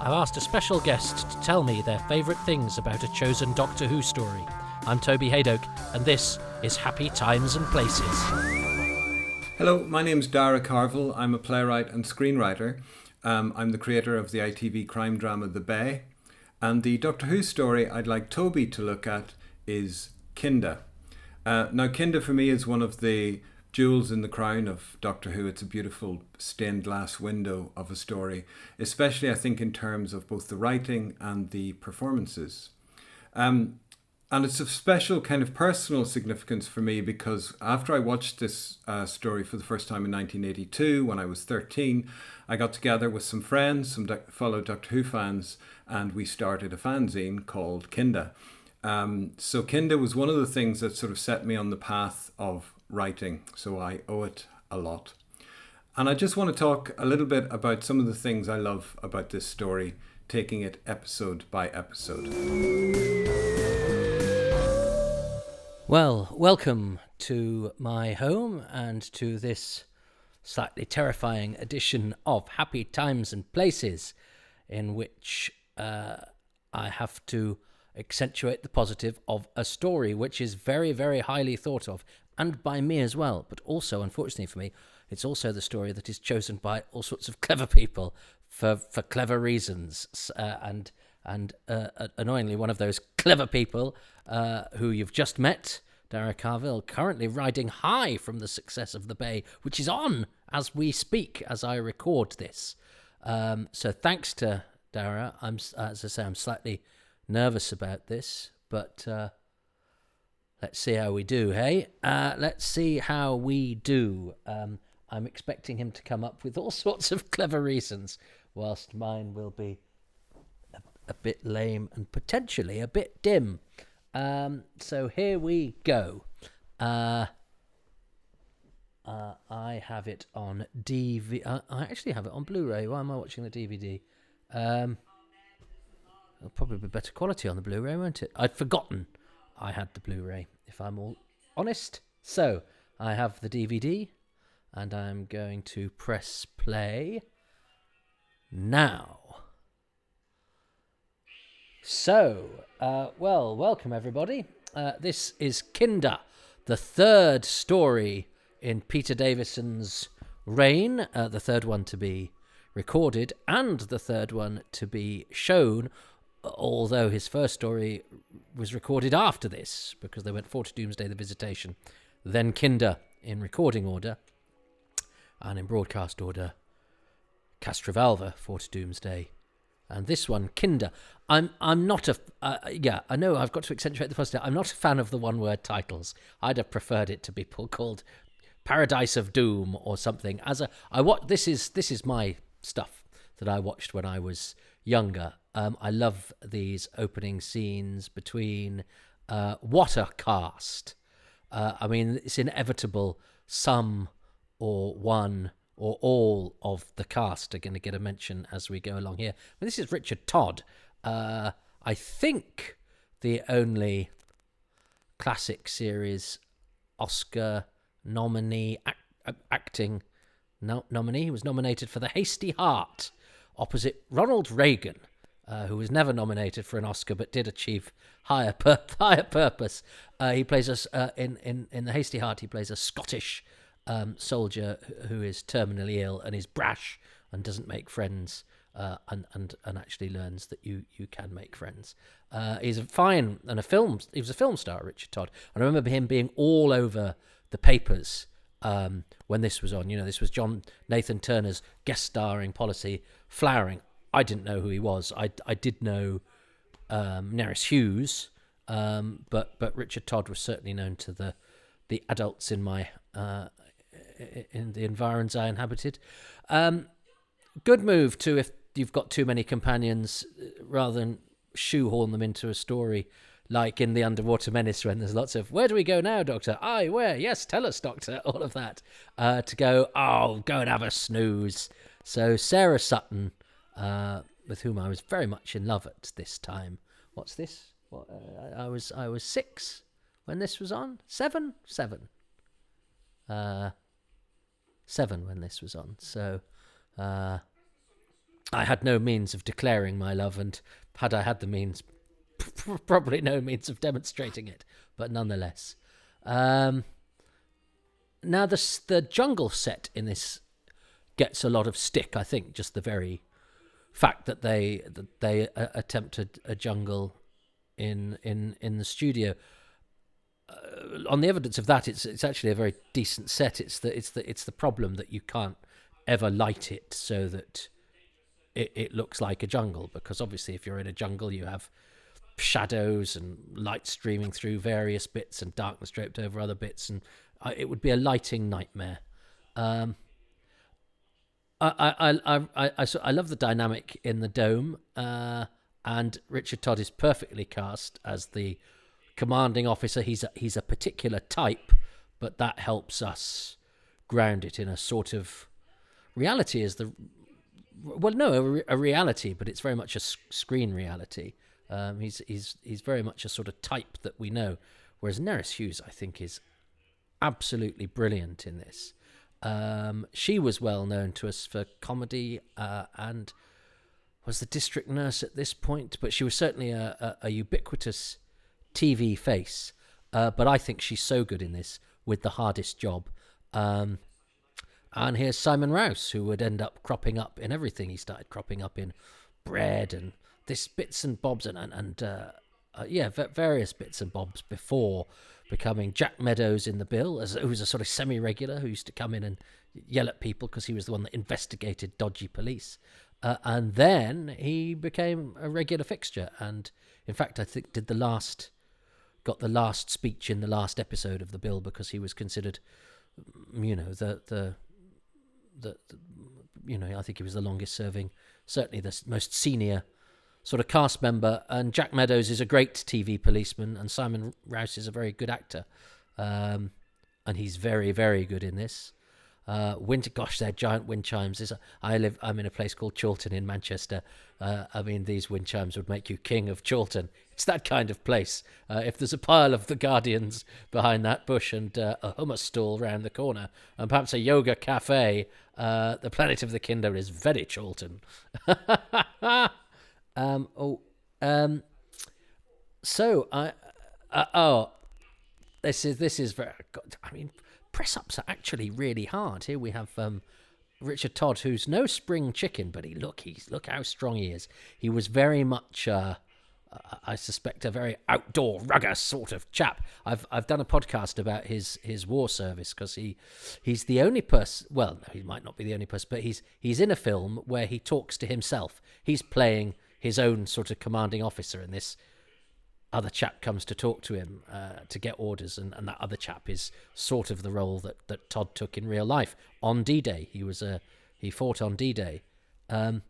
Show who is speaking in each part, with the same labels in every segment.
Speaker 1: I've asked a special guest to tell me their favourite things about a chosen Doctor Who story. I'm Toby Hadoke, and this is Happy Times and Places.
Speaker 2: Hello, my name's Daragh Carville. I'm a playwright and screenwriter. I'm the creator of the ITV crime drama The Bay. And the Doctor Who story I'd like Toby to look at is Kinda. Now, Kinda for me is one of the jewels in the crown of Doctor Who. It's a beautiful stained glass window of a story, especially I think in terms of both the writing and the performances. And it's of special kind of personal significance for me because after I watched this story for the first time in 1982, when I was 13, I got together with some friends, some fellow Doctor Who fans, and we started a fanzine called Kinda. So Kinda was one of the things that sort of set me on the path of writing, so I owe it a lot. And I just want to talk a little bit about some of the things I love about this story, taking it episode by episode.
Speaker 1: Well, welcome to my home and to this slightly terrifying edition of Happy Times and Places, in which I have to accentuate the positive of a story which is very, very highly thought of, and by me as well, but also, unfortunately for me, it's also the story that is chosen by all sorts of clever people for clever reasons, and annoyingly, one of those clever people who you've just met, Daragh Carville, currently riding high from the success of The Bay, which is on as we speak, as I record this. So thanks to Daragh. As I say, I'm slightly nervous about this, but let's see how we do, hey? Let's see how we do. I'm expecting him to come up with all sorts of clever reasons, whilst mine will be a bit lame and potentially a bit dim. So here we go. I have it on DVD. I actually have it on Blu-ray. Why am I watching the DVD? It'll probably be better quality on the Blu-ray, won't it? I'd forgotten I had the Blu-ray, if I'm all honest. So I have the DVD, and I'm going to press play now. So, welcome everybody. This is Kinda, the third story in Peter Davison's reign, the third one to be recorded and the third one to be shown, although his first story was recorded after this, because they went 4 to Doomsday, The Visitation, then Kinda in recording order, and in broadcast order, Castrovalva, 4 to Doomsday, and this one, Kinda. I'm not a... I know I've got to accentuate the positive. I'm not a fan of the one-word titles. I'd have preferred it to be called Paradise of Doom or something. This is my stuff that I watched when I was younger. I love these opening scenes between... what a cast. I mean, it's inevitable some or one or all of the cast are going to get a mention as we go along here. But this is Richard Todd. I think the only classic series Oscar nominee, acting nominee. He was nominated for The Hasty Heart opposite Ronald Reagan, who was never nominated for an Oscar but did achieve higher purpose. He plays us in The Hasty Heart. He plays a Scottish soldier who is terminally ill and is brash and doesn't make friends, and actually learns that you can make friends. He's a fine and he was a film star, Richard Todd. And I remember him being all over the papers when this was on. You know, this was John Nathan Turner's guest starring policy flowering. I didn't know who he was. I did know Nerys Hughes, but Richard Todd was certainly known to the adults in my in the environs I inhabited. Good move to, if you've got too many companions, rather than shoehorn them into a story like in The Underwater Menace, when there's lots of, where do we go now, Doctor? Aye, where? Yes, tell us, Doctor. All of that. To go and have a snooze. So Sarah Sutton, with whom I was very much in love at this time. What's this? I was 6 when this was on. 7. 7 when this was on. So I had no means of declaring my love, and had I had the means, probably no means of demonstrating it, but nonetheless. Now, the jungle set in this gets a lot of stick, I think, just the very fact that they attempted a jungle in the studio. On the evidence of that, it's actually a very decent set. It's the problem that you can't ever light it so that it looks like a jungle, because obviously if you're in a jungle you have shadows and light streaming through various bits and darkness draped over other bits, and it would be a lighting nightmare. I love the dynamic in the dome, and Richard Todd is perfectly cast as the commanding officer. He's a particular type, but that helps us ground it in a sort of reality. A reality, but it's very much a screen reality. He's very much a sort of type that we know, whereas Nerys Hughes, I think, is absolutely brilliant in this. She was well known to us for comedy and was the district nurse at this point, but she was certainly a ubiquitous TV face. But I think she's so good in this, with The Hardest Job. And here's Simon Rouse, who would end up cropping up in everything. He started cropping up in Bread and this bits and bobs and various bits and bobs before becoming Jack Meadows in The Bill, who was a sort of semi-regular who used to come in and yell at people because he was the one that investigated dodgy police. And then he became a regular fixture. And in fact, I think got the last speech in the last episode of The Bill, because he was considered, I think he was the longest serving, certainly the most senior sort of cast member. And Jack Meadows is a great TV policeman, and Simon Rouse is a very good actor, and he's very, very good in this. They're giant wind chimes. I'm in a place called Chorlton in Manchester. These wind chimes would make you king of Chorlton. It's that kind of place. If there's a pile of the Guardians behind that bush and a hummus stall round the corner and perhaps a yoga cafe, the planet of the Kinder is very Chorlton. This is very. Press ups are actually really hard. Here we have Richard Todd, who's no spring chicken, but look how strong he is. He was very much, I suspect, a very outdoor rugger sort of chap. I've done a podcast about his war service, because he's the only person. Well, no, he might not be the only person, but he's in a film where he talks to himself. He's playing his own sort of commanding officer, and this other chap comes to talk to him to get orders, and that other chap is sort of the role that Todd took in real life on D-Day. He fought on D-Day. A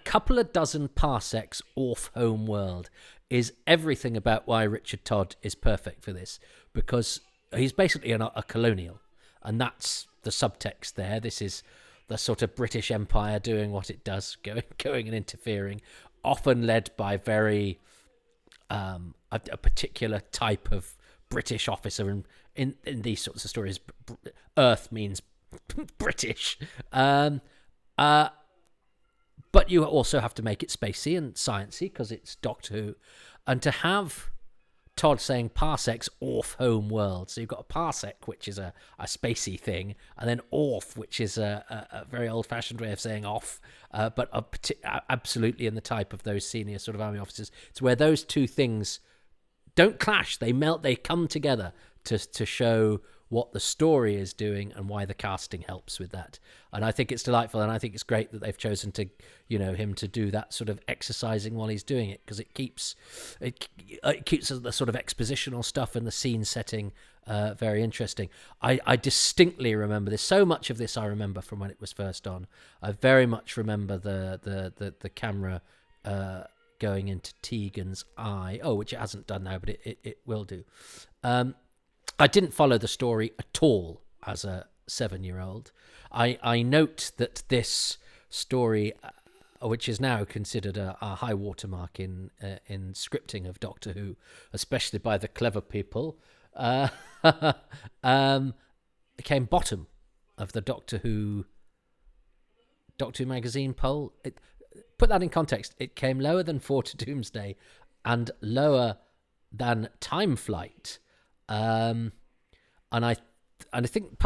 Speaker 1: couple of dozen parsecs off home world is everything about why Richard Todd is perfect for this, because he's basically a colonial, and that's the subtext there. This is the sort of British Empire doing what it does, going and interfering, often led by very a particular type of British officer. And in these sorts of stories, Earth means British. But you also have to make it spacey and sciencey, because it's Doctor Who. And to have Todd saying parsecs off home world, so you've got a parsec, which is a spacey thing, and then off, which is a very old-fashioned way of saying off, but absolutely in the type of those senior sort of army officers. It's where those two things don't clash, they melt, they come together to show what the story is doing and why the casting helps with that. And I think it's delightful, and I think it's great that they've chosen to, him to do that sort of exercising while he's doing it, because it keeps the sort of expositional stuff and the scene setting very interesting. I distinctly remember this. So much of this I remember from when it was first on. I very much remember the camera going into Tegan's eye. Oh, which it hasn't done now, but it will do. I didn't follow the story at all as a 7-year-old. I note that this story, which is now considered a high watermark in scripting of Doctor Who, especially by the clever people, came bottom of the Doctor Who Doctor Who magazine poll. Put that in context. It came lower than 4 to Doomsday, and lower than Time Flight. And I think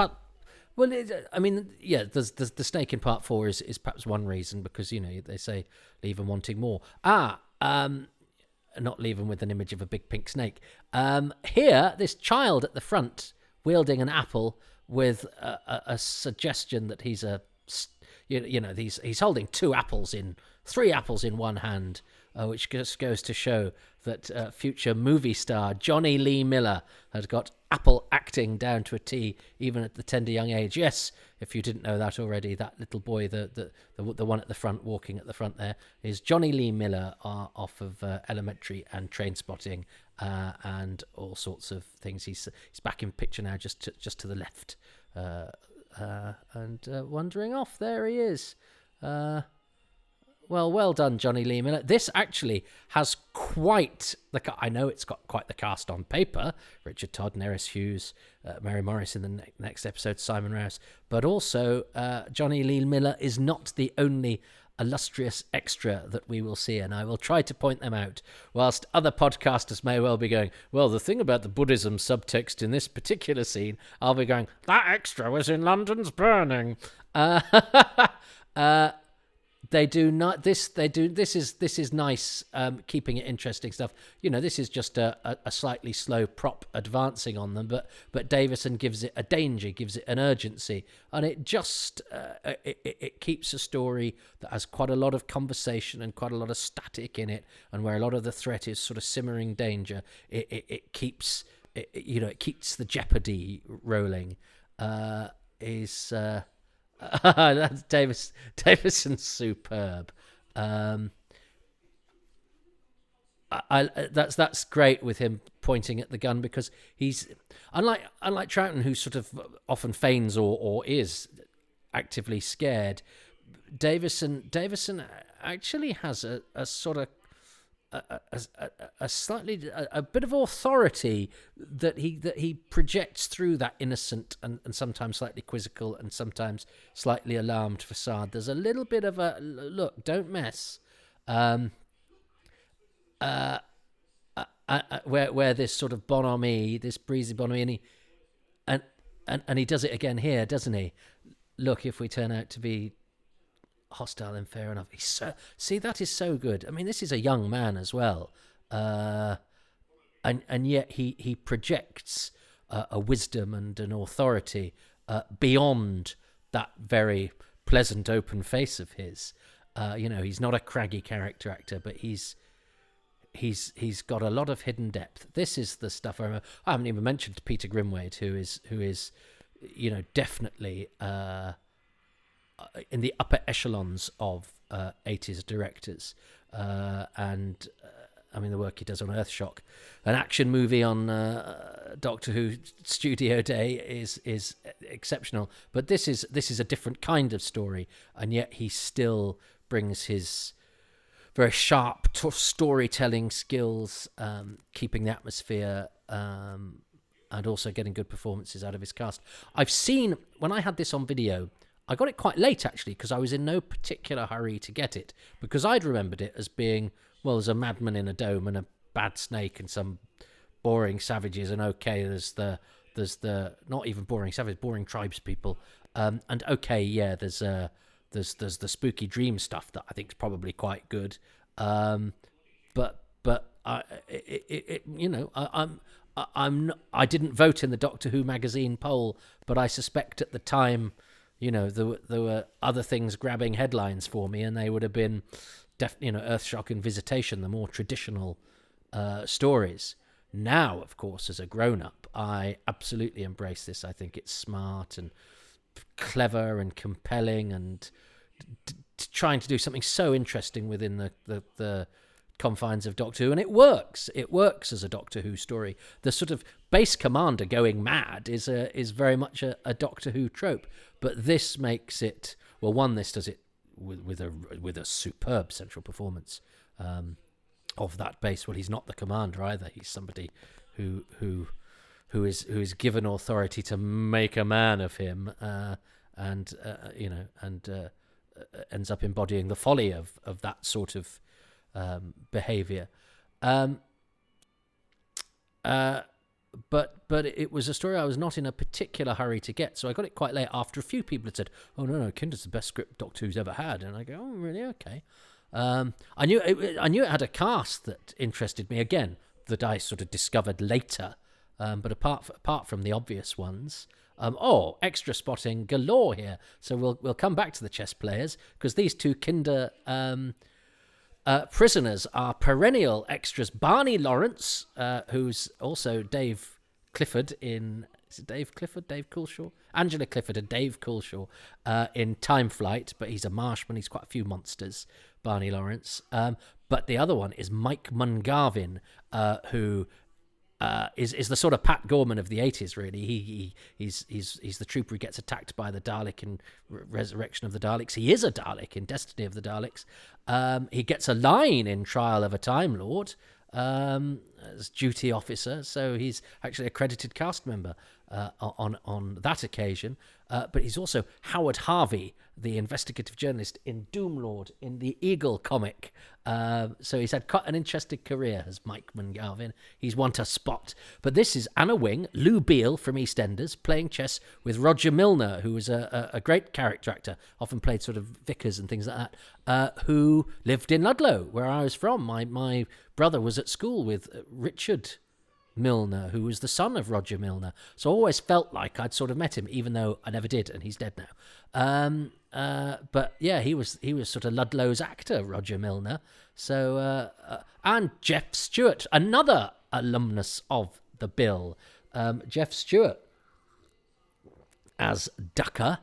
Speaker 1: there's the snake in part 4 is perhaps one reason, because they say leave them wanting more. Not leave them with an image of a big pink snake. Here, this child at the front wielding an apple with a suggestion that he's he's holding 3 apples in one hand, which just goes to show that future movie star Johnny Lee Miller had got apple acting down to a T, even at the tender young age. Yes, if you didn't know that already, that little boy, the one at the front, walking at the front there, is Johnny Lee Miller, off of Elementary and Trainspotting, and all sorts of things. He's back in picture now, just to the left, and wandering off. There he is. Well done, Johnny Lee Miller. This actually has quite I know it's got quite the cast on paper. Richard Todd, Nerys Hughes, Mary Morris in the next episode, Simon Rouse. But also, Johnny Lee Miller is not the only illustrious extra that we will see, and I will try to point them out, whilst other podcasters may well be going, well, the thing about the Buddhism subtext in this particular scene, I'll be going, that extra was in London's Burning. They do not. This is nice, keeping it interesting stuff. This is just a slightly slow prop advancing on them, but Davison gives it a danger, gives it an urgency, and it just it keeps a story that has quite a lot of conversation and quite a lot of static in it, and where a lot of the threat is sort of simmering danger. It keeps it keeps the jeopardy rolling. That's Davison's superb. That's great with him pointing at the gun, because he's unlike Troughton, who sort of often feigns or is actively scared. Davison actually has a sort of a bit of authority that he projects through that innocent and sometimes slightly quizzical and sometimes slightly alarmed facade. There's a little bit of a look, don't mess, where this sort of bonhomie, this breezy bonhomie, and he does it again here, doesn't he? Look, if we turn out to be hostile, then fair enough. See, that is so good. I mean, this is a young man as well, and yet he projects a wisdom and an authority beyond that very pleasant open face of his. He's not a craggy character actor, but he's got a lot of hidden depth. This is the stuff I remember. I haven't even mentioned Peter Grimwade, who is definitely in the upper echelons of 80s directors, and I mean the work he does on Earthshock. An action movie on Doctor Who Studio Day is exceptional, but this is a different kind of story, and yet he still brings his very sharp storytelling skills, keeping the atmosphere, and also getting good performances out of his cast. I've seen, when I had this on video, I got it quite late, actually, because I was in no particular hurry to get it, because I'd remembered it as being, well, there's a madman in a dome and a bad snake and some boring savages, and okay, there's the not even boring savages, boring tribes people, and okay, yeah, there's the spooky dream stuff that I think is probably quite good, but I didn't vote in the Doctor Who magazine poll, but I suspect at the time, there were other things grabbing headlines for me, and they would have been Earthshock and Visitation, the more traditional stories. Now, of course, as a grown-up, I absolutely embrace this. I think it's smart and clever and compelling, and trying to do something so interesting within the confines of Doctor Who, and it works. It works as a Doctor Who story. The sort of base commander going mad is very much a Doctor Who trope, but this makes it, well, one, this does it with a superb central performance of that base. Well, he's not the commander either. He's somebody who is given authority to make a man of him, and ends up embodying the folly of that sort of behaviour. But it was a story I was not in a particular hurry to get, so I got it quite late after a few people had said, "Oh no, Kinder's the best script Doctor Who's ever had," and I go, "Oh really? Okay." I knew it had a cast that interested me. Again, that I sort of discovered later, but apart from the obvious ones. Extra spotting galore here. So we'll come back to the chess players, because these two Kinder prisoners are perennial extras. Barney Lawrence, who's also Dave Clifford in... Is it Dave Clifford? Dave Coulshaw? Angela Clifford and Dave Coulshaw in Time Flight, but he's a marshman. He's quite a few monsters, Barney Lawrence. But the other one is Mike Mungarvin, who... is the sort of Pat Gorman of the 80s, really. He's the trooper who gets attacked by the Dalek in Resurrection of the Daleks. He is a Dalek in Destiny of the Daleks. He gets a line in Trial of a Time Lord as duty officer, so he's actually a credited cast member on that occasion. But he's also Howard Harvey, the investigative journalist in Doomlord in the Eagle comic. So he's had quite an interesting career as Mike Mungarvin. He's one to spot. But this is Anna Wing, Lou Beale from EastEnders, playing chess with Roger Milner, who was a great character actor, often played sort of vicars and things like that, who lived in Ludlow, where I was from. My brother was at school with Richard Milner, who was the son of Roger Milner. So I always felt like I'd sort of met him, even though I never did, and he's dead now. But yeah, he was sort of Ludlow's actor, Roger Milner. So and Jeff Stewart, another alumnus of the bill. Jeff Stewart as Ducker,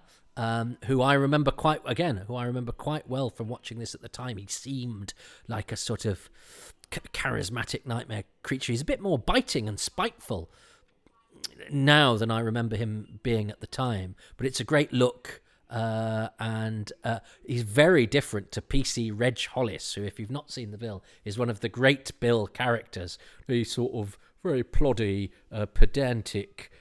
Speaker 1: who I remember quite well from watching this at the time. He seemed like a sort of charismatic nightmare creature. He's a bit more biting and spiteful now than I remember him being at the time, but it's a great look, and he's very different to PC Reg Hollis, who, if you've not seen the Bill, is one of the great Bill characters. He's sort of very ploddy, pedantic,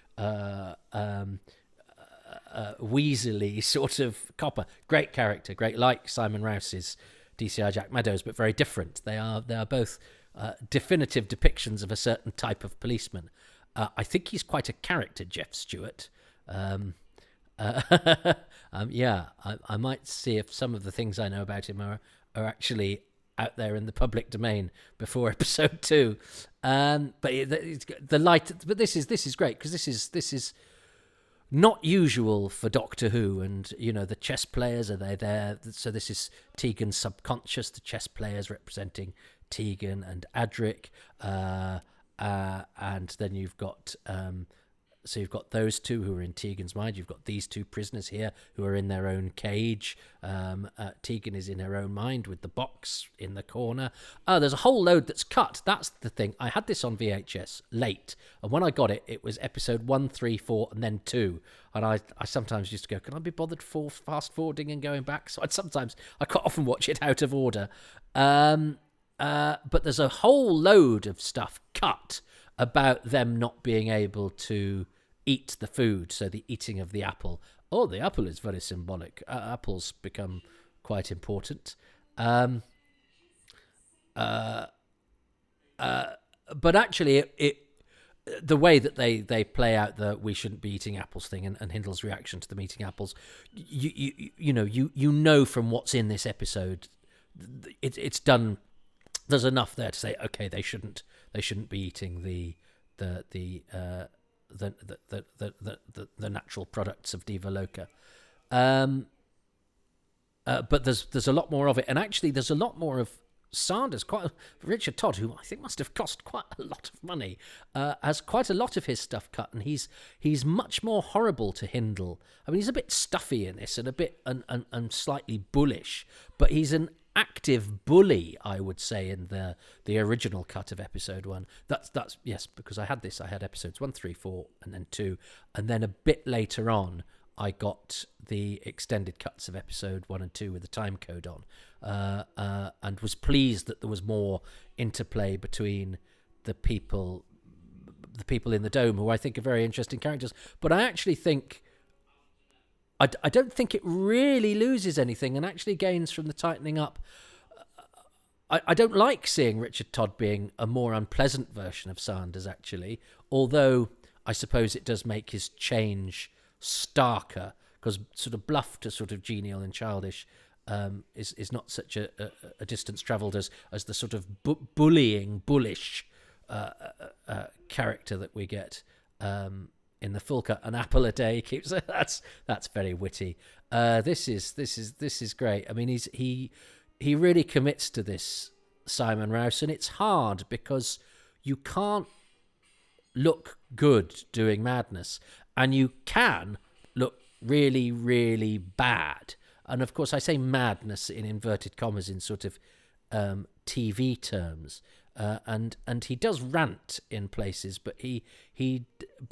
Speaker 1: weaselly sort of copper. Great character, great, like Simon Rouse's DCI Jack Meadows, but very different. They are both definitive depictions of a certain type of policeman. I think he's quite a character, Jeff Stewart. I might see if some of the things I know about him are actually out there in the public domain before episode 2. But the light. But this is great, because this is not usual for Doctor Who, and the chess players, are they there? So this is Tegan's subconscious, the chess players representing Tegan and Adric, and then you've got those two who are in Tegan's mind. You've got these two prisoners here who are in their own cage. Tegan is in her own mind with the box in the corner. There's a whole load that's cut. That's the thing. I had this on VHS late, and when I got it, it was episode 1, 3, 4, and then 2. And I sometimes used to go, can I be bothered for fast forwarding and going back? So I quite often watch it out of order. But there's a whole load of stuff cut about them not being able to eat the food, so the eating of the apple. Oh, the apple is very symbolic. Apples become quite important. But actually, the way that they play out the "we shouldn't be eating apples" thing, and Hindle's reaction to them eating apples, you know from what's in this episode, it's done. There's enough there to say, okay, they shouldn't be eating the natural products of Diva Loca. But there's a lot more of it, and actually there's a lot more of Sanders. Richard Todd, who I think must have cost quite a lot of money, has quite a lot of his stuff cut, and he's much more horrible to Hindle. I mean, he's a bit stuffy in this, and a bit and slightly bullish, but he's an active bully, I would say, in the original cut of episode 1. That's yes, because I had episodes 1, 3, 4, and then 2, and then a bit later on I got the extended cuts of episode 1 and 2 with the time code on, and was pleased that there was more interplay between the people in the dome, who I think are very interesting characters. But I actually think I don't think it really loses anything and actually gains from the tightening up. I don't like seeing Richard Todd being a more unpleasant version of Sanders, actually, although I suppose it does make his change starker, because sort of bluff to sort of genial and childish is not such a distance travelled as the sort of bullish character that we get in the full cut. An apple a day keeps that's very witty. This is great. I mean, he really commits to this, Simon Rouse, and it's hard because you can't look good doing madness, and you can look really, really bad. And of course, I say madness in inverted commas in sort of TV terms. And he does rant in places, but he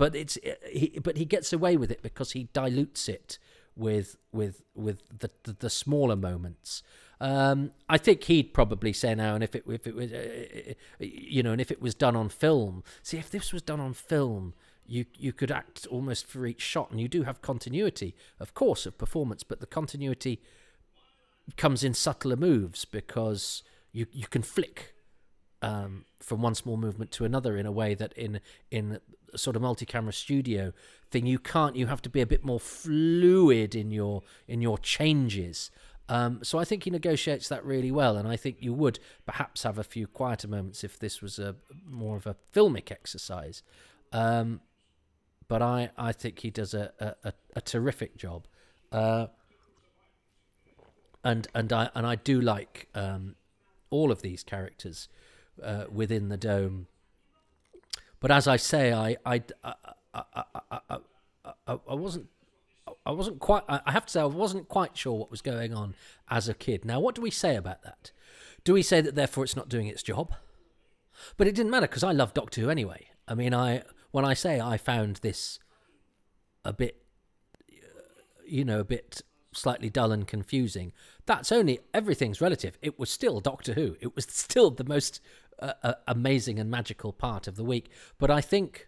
Speaker 1: gets away with it because he dilutes it with the smaller moments. I think he'd probably say now, and if it was, and if it was done on film. See, if this was done on film, you could act almost for each shot, and you do have continuity, of course, of performance, but the continuity comes in subtler moves because you can flick from one small movement to another in a way that in a sort of multi-camera studio thing you can't. You have to be a bit more fluid in your changes. So I think he negotiates that really well, and I think you would perhaps have a few quieter moments if this was more of a filmic exercise. But I think he does a terrific job, and I do like all of these characters within the dome. But as I say, I wasn't quite. I have to say, I wasn't quite sure what was going on as a kid. Now, what do we say about that? Do we say that therefore it's not doing its job? But it didn't matter because I love Doctor Who anyway. I mean, when I say I found this a bit, a bit slightly dull and confusing, that's only, everything's relative. It was still Doctor Who. It was still the most amazing and magical part of the week. But I think,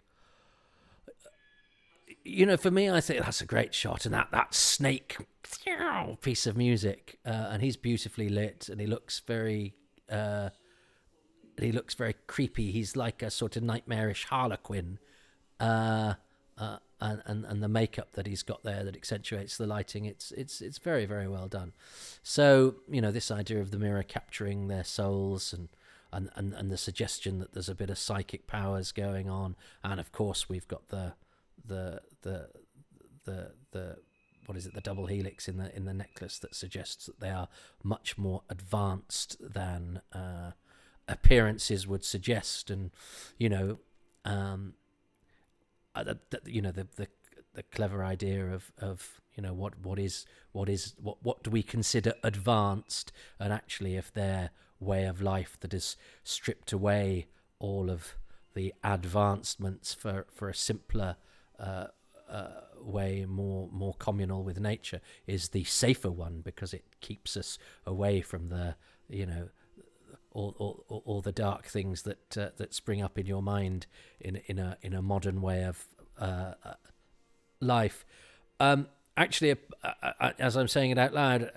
Speaker 1: for me, I think that's a great shot, and that snake piece of music, and he's beautifully lit, and he looks very creepy. He's like a sort of nightmarish harlequin, and the makeup that he's got there that accentuates the lighting. It's very, very well done. So this idea of the mirror capturing their souls and the suggestion that there's a bit of psychic powers going on, and of course we've got the what is it, the double helix in the necklace that suggests that they are much more advanced than appearances would suggest. And the clever idea of what do we consider advanced, and actually if their way of life that has stripped away all of the advancements for a simpler way, more communal with nature, is the safer one, because it keeps us away from the all the dark things that spring up in your mind in a modern way of life. Actually, as I'm saying it out loud,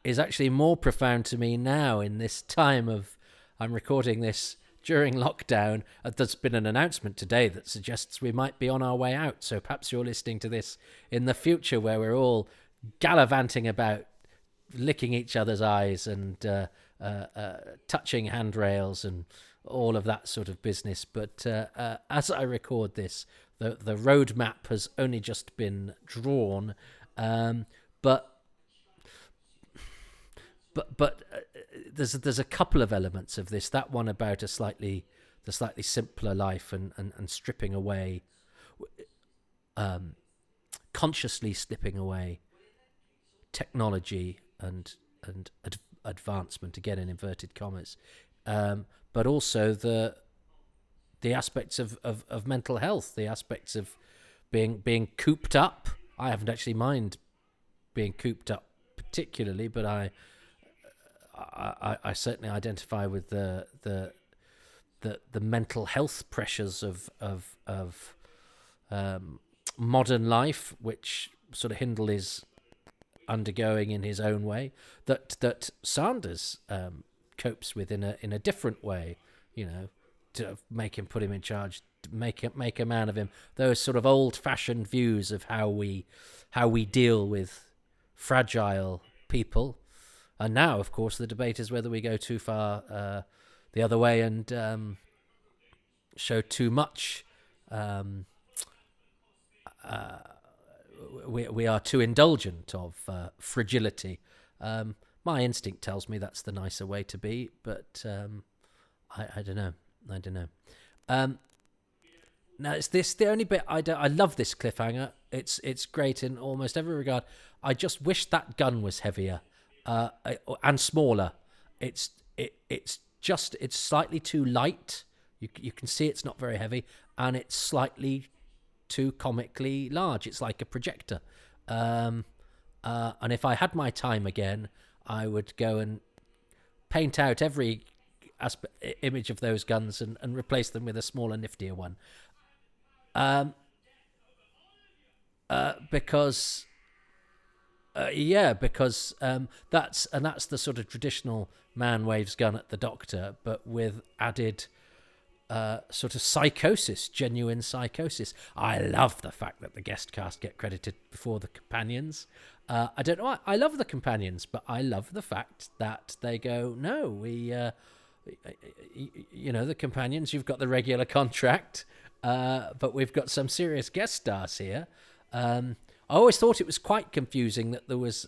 Speaker 1: is actually more profound to me now in this time of, I'm recording this during lockdown. There's been an announcement today that suggests we might be on our way out. So perhaps you're listening to this in the future, where we're all gallivanting about, licking each other's eyes and touching handrails and all of that sort of business. But as I record this, the roadmap has only just been drawn, but there's a couple of elements of this. That one about the slightly simpler life and stripping away, consciously slipping away technology and advancement, again in inverted commas, but also the aspects of mental health, the aspects of being cooped up. I haven't actually mind being cooped up particularly, but I certainly identify with the mental health pressures of modern life, which sort of Hindle is undergoing in his own way, that Sanders copes with in a different way, to put him in charge, to make a man of him. Those sort of old-fashioned views of how we deal with fragile people. And now, of course, the debate is whether we go too far the other way and show too much. We are too indulgent of fragility. My instinct tells me that's the nicer way to be, but I don't know. Now, it's the only bit I love this cliffhanger. It's great in almost every regard. I just wish that gun was heavier and smaller. It's slightly too light. You can see it's not very heavy, and it's slightly too comically large. It's like a projector. And if I had my time again, I would go and paint out every image of those guns and replace them with a smaller, niftier one. Because that's the sort of traditional man waves gun at the Doctor, but with added sort of psychosis, genuine psychosis. I love the fact that the guest cast get credited before the companions. I don't know why. I love the companions, but I love the fact that they go, no, we, the companions, you've got the regular contract, but we've got some serious guest stars here. I always thought it was quite confusing that there was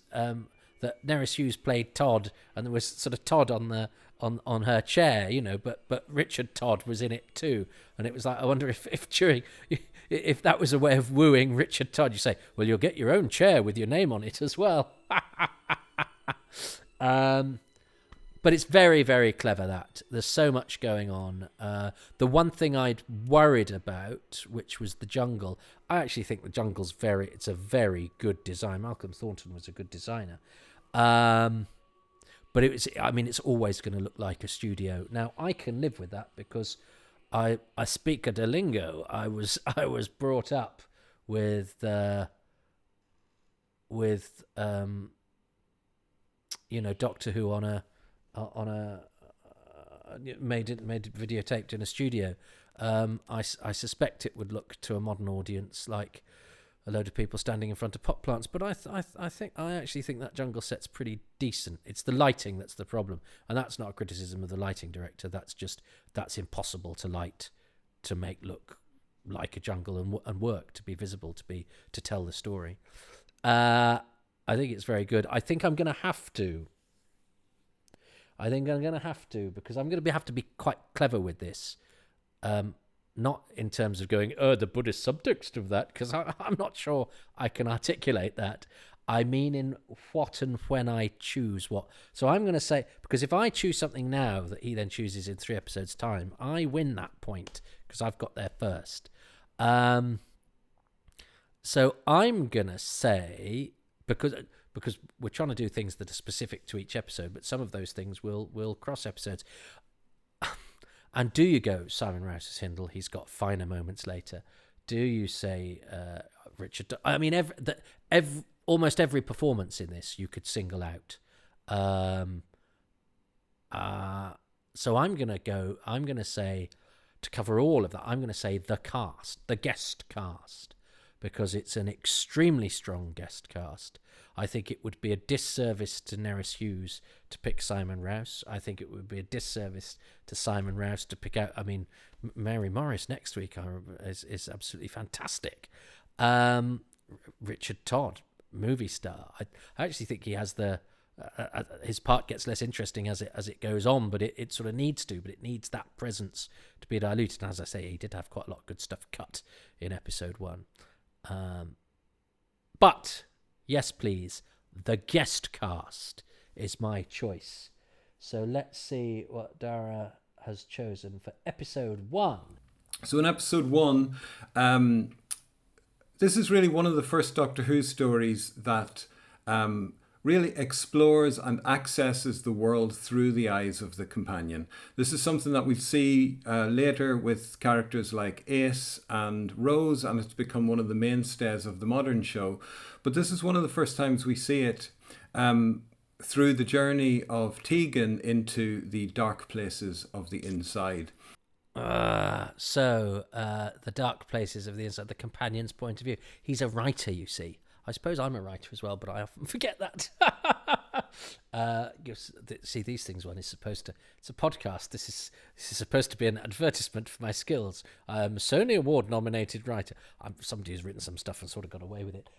Speaker 1: that Nerys Hughes played Todd, and there was sort of Todd on her chair, but Richard Todd was in it too, and it was like, I wonder if that was a way of wooing Richard Todd. You say, well, you'll get your own chair with your name on it as well. But it's very, very clever that there's so much going on. The one thing I'd worried about, which was the jungle, I actually think the jungle's it's a very good design. Malcolm Thornton was a good designer. But it's always going to look like a studio. Now, I can live with that because I speak a lingo. I was brought up with Doctor Who on a videotaped in a studio. I suspect it would look to a modern audience like a load of people standing in front of pot plants, but I actually think that jungle set's pretty decent. It's the lighting that's the problem, and that's not a criticism of the lighting director. That's impossible to light to make look like a jungle and work, to be visible, to tell the story. I think it's very good. I think I'm going to have to because I'm going to have to be quite clever with this. Not in terms of going, the Buddhist subtext of that, because I'm not sure I can articulate that. I mean in what and when I choose what. So I'm going to say, because if I choose something now that he then chooses in 3 episodes' time, I win that point because I've got there first. So I'm going to say, because we're trying to do things that are specific to each episode, but some of those things will cross episodes. And do you go Simon Rouse as Hindle? He's got finer moments later. Do you say Richard? I mean, almost every performance in this you could single out. So I'm going to say, to cover all of that, I'm going to say the guest cast, because it's an extremely strong guest cast. I think it would be a disservice to Nerys Hughes to pick Simon Rouse. I think it would be a disservice to Simon Rouse to pick out... I mean, Mary Morris next week is absolutely fantastic. Richard Todd, movie star. I actually think he has his part gets less interesting as it goes on, but it sort of needs to. But it needs that presence to be diluted. And as I say, he did have quite a lot of good stuff cut in episode 1. But... yes, please. The guest cast is my choice. So let's see what Daragh has chosen for episode 1.
Speaker 2: So in episode 1, this is really one of the first Doctor Who stories that really explores and accesses the world through the eyes of the companion. This is something that we see later with characters like Ace and Rose, and it's become one of the mainstays of the modern show. But this is one of the first times we see it through the journey of Tegan into the dark places of the inside.
Speaker 1: So the dark places of the inside, the companion's point of view. He's a writer, you see. I suppose I'm a writer as well, but I often forget that. See, these things, one is supposed to... It's a podcast. This is supposed to be an advertisement for my skills. I'm a Sony Award-nominated writer. I'm somebody who's written some stuff and sort of got away with it.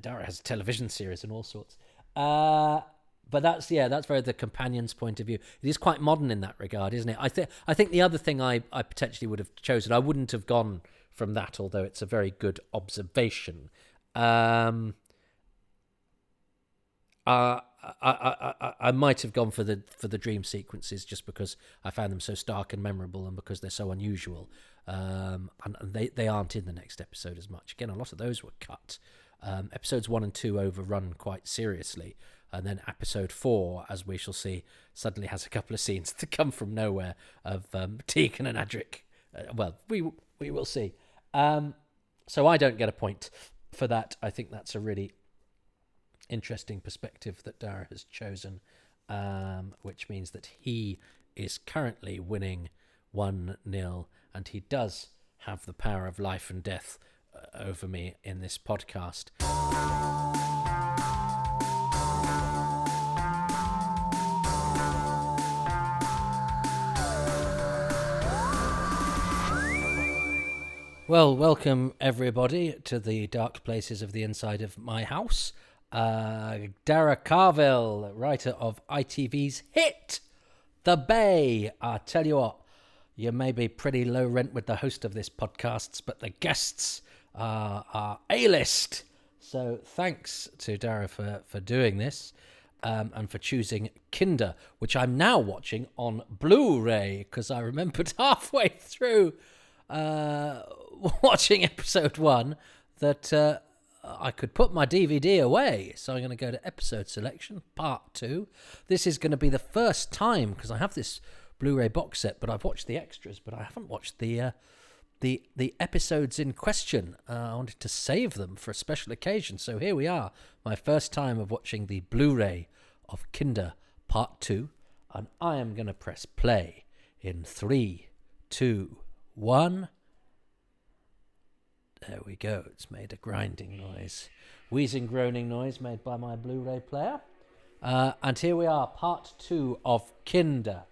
Speaker 1: Daragh has a television series and all sorts. But that's very the companion's point of view. It is quite modern in that regard, isn't it? I think the other thing I potentially would have chosen, I wouldn't have gone from that, although it's a very good observation. I might have gone for the dream sequences just because I found them so stark and memorable, and because they're so unusual. And they aren't in the next episode as much. Again, a lot of those were cut. Episodes 1 and 2 overrun quite seriously. And then episode 4, as we shall see, suddenly has a couple of scenes that come from nowhere of Tegan and Adric. We will see. So I don't get a point for that. I think that's a really interesting perspective that Daragh has chosen, which means that he is currently winning 1-0, and he does have the power of life and death over me in this podcast. Well, welcome everybody to the dark places of the inside of my house. Daragh Carville, writer of ITV's hit, The Bay. I tell you what, you may be pretty low rent with the host of this podcast, but the guests are A-list. So thanks to Daragh for doing this, and for choosing Kinder, which I'm now watching on Blu-ray, because I remembered halfway through watching episode 1 that I could put my DVD away. So I'm going to go to episode selection, part 2. This is going to be the first time, because I have this Blu-ray box set, but I've watched the extras, but I haven't watched the episodes in question. I wanted to save them for a special occasion. So here we are, my first time of watching the Blu-ray of Kinder part 2, and I am going to press play in 3, 2, 1. There we go. It's made a grinding noise. Wheezing, groaning noise made by my Blu-ray player. And here we are, part 2 of Kinder.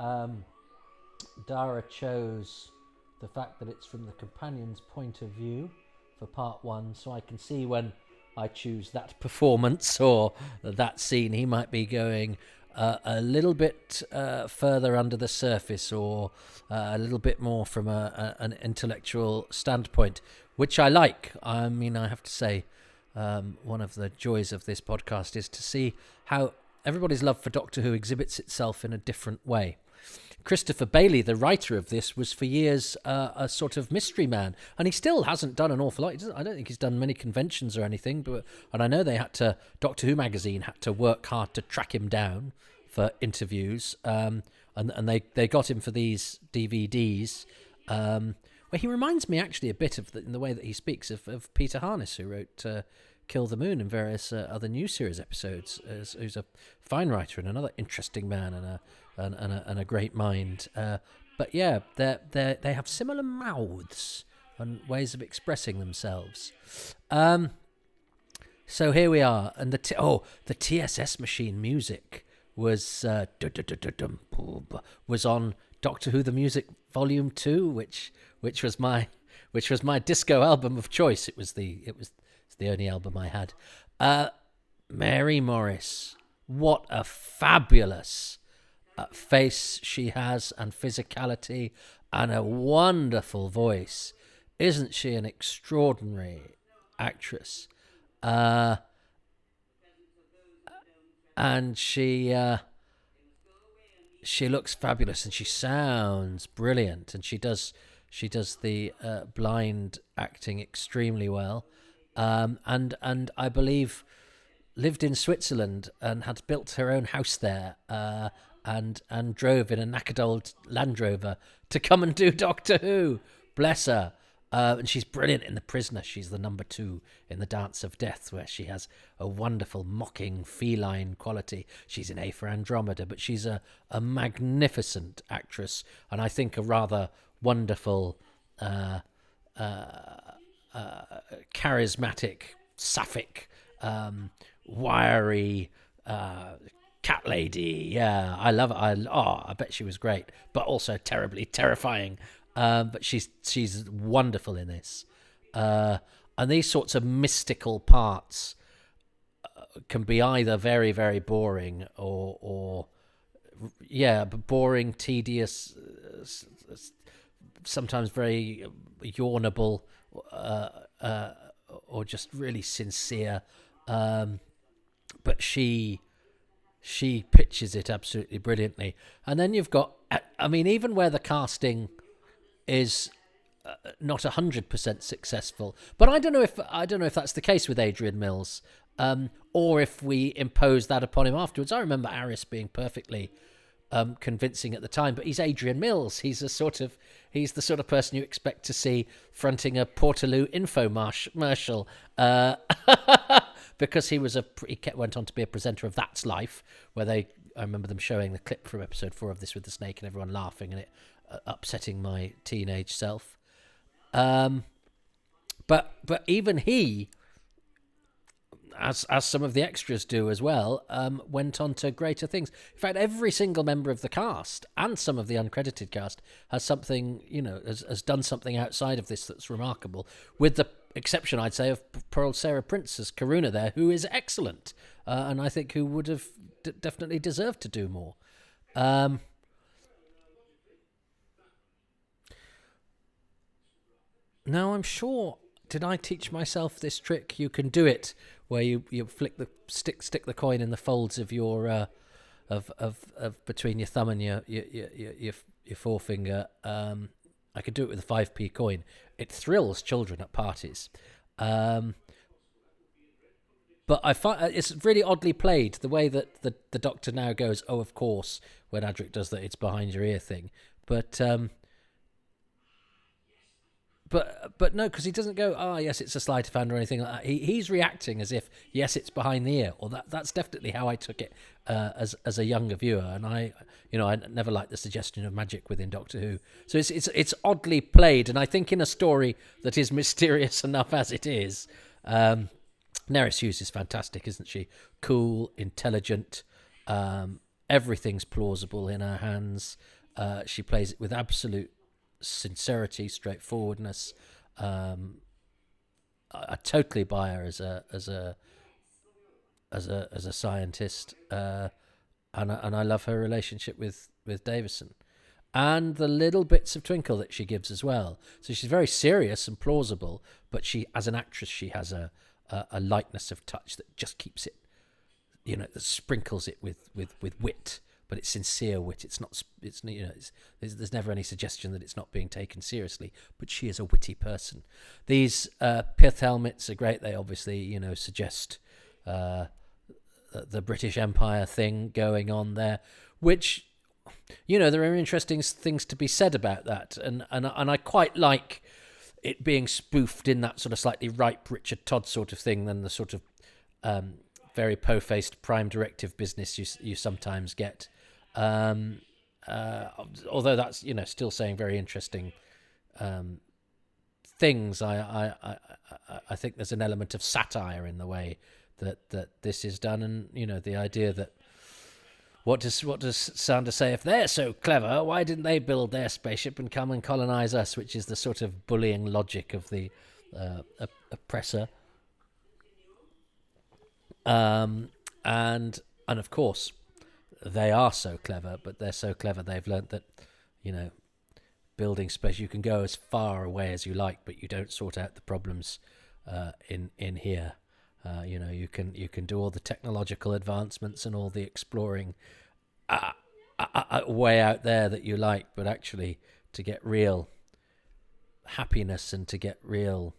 Speaker 1: Daragh chose the fact that it's from the companion's point of view for part 1, so I can see when I choose that performance or that scene, he might be going a little bit further under the surface, or a little bit more from an intellectual standpoint, which I like. I mean, I have to say, one of the joys of this podcast is to see how everybody's love for Doctor Who exhibits itself in a different way. Christopher Bailey, the writer of this, was for years a sort of mystery man, and he still hasn't done an awful lot. I don't think he's done many conventions or anything, and I know Doctor Who magazine had to work hard to track him down for interviews, and they got him for these DVDs, where he reminds me actually a bit of, in the way that he speaks, of Peter Harness, who wrote Kill the Moon and various other new series episodes, who's a fine writer and another interesting man and a great mind. But yeah, they have similar mouths and ways of expressing themselves. So here we are, and the TSS machine music was on Doctor Who the Music Volume 2, which was my disco album of choice. It was the only album I had. Mary Morris, what a fabulous face she has, and physicality, and a wonderful voice. Isn't she an extraordinary actress? And she looks fabulous, and she sounds brilliant, and she does the blind acting extremely well. And I believe lived in Switzerland and had built her own house there, and drove in a knackered old Land Rover to come and do Doctor Who. Bless her. And she's brilliant in The Prisoner. She's the number 2 in The Dance of Death, where she has a wonderful mocking feline quality. She's in A for Andromeda, but she's a magnificent actress, and I think a rather wonderful, charismatic, sapphic, wiry cat lady. Yeah, I love it. I bet she was great, but also terribly terrifying. But she's wonderful in this. And these sorts of mystical parts can be either very, very boring or boring, tedious, sometimes very yawnable, or just really sincere. But she pitches it absolutely brilliantly. And then you've got, I mean, even where the casting is not 100% successful, but I don't know if that's the case with Adrian Mills, or if we impose that upon him afterwards. I remember Aris being perfectly convincing at the time, but he's Adrian Mills. He's the sort of person you expect to see fronting a Portaloo infomercial, because he went on to be a presenter of That's Life, where I remember them showing the clip from episode 4 of This with the Snake and everyone laughing and it upsetting my teenage self. But even he, as some of the extras do as well, went on to greater things. In fact, every single member of the cast and some of the uncredited cast has something, has done something outside of this that's remarkable, with the exception, I'd say, of poor old Sarah Prince as Karuna there, who is excellent, and I think who would have definitely deserved to do more. Now, I'm sure, did I teach myself this trick? You can do it where you stick the coin in the folds of your of between your thumb and your forefinger. I could do it with a 5p coin. It thrills children at parties. But I find it's really oddly played, the way that the Doctor now goes, oh, of course, when Adric does that, it's behind your ear thing. But no, because he doesn't go, yes, it's a sleight of hand or anything like that. He's reacting as if, yes, it's behind the ear. Or that's definitely how I took it as a younger viewer. And I never liked the suggestion of magic within Doctor Who. So it's oddly played, and I think in a story that is mysterious enough as it is. Nerys Hughes is fantastic, isn't she? Cool, intelligent. Everything's plausible in her hands. She plays it with absolute sincerity, straightforwardness. I totally buy her as a scientist, and I love her relationship with Davison, and the little bits of twinkle that she gives as well. So she's very serious and plausible, but she, as an actress, she has a lightness of touch that just keeps it, that sprinkles it with wit. But it's sincere wit. There's never any suggestion that it's not being taken seriously. But she is a witty person. These pith helmets are great. They obviously, suggest the British Empire thing going on there, which, there are interesting things to be said about that, and I quite like it being spoofed in that sort of slightly ripe Richard Todd sort of thing than the sort of very po-faced Prime Directive business you sometimes get. Although that's still saying very interesting things. I think there's an element of satire in the way that this is done, and the idea that what does Sandra say, if they're so clever, why didn't they build their spaceship and come and colonize us? Which is the sort of bullying logic of the oppressor. And of course, they are so clever, but they're so clever they've learnt that, building space, you can go as far away as you like, but you don't sort out the problems in here. You can do all the technological advancements and all the exploring way out there that you like, but actually to get real happiness and to get real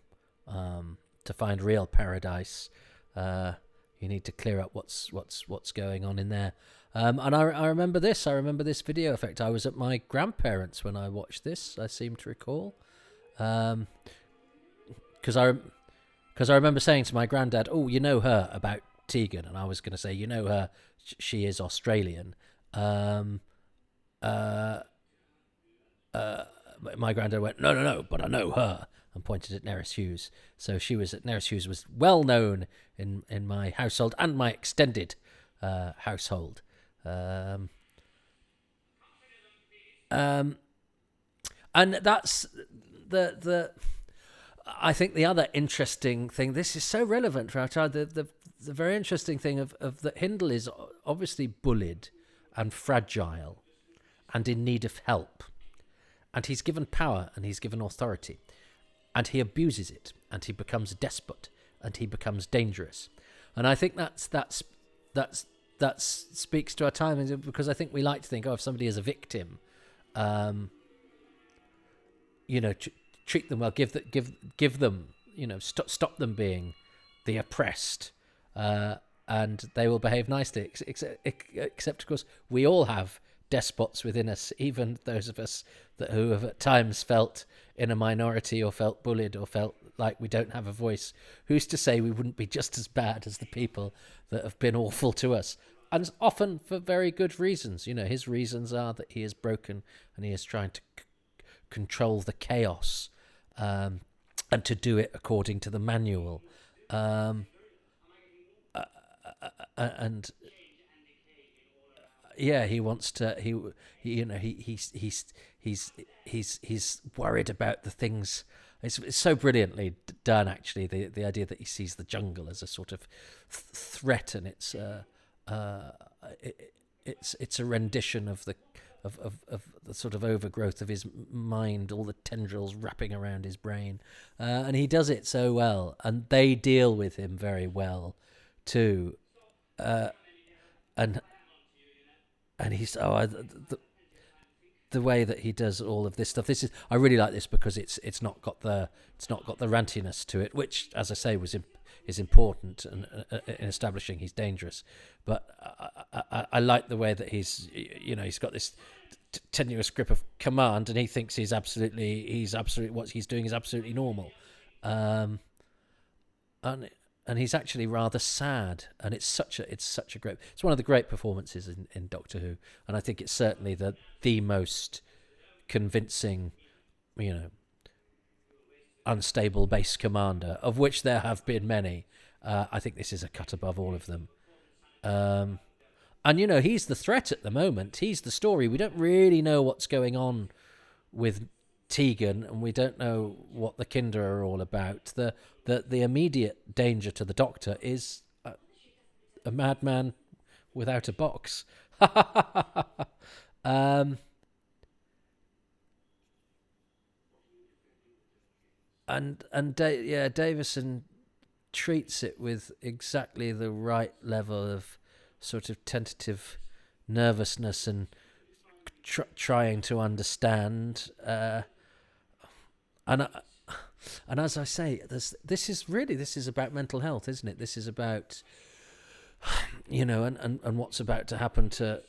Speaker 1: to find real paradise, you need to clear up what's going on in there. And I remember this. I remember this video effect. I was at my grandparents' when I watched this, I seem to recall. because I remember saying to my granddad, "Oh, you know her about Tegan," and I was going to say, "You know her, she is Australian." My granddad went, no, but I know her, and pointed at Nerys Hughes. So Nerys Hughes was well known in my household and my extended household. And that's the I think the other interesting thing. This is so relevant for our child. The very interesting thing of that Hindle is obviously bullied and fragile and in need of help. And he's given power and he's given authority, and he abuses it, and he becomes a despot, and he becomes dangerous. And I think that speaks to our time, because I think we like to think, if somebody is a victim, treat them well, give them, stop them being the oppressed, and they will behave nicely. Except, of course, we all have despots within us, even those of us who have at times felt in a minority or felt bullied or felt like we don't have a voice. Who's to say we wouldn't be just as bad as the people that have been awful to us? And often for very good reasons. His reasons are that he is broken and he is trying to control the chaos, and to do it according to the manual. And yeah, he wants to. He's worried about the things. It's so brilliantly done, actually. The idea that he sees the jungle as a sort of threat, and it's a rendition of the sort of overgrowth of his mind, all the tendrils wrapping around his brain, and he does it so well, and they deal with him very well too, and he's the way that he does all of this stuff. I really like this because it's not got the rantiness to it, which, as I say, is important in establishing he's dangerous. But I like the way that he's got this tenuous grip of command, and he thinks he's absolutely what he's doing is absolutely normal, and he's actually rather sad, and it's such a great. It's one of the great performances in Doctor Who, and I think it's certainly the most convincing, unstable base commander, of which there have been many. I think this is a cut above all of them. And he's the threat at the moment. He's the story. We don't really know what's going on with Tegan, and we don't know what the Kinder are all about. The immediate danger to the Doctor is a madman without a box. Davison treats it with exactly the right level of sort of tentative nervousness and trying to understand. And as I say, this is about mental health, isn't it? This is about, and what's about to happen to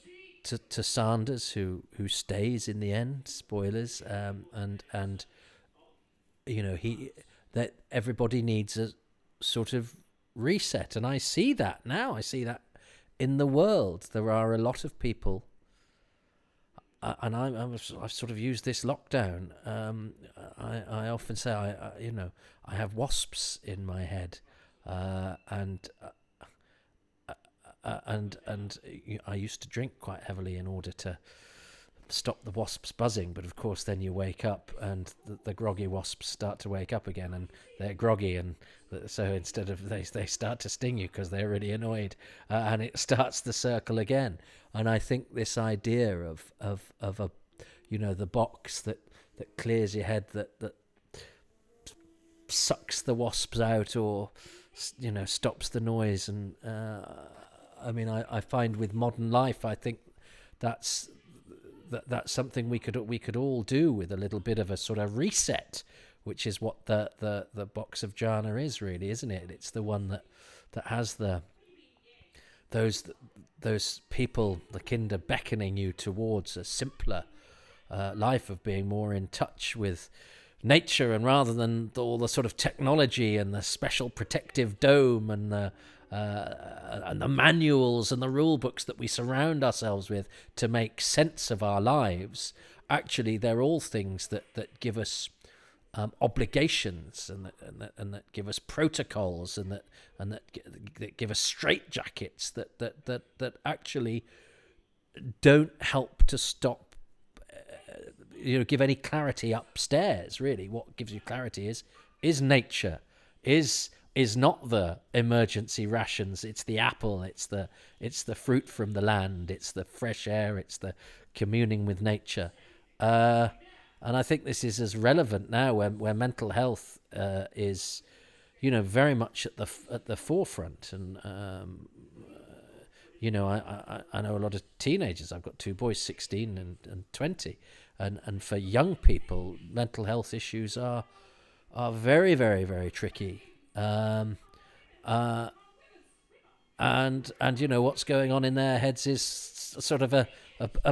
Speaker 1: Sanders, who stays in the end. Spoilers. And that everybody needs a sort of reset, and I see that now. I see that in the world. There are a lot of people. And I've sort of used this lockdown. I often say I have wasps in my head, and I used to drink quite heavily in order to stop the wasps buzzing. But of course, then you wake up, and the groggy wasps start to wake up again, and they're groggy, and so instead of they start to sting you because they're really annoyed, and it starts the circle again. And I think this idea of a, the box that clears your head, that sucks the wasps out, or stops the noise. And I find with modern life, I think that's something we could all do with a little bit of a sort of reset, which is what the box of jhana is, really, isn't it? It's the one that has those people, the Kinder, beckoning you towards a simpler life of being more in touch with nature, and rather than all the sort of technology and the special protective dome and the manuals and the rule books that we surround ourselves with to make sense of our lives, actually they're all things that give us obligations, and that give us protocols, and that give us straitjackets that actually don't help to stop, give any clarity upstairs. Really, what gives you clarity is nature, is not the emergency rations. It's the apple. It's the fruit from the land. It's the fresh air. It's the communing with nature. And I think this is as relevant now, where mental health is, very much at the forefront. And I know a lot of teenagers. I've got two boys, 16 and 20, and for young people, mental health issues are very, very, very tricky. And what's going on in their heads is sort of a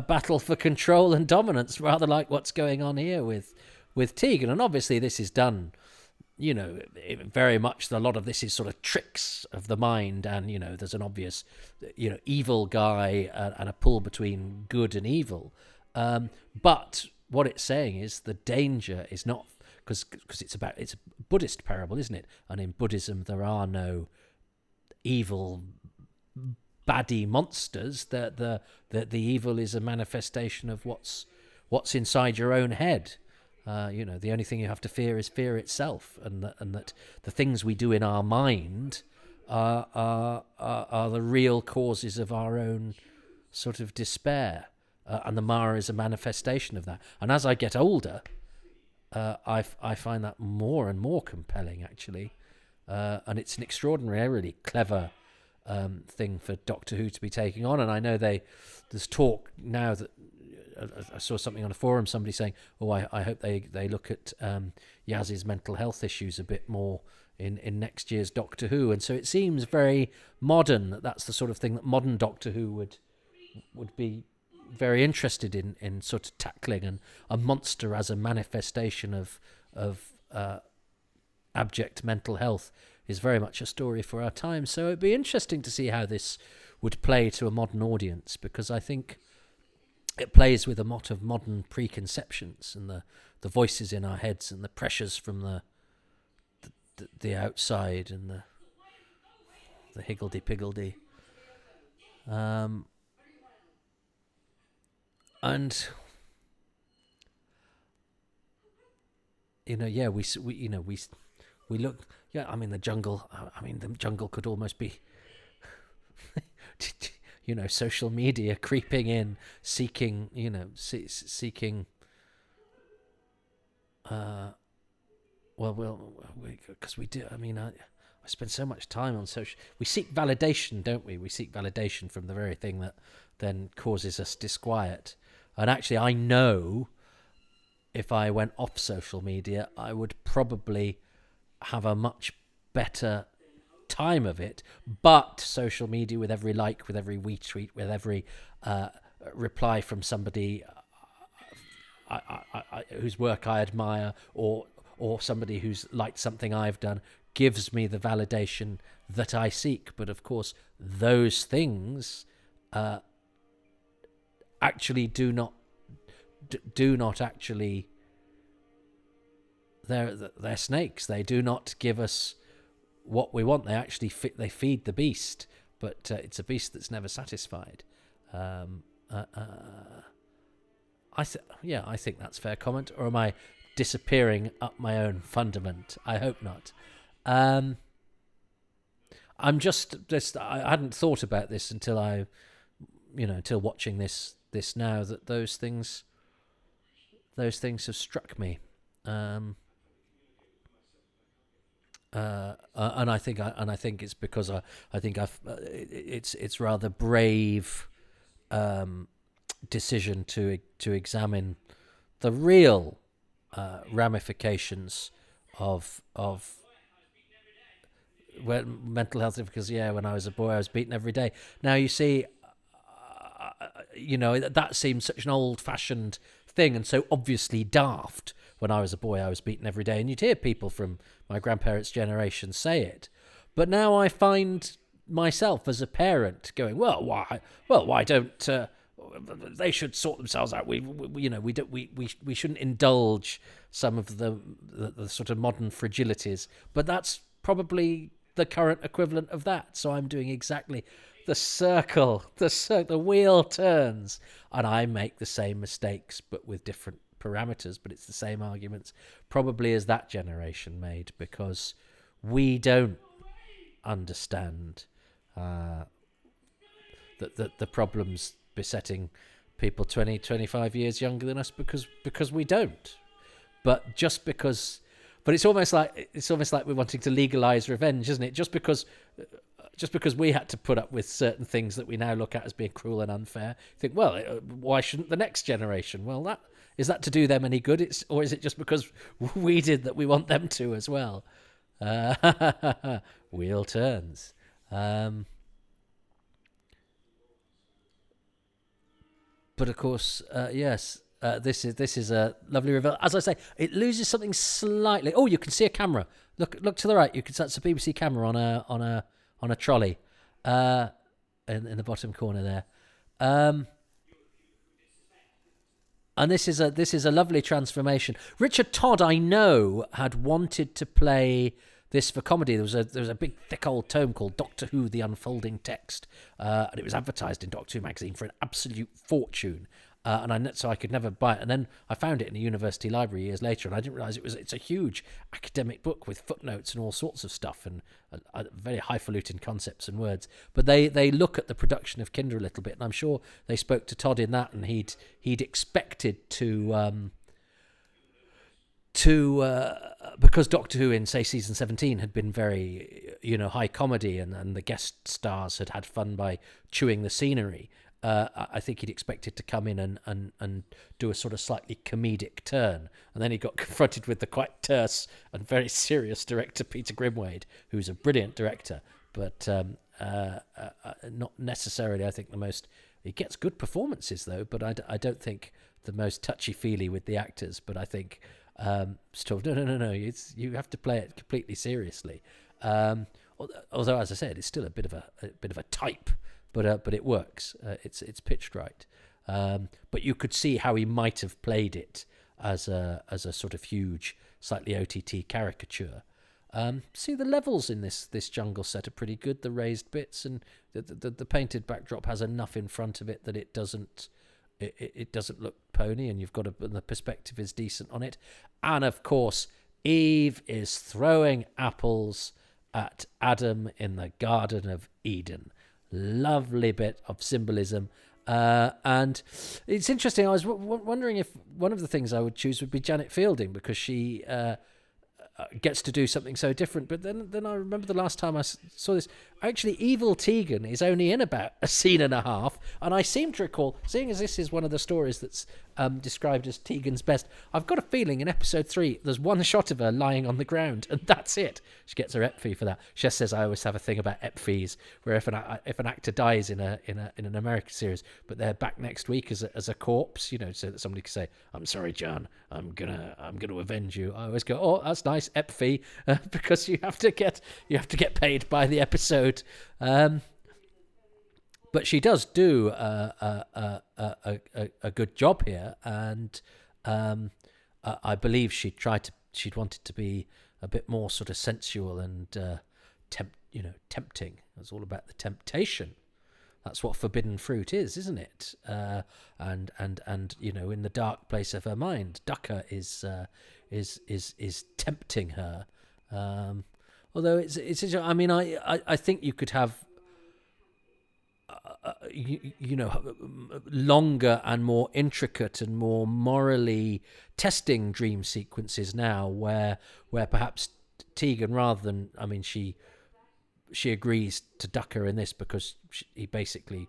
Speaker 1: battle for control and dominance, rather like what's going on here with Tegan. And obviously this is done, very much, a lot of this is sort of tricks of the mind, and there's an obvious evil guy and a pull between good and evil, but what it's saying is the danger is not, because it's a Buddhist parable, isn't it? And in Buddhism there are no evil baddie monsters. The evil is a manifestation of what's inside your own head. The only thing you have to fear is fear itself, and that the things we do in our mind are the real causes of our own sort of despair, and the Mara is a manifestation of that. And as I get older, I find that more and more compelling, actually, and it's an extraordinarily clever thing for Doctor Who to be taking on. And I know there's talk now that I saw something on a forum, somebody saying, I hope they look at Yaz's mental health issues a bit more in next year's Doctor Who. And so it seems very modern, that's the sort of thing that modern Doctor Who would be very interested in sort of tackling, and a monster as a manifestation of abject mental health is very much a story for our time. So it'd be interesting to see how this would play to a modern audience, because I think it plays with a lot of modern preconceptions and the voices in our heads and the pressures from the outside and the higgledy-piggledy. And we look. Yeah, I mean the jungle. The jungle could almost be, social media creeping in, seeking, seeking. Because we do. I spend so much time on social. We seek validation, don't we? We seek validation from the very thing that then causes us disquiet. And actually, I know if I went off social media, I would probably have a much better time of it. But social media, with every like, with every retweet, with every reply from somebody whose work I admire, or somebody who's liked something I've done, gives me the validation that I seek. But of course, those things actually do not actually, they're snakes. They do not give us what we want. They actually they feed the beast, but it's a beast that's never satisfied. I think that's fair comment. Or am I disappearing up my own fundament? I hope not. I'm just I hadn't thought about this until until watching this now, that those things have struck me. And I think it's because it's rather brave decision to examine the real ramifications of mental health, because when I was a boy I was beaten every day. Now you see, that seems such an old-fashioned thing and so obviously daft when I was a boy, I was beaten every day, and you'd hear people from my grandparents' generation say it. But now I find myself as a parent going, well, why don't they should sort themselves out? We shouldn't indulge some of the sort of modern fragilities, but that's probably the current equivalent of that. So I'm doing exactly the wheel turns, and I make the same mistakes, but with different parameters. But it's the same arguments, probably, as that generation made, because we don't understand the problems besetting people 20, 25 years younger than us, because we don't. But it's almost like we're wanting to legalize revenge, isn't it? Just because we had to put up with certain things that we now look at as being cruel and unfair, you think, well, why shouldn't the next generation? Well, is that to do them any good? Or is it just because we did that we want them to as well? Wheel turns. But of course, yes, this is a lovely reveal. As I say, it loses something slightly. Oh, you can see a camera. Look to the right. You can. That's a BBC camera on a trolley, in the bottom corner there. And this is a lovely transformation. Richard Todd, I know, had wanted to play this for comedy. There was a big thick old tome called Doctor Who: The Unfolding Text, and it was advertised in Doctor Who magazine for an absolute fortune. So I could never buy it. And then I found it in a university library years later, and I didn't realise it's a huge academic book with footnotes and all sorts of stuff, and very highfalutin concepts and words. But they look at the production of Kinder a little bit, and I'm sure they spoke to Todd in that, and he'd expected to because Doctor Who in, say, season 17 had been very, high comedy, and the guest stars had fun by chewing the scenery. I think he'd expected to come in and do a sort of slightly comedic turn, and then he got confronted with the quite terse and very serious director Peter Grimwade, who's a brilliant director, but not necessarily, I think, the most. He gets good performances though, but I don't think the most touchy-feely with the actors. But I think still, no, you have to play it completely seriously. Although, as I said, it's still a bit of a type. But it works. It's pitched right. But you could see how he might have played it as a sort of huge, slightly OTT caricature. See, the levels in this jungle set are pretty good. The raised bits and the painted backdrop has enough in front of it that it doesn't look pony, and the perspective is decent on it. And of course, Eve is throwing apples at Adam in the Garden of Eden. Lovely bit of symbolism, and it's interesting. I was wondering if one of the things I would choose would be Janet Fielding, because she gets to do something so different. But then I remember the last time I saw this, actually Evil Tegan is only in about a scene and a half, and I seem to recall, seeing as this is one of the stories that's described as Tegan's best, I've got a feeling in episode 3 there's one shot of her lying on the ground, and that's it. She gets her ep fee for that. She says, I always have a thing about ep fees, where if an actor dies in an American series, but they're back next week as a corpse, so that somebody can say, I'm sorry, John, I'm gonna avenge you. I always go, oh, that's nice, ep fee, because you have to get paid by the episode. But she does do a good job here, and I believe she'd wanted to be a bit more sort of sensual and tempting. It's all about the temptation. That's what forbidden fruit is, isn't it? And in the dark place of her mind, Ducker is tempting her. Although it's I mean, I think you could have longer and more intricate and more morally testing dream sequences now, where perhaps Tegan, rather than, I mean, she agrees to Ducker in this because he basically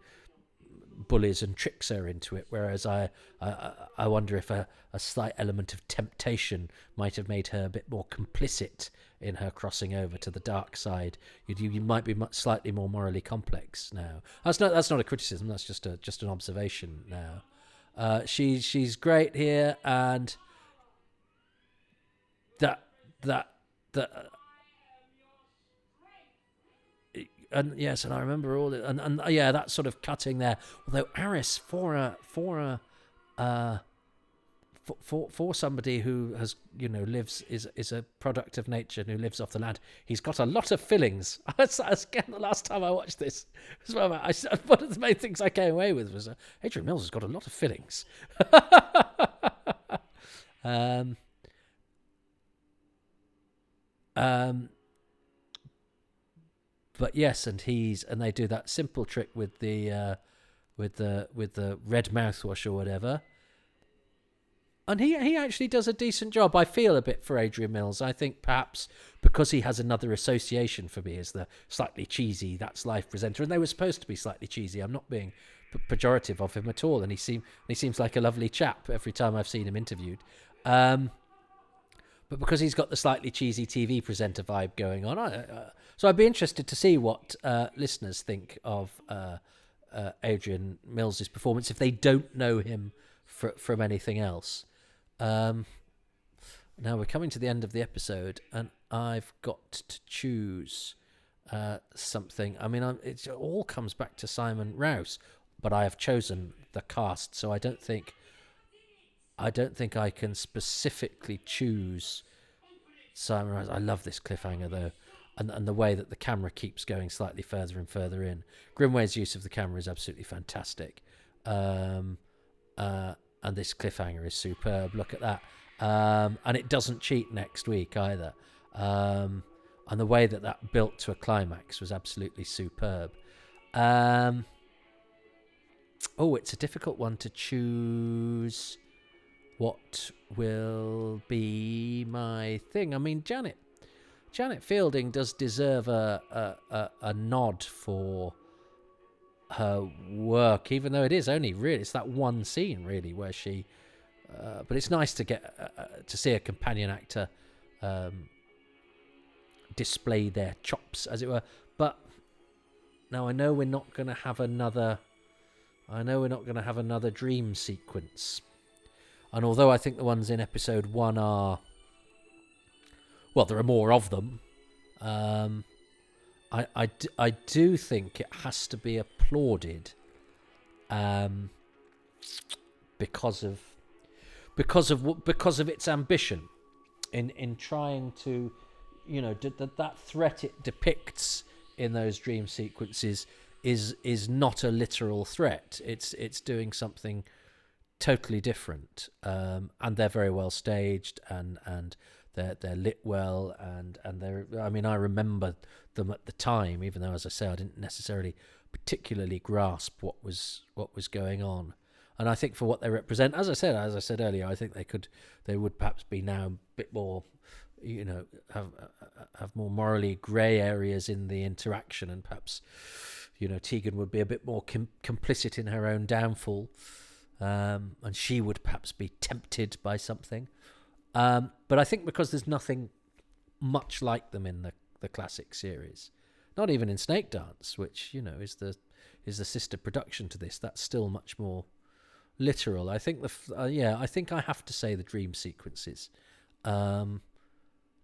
Speaker 1: bullies and tricks her into it, whereas I wonder if a slight element of temptation might have made her a bit more complicit in her crossing over to the dark side. You might be slightly more morally complex now. That's not a criticism. That's just an observation now. She's great here, and that and yes, and I remember all the and yeah, that sort of cutting there. Although Aris for somebody who has lives is a product of nature and who lives off the land, he's got a lot of fillings. That's again the last time I watched this. One of the main things I came away with was Adrian Mills has got a lot of fillings. But yes, and they do that simple trick with the red mouthwash or whatever. And he actually does a decent job. I feel a bit for Adrian Mills. I think perhaps because he has another association for me as the slightly cheesy That's Life presenter, and they were supposed to be slightly cheesy. I'm not being pejorative of him at all, and he seems like a lovely chap every time I've seen him interviewed. But because he's got the slightly cheesy TV presenter vibe going on, so I'd be interested to see what listeners think of Adrian Mills' performance if they don't know him from anything else. Now we're coming to the end of the episode, and I've got to choose something. I mean, it all comes back to Simon Rouse, but I have chosen the cast, so I don't think I can specifically choose Simon Rouse. I love this cliffhanger though, and the way that the camera keeps going slightly further and further in. Grimway's use of the camera is absolutely fantastic. And this cliffhanger is superb. Look at that. And it doesn't cheat next week either. And the way that built to a climax was absolutely superb. It's a difficult one to choose. What will be my thing? I mean, Janet Fielding does deserve a nod for her work, even though it is only really it's that one scene really where she but it's nice to get to see a companion actor display their chops, as it were. But now I know we're not going to have another dream sequence, and although I think the ones in episode 1 are, well, there are more of them, I do think it has to be applauded because of its ambition in trying to, that threat it depicts in those dream sequences is not a literal threat. It's doing something totally different, and they're very well staged, and they're lit well, and they're. I mean, I remember them at the time, even though, as I say, I didn't necessarily particularly grasp what was going on. And I think for what they represent, as I said earlier, I think they would perhaps be now a bit more, have more morally grey areas in the interaction, and perhaps, Tegan would be a bit more complicit in her own downfall, and she would perhaps be tempted by something. But I think because there's nothing much like them in the classic series, not even in Snake Dance, which is the sister production to this, that's still much more literal. I think I think I have to say the dream sequences,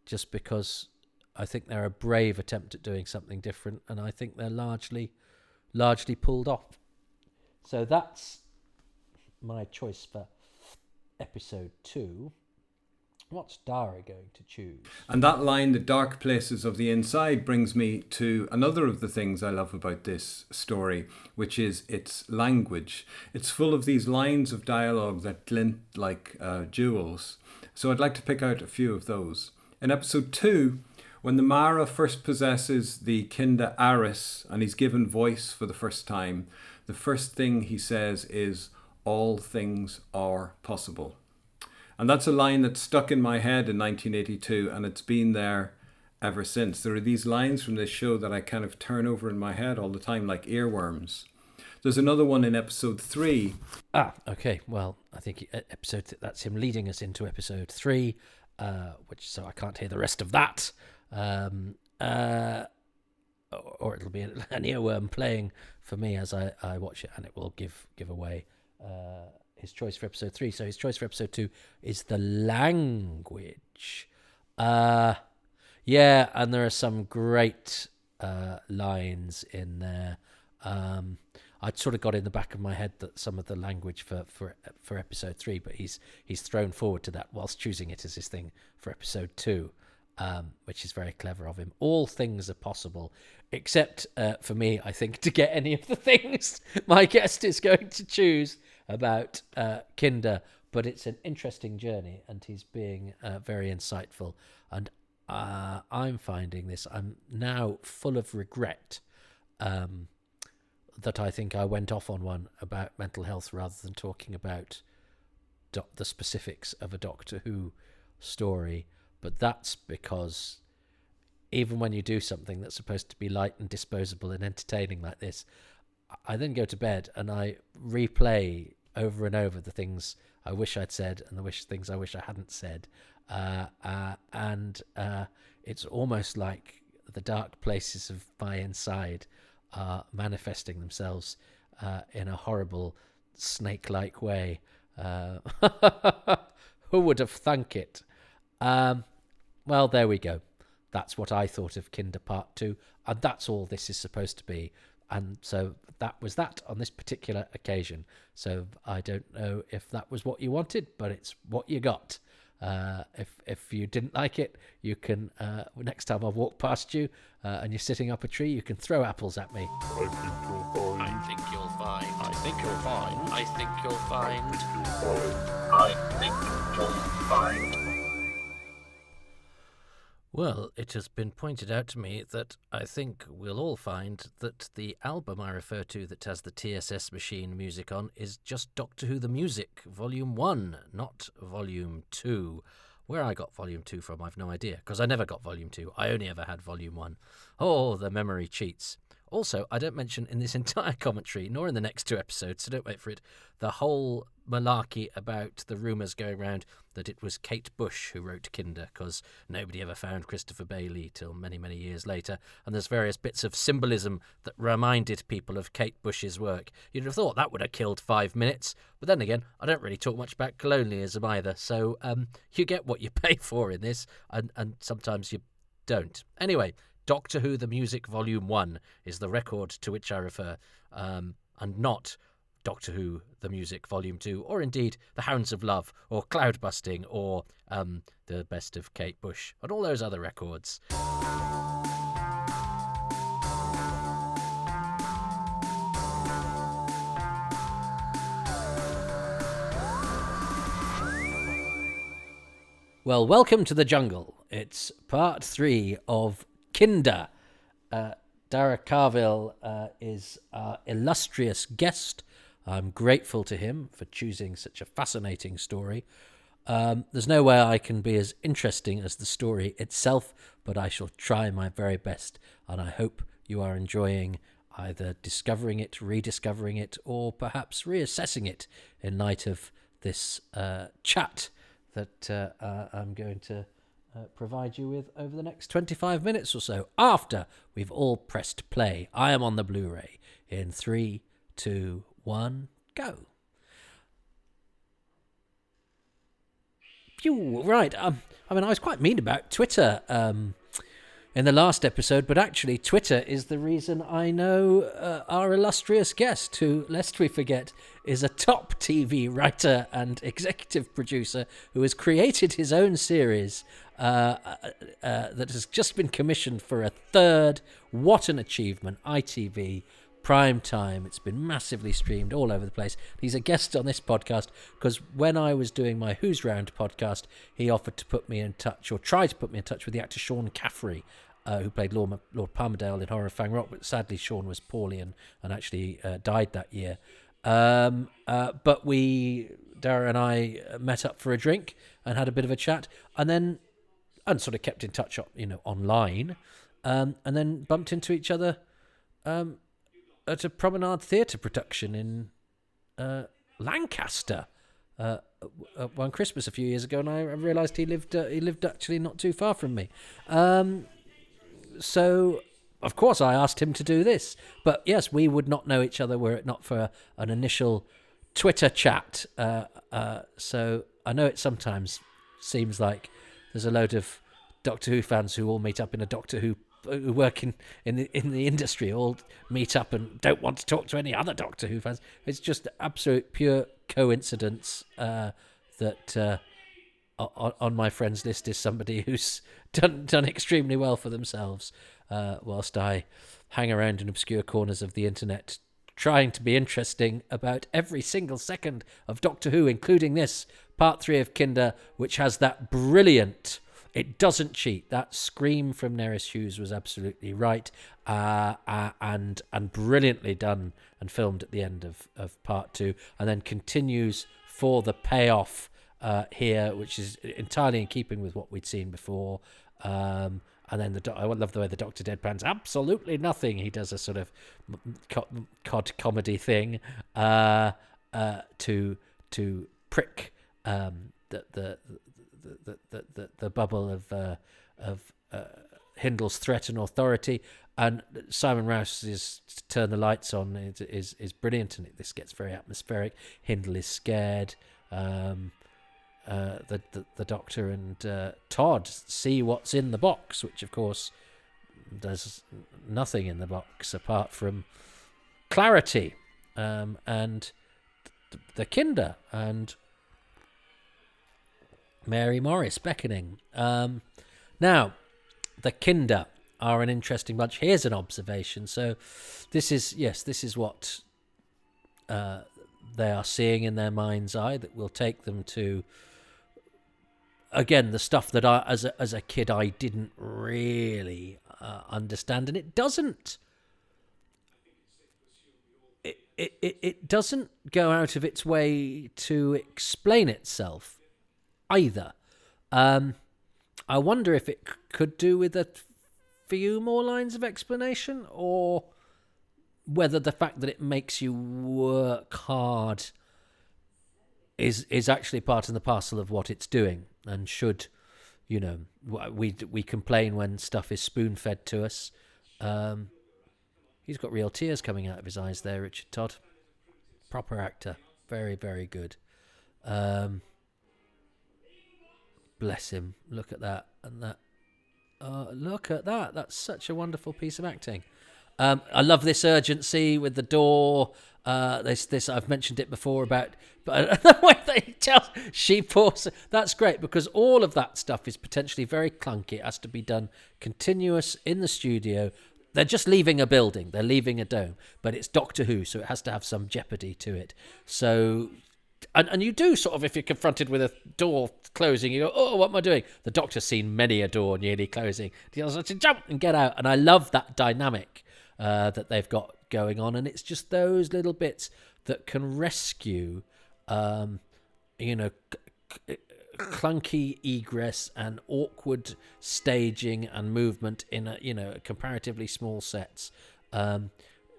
Speaker 1: just because I think they're a brave attempt at doing something different, and I think they're largely pulled off. So that's my choice for episode 2. What's Daragh going to choose?
Speaker 2: And that line, the dark places of the inside, brings me to another of the things I love about this story, which is its language. It's full of these lines of dialogue that glint like jewels. So I'd like to pick out a few of those. In episode 2, when the Mara first possesses the Kinda Aris and he's given voice for the first time, the first thing he says is, "All things are possible." And that's a line that stuck in my head in 1982, and it's been there ever since. There are these lines from this show that I kind of turn over in my head all the time, like earworms. There's another one in episode 3.
Speaker 1: Okay. Well, I think that's him leading us into episode 3, so I can't hear the rest of that. Or it'll be an earworm playing for me as I watch it, and it will give away his choice for episode 3. So his choice for episode 2 is the language. Yeah, and there are some great lines in there. I'd sort of got in the back of my head that some of the language for episode 3, but he's thrown forward to that whilst choosing it as his thing for episode 2, which is very clever of him. All things are possible, except for me, I think, to get any of the things my guest is going to choose about Kinder. But it's an interesting journey, and he's being very insightful. And I'm finding this, I'm now full of regret that I think I went off on one about mental health rather than talking about the specifics of a Doctor Who story. But that's because even when you do something that's supposed to be light and disposable and entertaining like this, I then go to bed and I replay over and over the things I wish I'd said and the things I wish I hadn't said. And it's almost like the dark places of my inside are manifesting themselves in a horrible snake-like way. Who would have thunk it? Well, there we go. That's what I thought of Kinder Part 2, and that's all this is supposed to be. And so that was that on this particular occasion. So I don't know if that was what you wanted, but it's what you got. If you didn't like it, you can next time I walk past you and you're sitting up a tree, you can throw apples at me.
Speaker 3: I think you'll find. I think you'll find. I think you'll find.
Speaker 4: I think you'll find.
Speaker 1: Well, it has been pointed out to me that I think we'll all find that the album I refer to that has the TSS machine music on is just Doctor Who the Music, Volume 1, not Volume 2. Where I got Volume 2 from, I've no idea, because I never got Volume 2. I only ever had Volume 1. Oh, the memory cheats. Also, I don't mention in this entire commentary, nor in the next 2 episodes, so don't wait for it, the whole malarkey about the rumours going around that it was Kate Bush who wrote Kinder, because nobody ever found Christopher Bailey till many, many years later, and there's various bits of symbolism that reminded people of Kate Bush's work. You'd have thought that would have killed 5 minutes, but then again, I don't really talk much about colonialism either, so you get what you pay for in this, and sometimes you don't. Anyway, Doctor Who the Music Volume 1 is the record to which I refer, and not Doctor Who the Music Volume 2, or indeed The Hounds of Love, or Cloudbusting, or The Best of Kate Bush, and all those other records. Well, welcome to the jungle. It's part 3 of Kinder. Daragh Carville is our illustrious guest. I'm grateful to him for choosing such a fascinating story. There's no way I can be as interesting as the story itself, but I shall try my very best, and I hope you are enjoying either discovering it, rediscovering it, or perhaps reassessing it in light of this chat that I'm going to provide you with over the next 25 minutes or so, after we've all pressed play. I am on the Blu-ray in 3, 2, 1, go. Phew, right. I was quite mean about Twitter in the last episode, but actually Twitter is the reason I know our illustrious guest, who, lest we forget, is a top TV writer and executive producer who has created his own series that has just been commissioned for a 3rd. What an achievement. ITV, prime time. It's been massively streamed all over the place. He's a guest on this podcast because when I was doing my Who's Round podcast, he offered to put me in touch, or tried to put me in touch with the actor Sean Caffrey, who played Lord Palmerdale in Horror of Fang Rock, but sadly Sean was poorly and actually died that year. But Daragh and I met up for a drink and had a bit of a chat, and sort of kept in touch, online, and then bumped into each other at a Promenade Theatre production in Lancaster one Christmas a few years ago, and I realised he lived actually not too far from me. So, of course, I asked him to do this. But yes, we would not know each other were it not for an initial Twitter chat. So I know it sometimes seems like there's a load of Doctor Who fans who all meet up in a Doctor Who who work in the industry all meet up and don't want to talk to any other Doctor Who fans. It's just absolute pure coincidence that on my friends list is somebody who's done extremely well for themselves, whilst I hang around in obscure corners of the internet trying to be interesting about every single second of Doctor Who, including this part 3 of Kinder, which has that brilliant, it doesn't cheat, that scream from Nerys Hughes was absolutely right, and brilliantly done and filmed at the end of part 2, and then continues for the payoff here, which is entirely in keeping with what we'd seen before. And then I love the way the Doctor deadpans absolutely nothing. He does a sort of cod comedy thing to prick the bubble of Hindle's threat and authority. And Simon Rouse's turn the lights on is brilliant, and this gets very atmospheric. Hindle is scared. The Doctor and Todd see what's in the box, which of course there's nothing in the box apart from clarity, and the Kinder and Mary Morris beckoning. Now, the Kinder are an interesting bunch. Here's an observation. So this is what they are seeing in their mind's eye that will take them to, again, the stuff that I, as a kid, I didn't really understand, and it doesn't. It doesn't go out of its way to explain itself either. I wonder if it could do with a few more lines of explanation, or whether the fact that it makes you work hard is actually part and the parcel of what it's doing, and should, we complain when stuff is spoon-fed to us. He's got real tears coming out of his eyes there, Richard Todd. Proper actor. Very, very good. Bless him. Look at that. And that. Look at that. That's such a wonderful piece of acting. I love this urgency with the door. This I've mentioned it before about, but the way that he tells Sheeple, that's great, because all of that stuff is potentially very clunky. It has to be done continuous in the studio. They're just leaving a building. They're leaving a dome, but it's Doctor Who, so it has to have some jeopardy to it. So, and you do sort of, if you're confronted with a door closing, you go, oh, what am I doing? The Doctor's seen many a door nearly closing. He has to jump and get out. And I love that dynamic that they've got going on. And it's just those little bits that can rescue, clunky egress and awkward staging and movement in comparatively small sets.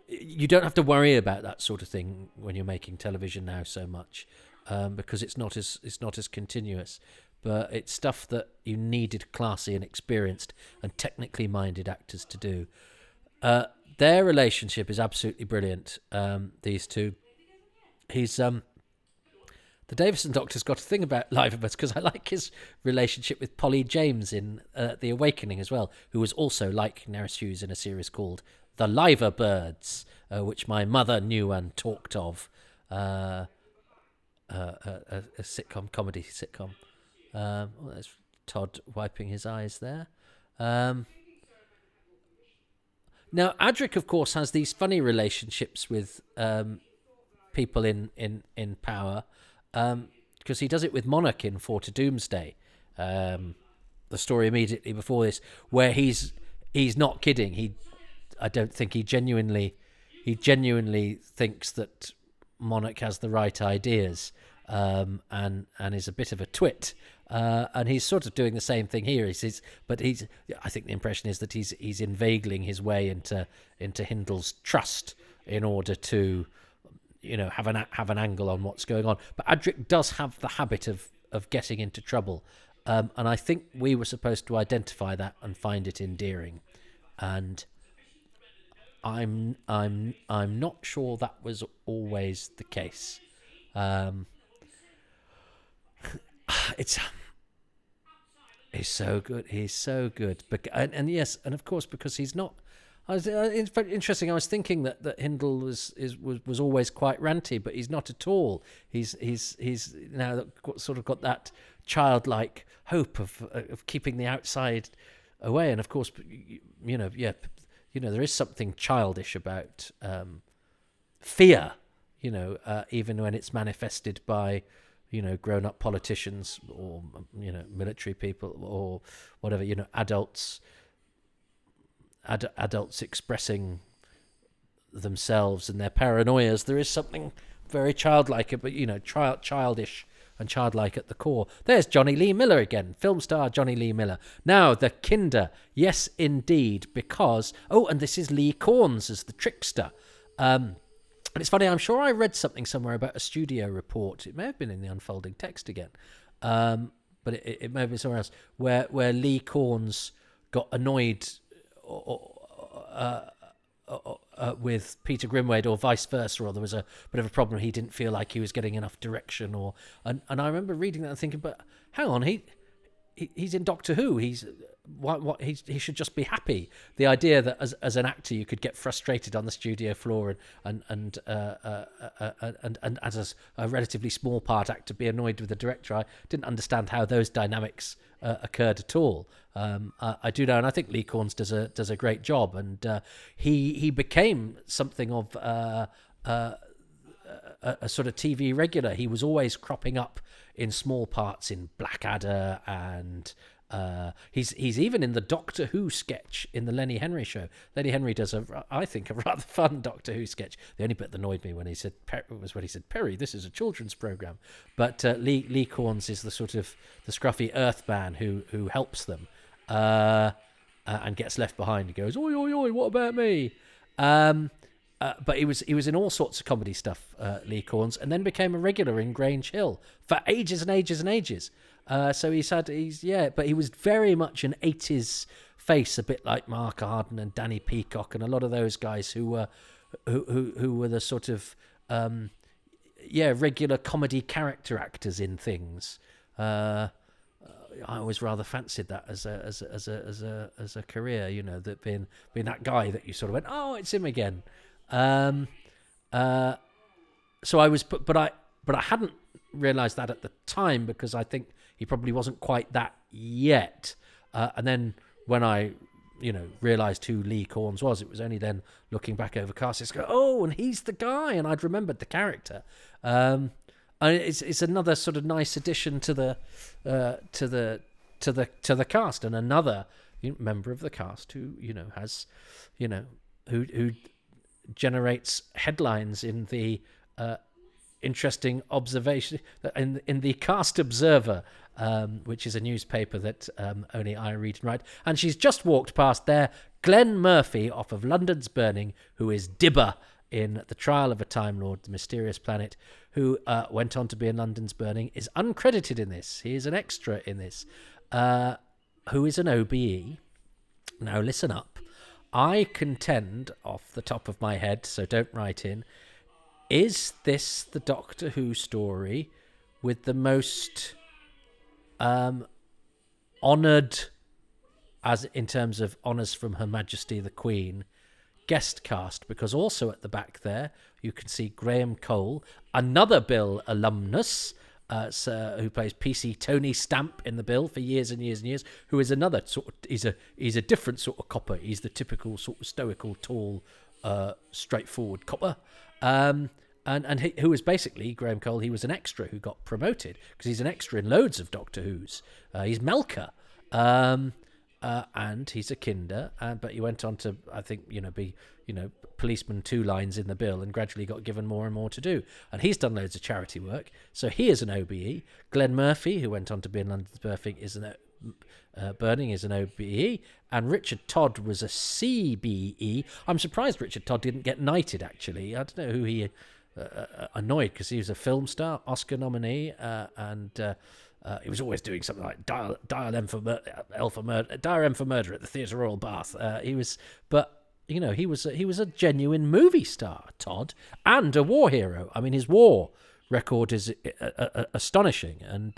Speaker 1: You don't have to worry about that sort of thing when you're making television now so much, because it's not as continuous. But it's stuff that you needed classy and experienced and technically minded actors to do. Their relationship is absolutely brilliant. These two. The Davison Doctor's got a thing about Liverbirds, because I like his relationship with Polly James in The Awakening as well, who was also like Nerys Hughes in a series called The Liverbirds, which my mother knew and talked of, a comedy sitcom. There's Todd wiping his eyes there. Now, Adric, of course, has these funny relationships with people in power, because he does it with Monarch in Four to Doomsday, the story immediately before this, where he's not kidding. I don't think he genuinely thinks that Monarch has the right ideas, and is a bit of a twit, and he's sort of doing the same thing here. I think the impression is that he's inveigling his way into Hindle's trust in order to, have an angle on what's going on. But Adric does have the habit of getting into trouble, and I think we were supposed to identify that and find it endearing, and I'm not sure that was always the case. He's so good. He's so good. And yes, and of course, because he's not. It's very interesting. I was thinking that Hindle was always quite ranty, but he's not at all. He's now sort of got that childlike hope of keeping the outside away. And of course, there is something childish about fear. Even when it's manifested by grown-up politicians or military people or whatever, adults expressing themselves and their paranoias. There is something very childlike, but childish and childlike at the core. There's Johnny Lee Miller again, film star Johnny Lee Miller. Now the Kinder, yes indeed, because and this is Lee Corns as the trickster. And it's funny, I'm sure I read something somewhere about a studio report. It may have been in the unfolding text again, but it may have been somewhere else where Lee Corns got annoyed with Peter Grimwade or vice versa, or there was a bit of a problem. He didn't feel like he was getting enough direction, and I remember reading that and thinking, but hang on, he's in Doctor Who. He should just be happy. The idea that as an actor you could get frustrated on the studio floor and as a relatively small part actor be annoyed with the director, I didn't understand how those dynamics occurred at all. I do know, and I think Lee Corns does a great job, and he became something of a sort of TV regular. He was always cropping up in small parts in Blackadder, and he's even in the Doctor Who sketch in the Lenny Henry show. Lenny Henry does I think a rather fun Doctor Who sketch. The only bit that annoyed me when he said Perry, this is a children's program. But Lee Corns is the sort of the scruffy Earthman who helps them and gets left behind. He goes, oi oi oi, what about me? But he was in all sorts of comedy stuff, Lee Corns, and then became a regular in Grange Hill for ages and ages and ages. So but he was very much an 80s face, a bit like Mark Arden and Danny Peacock and a lot of those guys who were the sort of regular comedy character actors in things. I always rather fancied that as a career, that being that guy that you sort of went, oh, it's him again. So I was, but I hadn't realised that at the time, because I think he probably wasn't quite that yet. And then when I, realised who Lee Corns was, it was only then looking back over cast, and he's the guy, and I'd remembered the character. And it's another sort of nice addition to the cast, and another member of the cast who has who generates headlines in the interesting observation in the Cast Observer, which is a newspaper that only I read and write. And she's just walked past there, Glenn Murphy off of London's Burning, who is Dibber in The Trial of a Time Lord, The Mysterious Planet, who went on to be in London's Burning, is uncredited in this. He is an extra in this, who is an OBE. Now listen up. I contend off the top of my head, so don't write in, is this the Doctor Who story with the most honoured, as in terms of honours from Her Majesty the Queen, guest cast? Because also at the back there you can see Graham Cole, another Bill alumnus, who plays PC Tony Stamp in the Bill for years and years and years, who is another sort of, he's a different sort of copper. He's the typical sort of stoical, tall, straightforward copper. And who was basically, Graham Cole, he was an extra who got promoted, because he's an extra in loads of Doctor Who's. He's Melker. And he's a Kinder, but he went on to, I think, be, policeman 2 lines in the Bill, and gradually got given more and more to do. And he's done loads of charity work, so he is an OBE. Glenn Murphy, who went on to be in London's Burning, is an OBE, and Richard Todd was a CBE. I'm surprised Richard Todd didn't get knighted, actually. I don't know who he annoyed, because he was a film star, Oscar nominee, and he was always doing something like Dial M for Murder at the Theatre Royal Bath. He was a genuine movie star, Todd, and a war hero. I mean, his war record is astonishing, and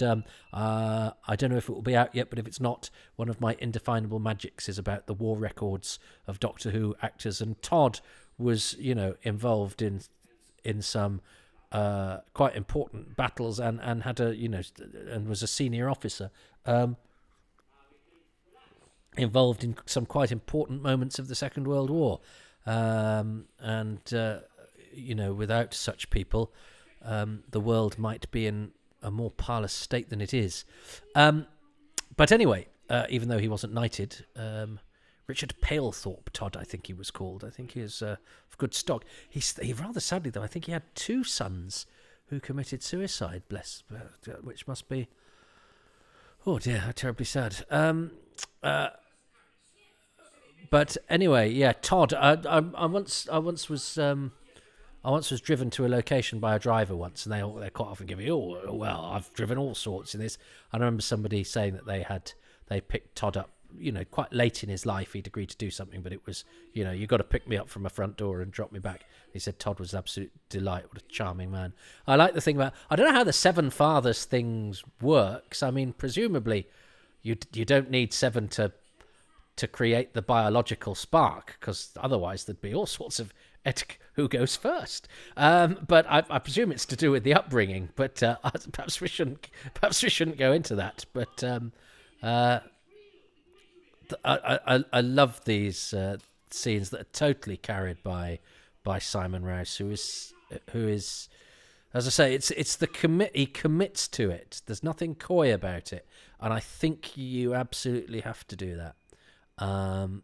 Speaker 1: I don't know if it will be out yet, but if it's not, one of my indefinable magics is about the war records of Doctor Who actors, and Todd was, involved in some quite important battles, and had and was a senior officer, involved in some quite important moments of the Second World War, without such people, the world might be in a more parlous state than it is. But anyway, even though he wasn't knighted, Richard Palethorpe Todd, I think he was called. I think he is of good stock. He rather sadly, though, I think he had 2 sons who committed suicide, which must be, oh dear, how terribly sad. But anyway, yeah, Todd. I once was driven to a location by a driver once, and they quite often give me, oh well, I've driven all sorts in this. I remember somebody saying that they picked Todd up, quite late in his life. He'd agreed to do something, but it was, you got to pick me up from a front door and drop me back. He said Todd was an absolute delight. What a charming man. I like the thing about, I don't know how the 7 fathers things works. I mean, presumably you don't need 7 to create the biological spark, because otherwise there'd be all sorts of etiquette. Who goes first? But I presume it's to do with the upbringing. But perhaps we shouldn't go into that. But I love these scenes that are totally carried by Simon Rouse, who is, as I say, it's the commit. He commits to it. There's nothing coy about it, and I think you absolutely have to do that. And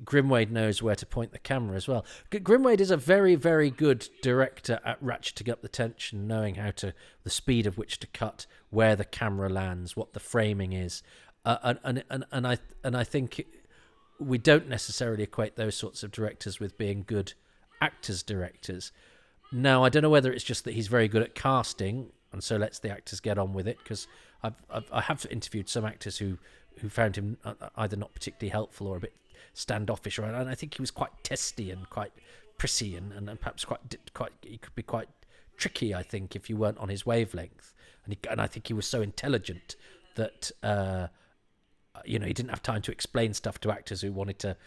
Speaker 1: Grimwade knows where to point the camera as well. Grimwade is a very, very good director at ratcheting up the tension, knowing the speed of which to cut, where the camera lands, what the framing is, and I think we don't necessarily equate those sorts of directors with being good actors directors. Now, I don't know whether it's just that he's very good at casting, and so lets the actors get on with it, because I have interviewed some actors who found him either not particularly helpful or a bit standoffish, and I think he was quite testy and quite prissy, and perhaps quite he could be quite tricky, I think, if you weren't on his wavelength, and I think he was so intelligent that he didn't have time to explain stuff to actors who wanted to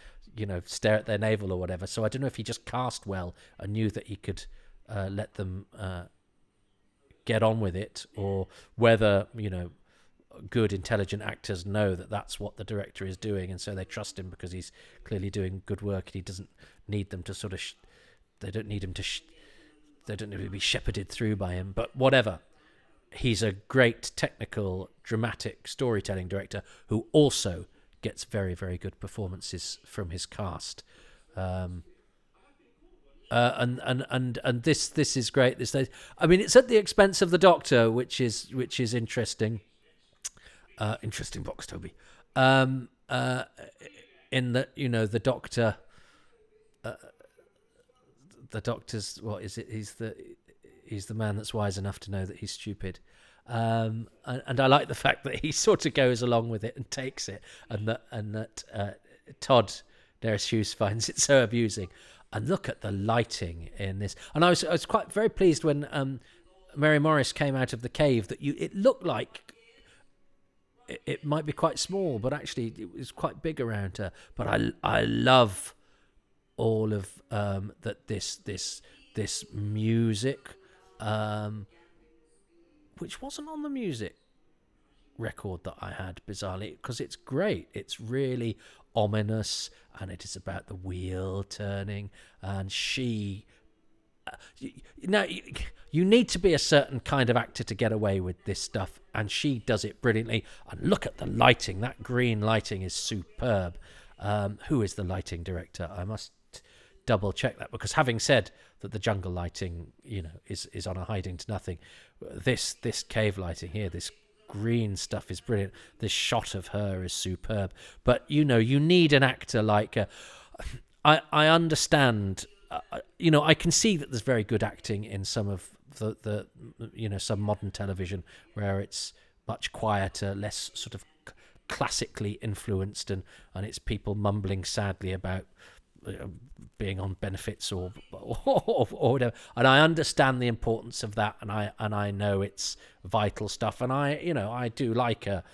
Speaker 1: stare at their navel or whatever. So I don't know if he just cast well and knew that he could let them get on with it, or whether good intelligent actors know that that's what the director is doing, and so they trust him because he's clearly doing good work, and he doesn't need them to sort of they don't need to be shepherded through by him. But whatever, he's a great technical dramatic storytelling director who also gets very, very good performances from his cast. And this is great. I mean, it's at the expense of the Doctor, which is interesting. Interesting box, Toby. In that, the Doctor, the Doctor's, what is it? He's the man that's wise enough to know that he's stupid. And I like the fact that he sort of goes along with it and takes it, and that Todd Daris Hughes finds it so amusing. And look at the lighting in this. And I was quite very pleased when Mary Morris came out of the cave that it looked like it might be quite small, but actually it was quite big around her. But I love all of that this music, which wasn't on the music record that I had, bizarrely, because it's great. It's really ominous, and it is about the wheel turning, and she... Now, you need to be a certain kind of actor to get away with this stuff, and she does it brilliantly. And look at the lighting. That green lighting is superb. Who is the lighting director? I must double check that, because having said that the jungle lighting, is on a hiding to nothing, this cave lighting here, this green stuff is brilliant. This shot of her is superb. But you need an actor like I understand. I can see that there's very good acting in some of the some modern television where it's much quieter, less sort of classically influenced, and it's people mumbling sadly about being on benefits or whatever. And I understand the importance of that, and I know it's vital stuff. And I do like a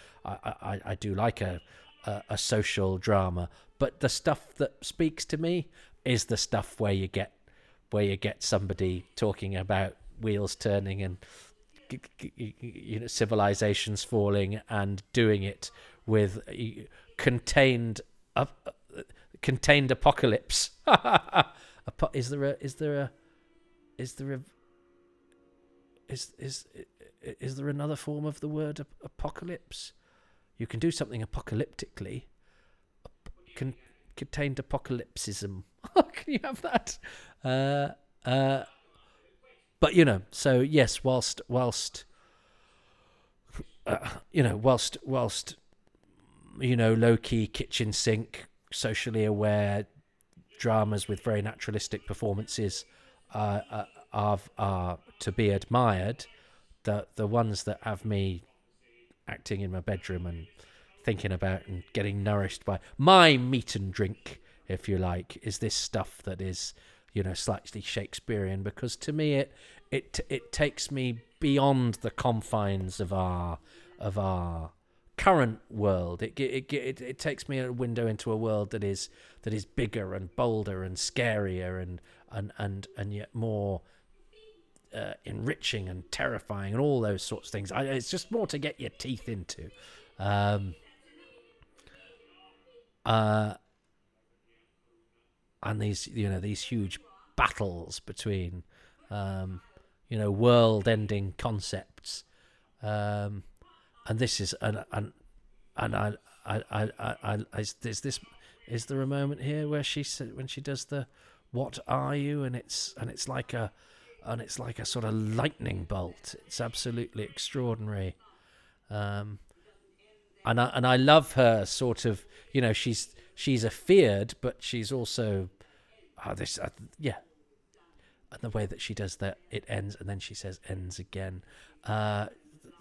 Speaker 1: social drama, but the stuff that speaks to me is the stuff where you get somebody talking about wheels turning and civilizations falling, and doing it with contained apocalypse. Is there another form of the word apocalypse? You can do something apocalyptically. Contained apocalypsism. Can you have that? But so yes, whilst low-key kitchen sink, socially aware dramas with very naturalistic performances are to be admired, the ones that have me acting in my bedroom and thinking about and getting nourished by my meat and drink, if you like, is this stuff that is slightly Shakespearean, because to me it takes me beyond the confines of our current world. It takes me a window into a world that is bigger and bolder and scarier and yet more enriching and terrifying and all those sorts of things. It's just more to get your teeth into. And these huge battles between world-ending concepts, and this is is there a moment here where she said, when she does the "What are you?" and it's like a sort of lightning bolt. It's absolutely extraordinary. And I love her sort of, she's afeared, but she's also and the way that she does that, it ends, and then she says ends again.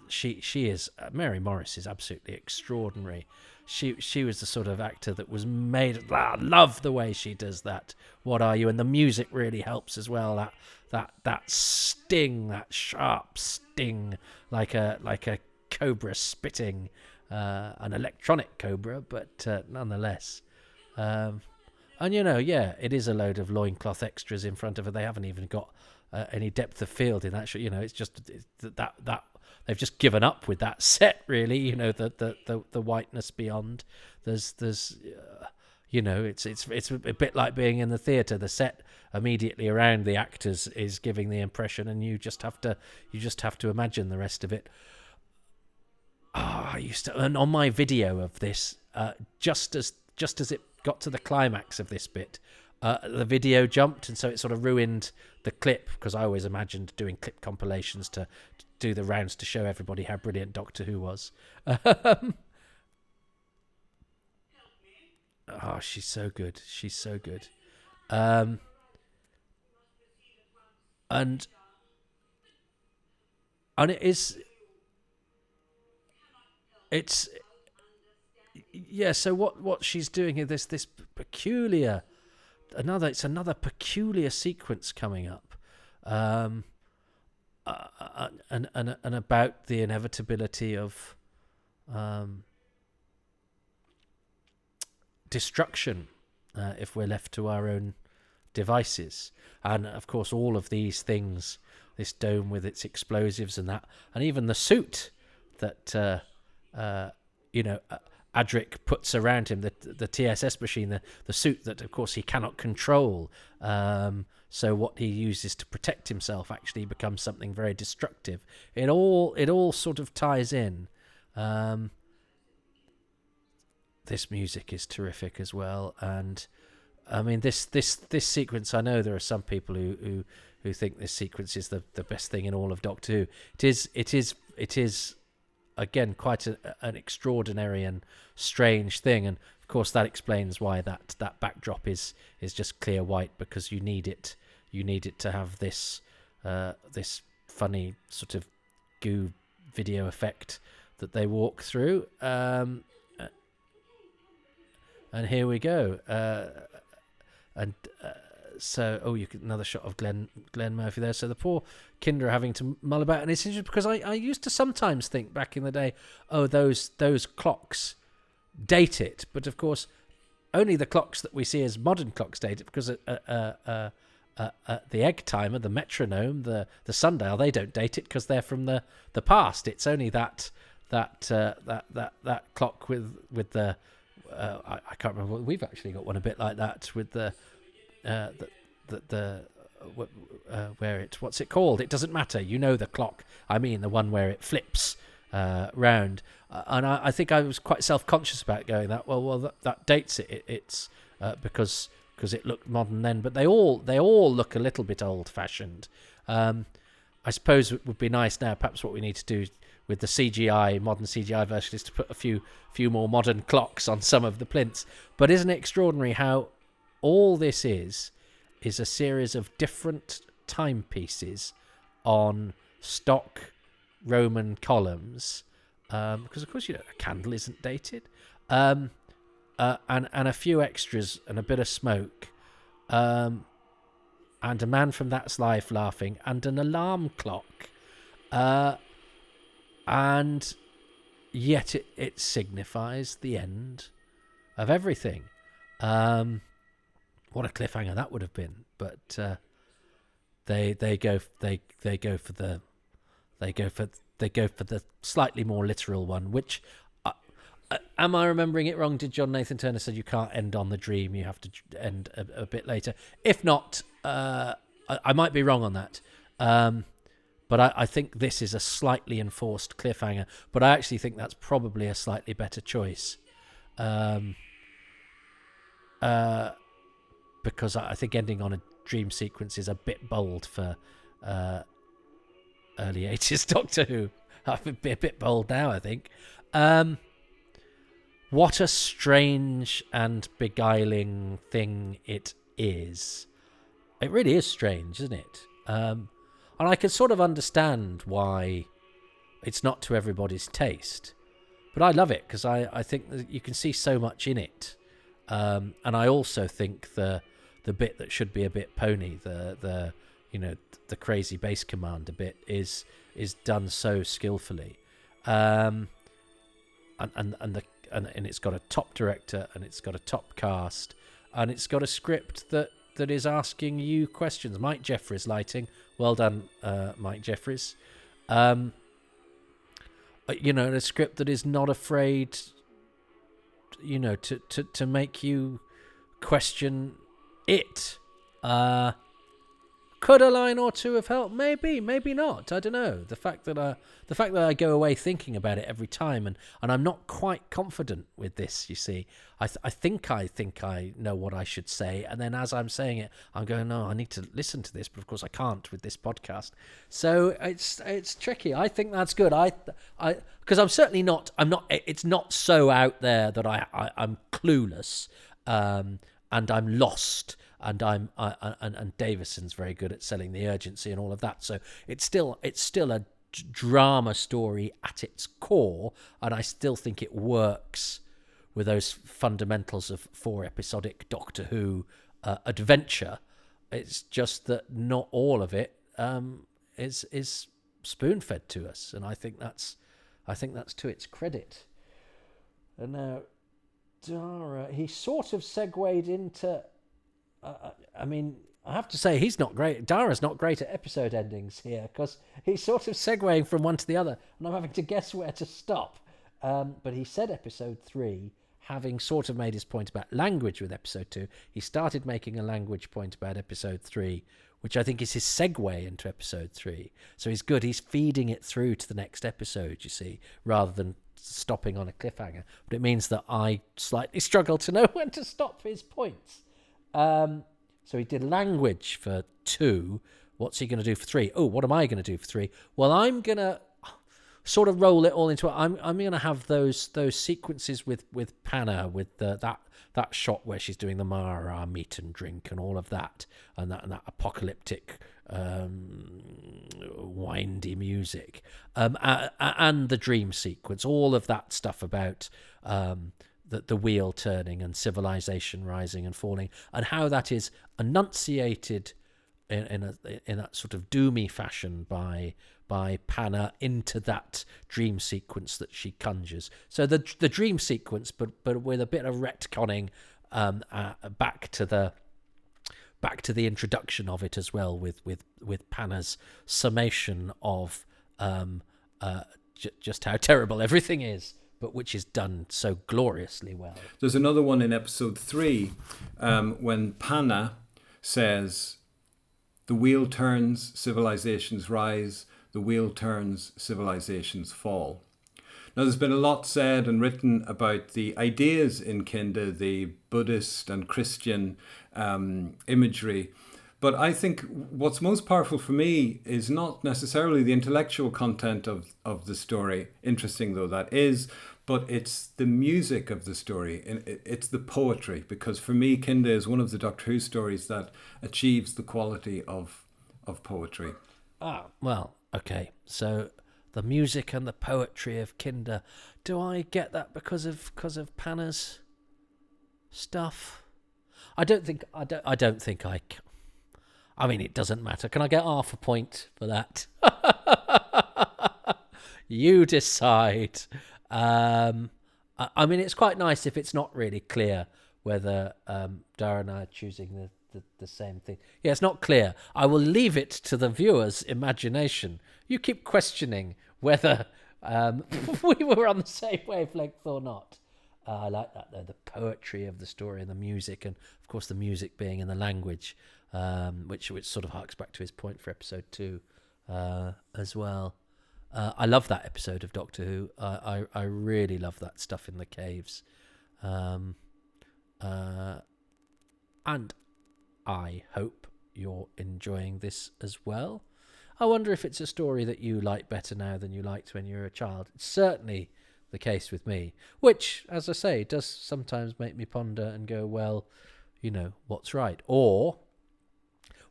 Speaker 1: She is Mary Morris is absolutely extraordinary. She was the sort of actor that was made. I love the way she does that. What are you? And the music really helps as well. That sting, that sharp sting, like a cobra spitting, an electronic cobra, but nonetheless. And it is a load of loincloth extras in front of her. They haven't even got any depth of field in that show. It's just that they've just given up with that set, really. The whiteness beyond. There's it's a bit like being in the theatre. The set immediately around the actors is giving the impression, and you just have to imagine the rest of it. I used to, and on my video of this, just as it got to the climax of this bit, the video jumped, and so it sort of ruined the clip, because I always imagined doing clip compilations to do the rounds to show everybody how brilliant Doctor Who was. She's so good. She's so good. And it's so what she's doing here, this peculiar, another peculiar sequence coming up, and about the inevitability of destruction if we're left to our own devices. And of course all of these things, this dome with its explosives and that, and even the suit that Adric puts around him, the TSS machine, the suit that of course he cannot control, so what he uses to protect himself actually becomes something very destructive. It all sort of ties in. This music is terrific as well, and I mean this sequence, I know there are some people who think this sequence is the best thing in all of Doctor Who. It is again quite an extraordinary and strange thing, and of course that explains why that backdrop is just clear white, because you need it to have this funny sort of goo video effect that they walk through. And here we go. and so you get another shot of Glenn Murphy there. So the poor Kinder are having to mull about, and it's interesting because I used to sometimes think back in the day, those clocks date it, but of course only the clocks that we see as modern clocks date it, because the egg timer, the metronome, the sundial, they don't date it because they're from the past. It's only that clock with the I can't remember. We've actually got one a bit like that with the where it, what's it called? It doesn't matter. You know the clock. I mean the one where it flips round. And I think I was quite self-conscious about going that. Well, that dates it. It's because it looked modern then. But they all look a little bit old-fashioned. I suppose it would be nice now. Perhaps what we need to do with the CGI, modern CGI version, is to put a few more modern clocks on some of the plinths. But isn't it extraordinary how all this is a series of different timepieces on stock Roman columns, because of course a candle isn't dated, and a few extras and a bit of smoke, and a man from That's Life laughing, and an alarm clock, and yet it signifies the end of everything. What a cliffhanger that would have been! But they go for the slightly more literal one. Which am I remembering it wrong? Did John Nathan Turner said you can't end on the dream? You have to end a bit later. If not, I might be wrong on that. But I think this is a slightly enforced cliffhanger. But I actually think that's probably a slightly better choice. Because I think ending on a dream sequence is a bit bold for early 80s Doctor Who. I'd be a bit bold now, I think. What a strange and beguiling thing it is. It really is strange, isn't it? And I can sort of understand why it's not to everybody's taste. But I love it because I think that you can see so much in it. And I also think the bit that should be a bit pony, the crazy base commander bit is done so skillfully, and it's got a top director, and it's got a top cast, and it's got a script that is asking you questions. Mike Jeffries lighting, well done, Mike Jeffries. A script that is not afraid, to make you question it. Could a line or two have helped? Maybe not. I don't know. The fact that I go away thinking about it every time, and I'm not quite confident with this. You see, I think I know what I should say, and then as I'm saying it, I'm going, no, I need to listen to this, but of course I can't with this podcast. So it's tricky. I think that's good. I because I'm certainly not. I'm not. It's not so out there that I'm clueless, and I'm lost. And and Davison's very good at selling the urgency and all of that. So it's still a drama story at its core, and I still think it works with those fundamentals of 4 episodic Doctor Who adventure. It's just that not all of it is spoon-fed to us, and I think that's to its credit. And now Daragh, he sort of segued into. I mean, I have to say he's not great. Dara's not great at episode endings here, because he's sort of segueing from one to the other, and I'm having to guess where to stop. But he said episode 3, having sort of made his point about language with episode 2, he started making a language point about episode 3, which I think is his segue into episode 3. So he's good. He's feeding it through to the next episode, you see, rather than stopping on a cliffhanger. But it means that I slightly struggle to know when to stop his points. So he did language for 2. What's he going to do for 3? Oh, what am I going to do for 3? Well, I'm going to sort of roll it all into it. I'm going to have those sequences with Panna, with that shot where she's doing the Mara meat and drink and all of that, and that apocalyptic windy music, and the dream sequence, all of that stuff about the wheel turning and civilization rising and falling, and how that is enunciated in that sort of doomy fashion by Panna into that dream sequence that she conjures. So the dream sequence, but with a bit of retconning back to the introduction of it as well, with Panna's summation of just how terrible everything is, but which is done so gloriously well.
Speaker 2: There's another one in episode 3 when Panna says, "The wheel turns, civilizations rise. The wheel turns, civilizations fall." Now, there's been a lot said and written about the ideas in Kinda, the Buddhist and Christian imagery. But I think what's most powerful for me is not necessarily the intellectual content of the story, interesting though that is, but it's the music of the story. It's the poetry, because for me, Kinda is one of the Doctor Who stories that achieves the quality of poetry.
Speaker 1: Ah, well, okay. So the music and the poetry of Kinda. Do I get that because of Panna's stuff? I don't think I. I mean, it doesn't matter. Can I get half a point for that? You decide. I mean, it's quite nice if it's not really clear whether Daragh and I are choosing the same thing. Yeah, it's not clear. I will leave it to the viewer's imagination. You keep questioning whether we were on the same wavelength or not. I like that, though, the poetry of the story and the music, and of course the music being in the language, which sort of harks back to his point for episode 2 as well. I love that episode of Doctor Who. I really love that stuff in the caves. And I hope you're enjoying this as well. I wonder if it's a story that you like better now than you liked when you were a child. It's certainly the case with me, which, as I say, does sometimes make me ponder and go, well, you know, what's right? Or,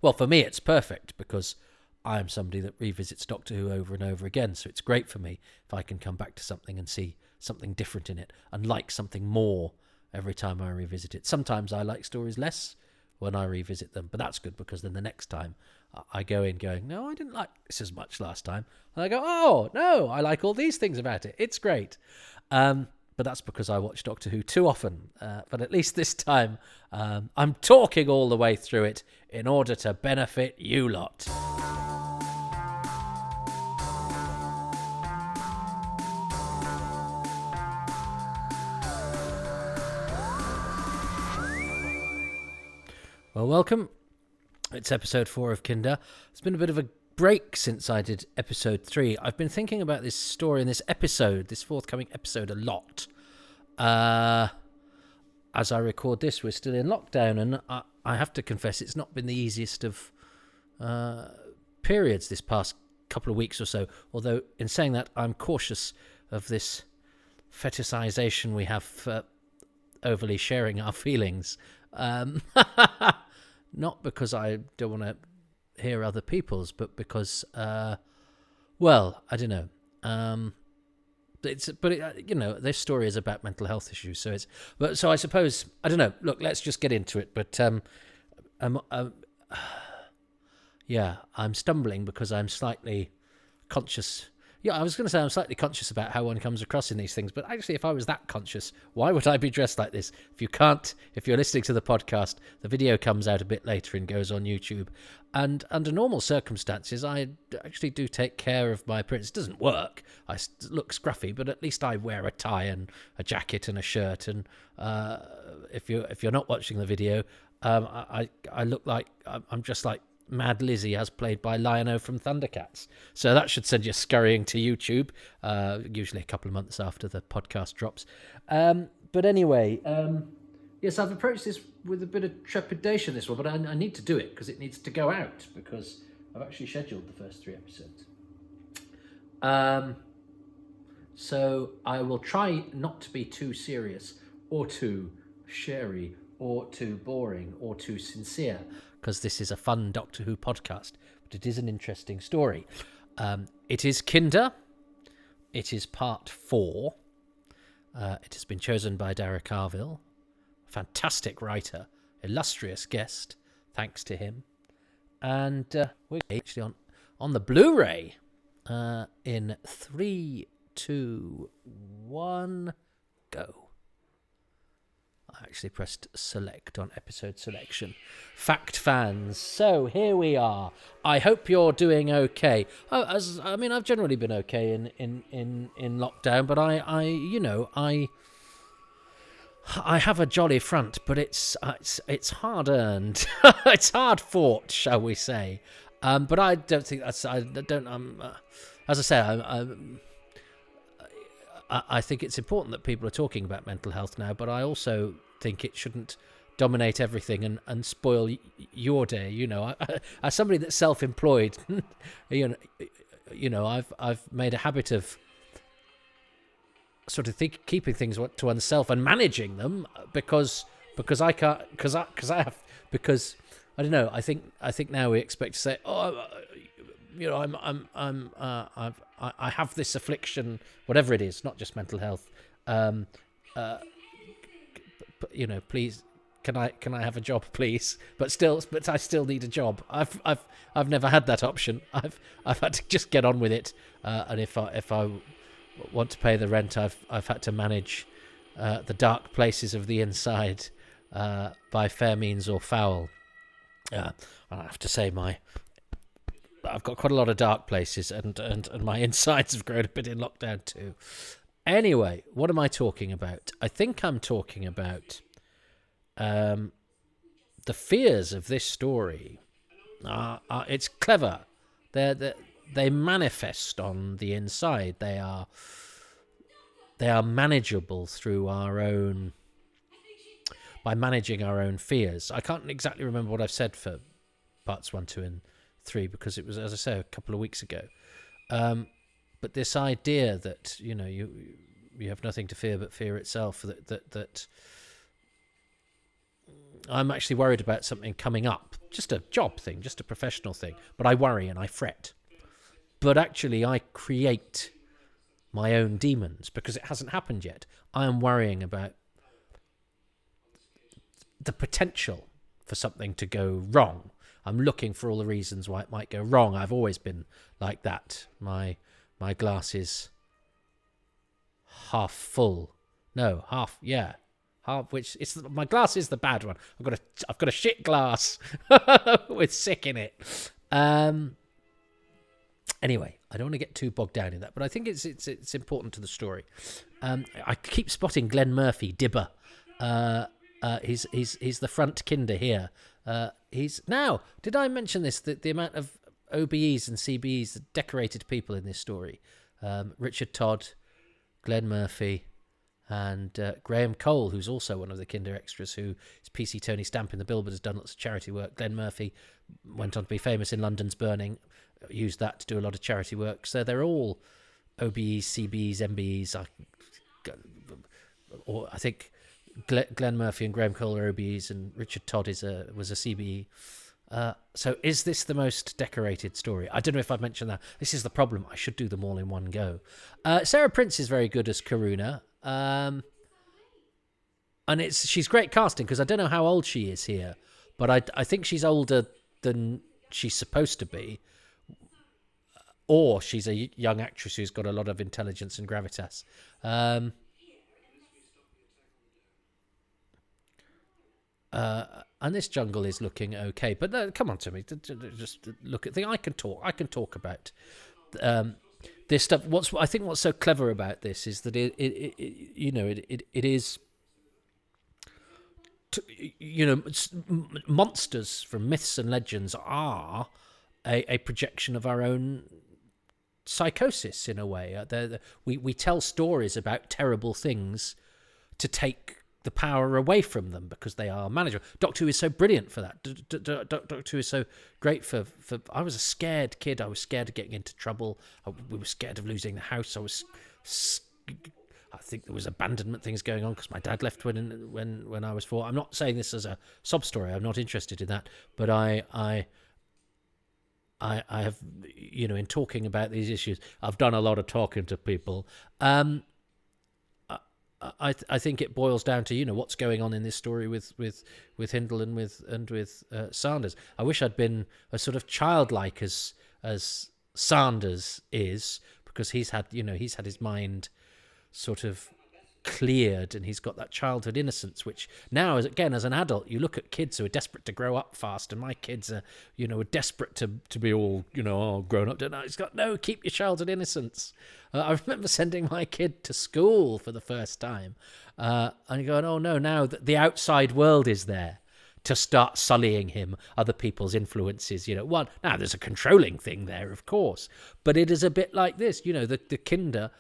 Speaker 1: well, for me, it's perfect because I am somebody that revisits Doctor Who over and over again, so it's great for me if I can come back to something and see something different in it and like something more every time I revisit it. Sometimes I like stories less when I revisit them, but that's good because then the next time I go in going, no, I didn't like this as much last time. And I go, oh, no, I like all these things about it. It's great. But that's because I watch Doctor Who too often. But at least this time, I'm talking all the way through it in order to benefit you lot. Well, welcome. It's episode 4 of Kinda. It's been a bit of a break since I did episode 3. I've been thinking about this story and this episode, this forthcoming episode, a lot. As I record this, we're still in lockdown, and I have to confess it's not been the easiest of periods this past couple of weeks or so. Although, in saying that, I'm cautious of this fetishization we have for overly sharing our feelings. Not because I don't want to hear other people's, but because, well, I don't know. You know, this story is about mental health issues, so so I suppose, I don't know. Look, let's just get into it. But yeah, I'm stumbling because I'm slightly conscious. Yeah, I was going to say I'm slightly conscious about how one comes across in these things, but actually, if I was that conscious, why would I be dressed like this? If you're listening to the podcast, the video comes out a bit later and goes on YouTube. And under normal circumstances, I actually do take care of my appearance. It doesn't work. I look scruffy, but at least I wear a tie and a jacket and a shirt. And if you're not watching the video, I look like I'm just like Mad Lizzie, as played by Lion-O from Thundercats. So that should send you scurrying to YouTube, usually a couple of months after the podcast drops. But anyway, yes, I've approached this with a bit of trepidation, this one, but I need to do it because it needs to go out because I've actually scheduled the first 3 episodes. So I will try not to be too serious or too sherry or too boring or too sincere, because this is a fun Doctor Who podcast, but it is an interesting story. It is Kinda. It is part 4. It has been chosen by Daragh Carville, fantastic writer, illustrious guest, thanks to him. And we're actually on the Blu-ray in 3, 2, 1, go. I actually pressed select on episode selection. Fact fans, so here we are. I hope you're doing okay. I've generally been okay in lockdown, but I have a jolly front, but it's hard earned. It's hard fought, shall we say? But I don't think that's. I don't. As I say, I think it's important that people are talking about mental health now, but I also think it shouldn't dominate everything and spoil your day. You know, as somebody that's self-employed, I've made a habit of sort of keeping things to oneself and managing them because I can't because I don't know. I think now we expect to say, I have this affliction, whatever it is, not just mental health. Please, can I have a job, please? But I still need a job. I've never had that option. I've had to just get on with it. And if I want to pay the rent, I've had to manage the dark places of the inside by fair means or foul. I have to say I've got quite a lot of dark places, and my insides have grown a bit in lockdown too. Anyway, what am I talking about? I think I'm talking about the fears of this story. It's clever. They manifest on the inside. They are manageable through by managing our own fears. I can't exactly remember what I've said for parts 1, 2, and 3 because it was, as I say, a couple of weeks ago. But this idea that you have nothing to fear but fear itself. That I'm actually worried about something coming up, just a job thing, just a professional thing. But I worry and I fret. But actually, I create my own demons because it hasn't happened yet. I am worrying about the potential for something to go wrong. I'm looking for all the reasons why it might go wrong. I've always been like that. My glass is half full. No, half. Yeah, half. My glass is the bad one. I've got a shit glass with sick in it. Anyway, I don't want to get too bogged down in that, but I think it's important to the story. I keep spotting Glenn Murphy, Dibber. He's the front kinder here. Did I mention this? The amount of OBEs and CBEs, the decorated people in this story. Richard Todd, Glenn Murphy, and Graham Cole, who's also one of the Kinder extras, who is PC Tony Stamp in the Bill, but has done lots of charity work. Glenn Murphy went on to be famous in London's Burning, used that to do a lot of charity work. So they're all OBEs, CBEs, MBEs. I think Glenn Murphy and Graham Cole are OBEs, and Richard Todd was a CBE. So is this the most decorated story? I don't know if I've mentioned that. This is the problem. I should do them all in one go. Sarah Prince is very good as Karuna. And she's great casting because I don't know how old she is here, but I think she's older than she's supposed to be, or she's a young actress who's got a lot of intelligence and gravitas. And this jungle is looking okay, but come on to me, just look at the. I can talk about this stuff. What's so clever about this is that it is, monsters from myths and legends are a projection of our own psychosis in a way. We tell stories about terrible things to take the power away from them because they are manageable. Doctor Who is so brilliant for that. Doctor Who is so great for. I was a scared kid. I was scared of getting into trouble. We were scared of losing the house. I think there was abandonment things going on because my dad left when I was 4. I'm not saying this as a sob story. I'm not interested in that. But I have, in talking about these issues, I've done a lot of talking to people. I think it boils down to what's going on in this story with Hindle and with Sanders. I wish I'd been as sort of childlike as Sanders is, because he's had his mind sort of cleared, and he's got that childhood innocence, which now, as an adult, you look at kids who are desperate to grow up fast, and my kids are desperate to be all grown up. It's got no, keep your childhood innocence. I remember sending my kid to school for the first time, and going, oh no, now that the outside world is there to start sullying him, other people's influences, now there's a controlling thing there, of course, but it is a bit like this, the kinder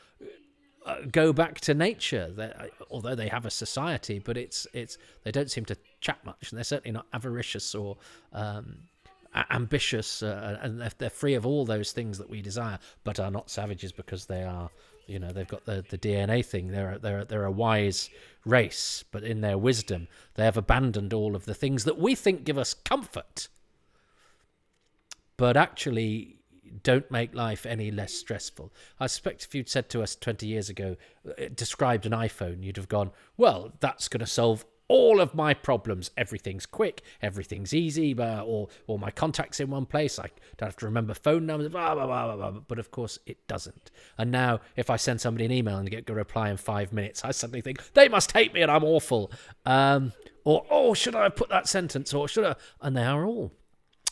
Speaker 1: go back to nature, although they have a society, but it's they don't seem to chat much, and they're certainly not avaricious or ambitious, and they're free of all those things that we desire, but are not savages because they are, they've got the DNA thing. They're a wise race, but in their wisdom, they have abandoned all of the things that we think give us comfort, but actually don't make life any less stressful. I suspect if you'd said to us 20 years ago, described an iPhone, you'd have gone, well, that's going to solve all of my problems. Everything's quick, everything's easy, or my contacts in one place. I don't have to remember phone numbers, blah, blah, blah, blah, blah. But of course it doesn't. And now if I send somebody an email and get a reply in 5 minutes, I suddenly think they must hate me and I'm awful. Or should I have put that sentence? Or should I? And they are all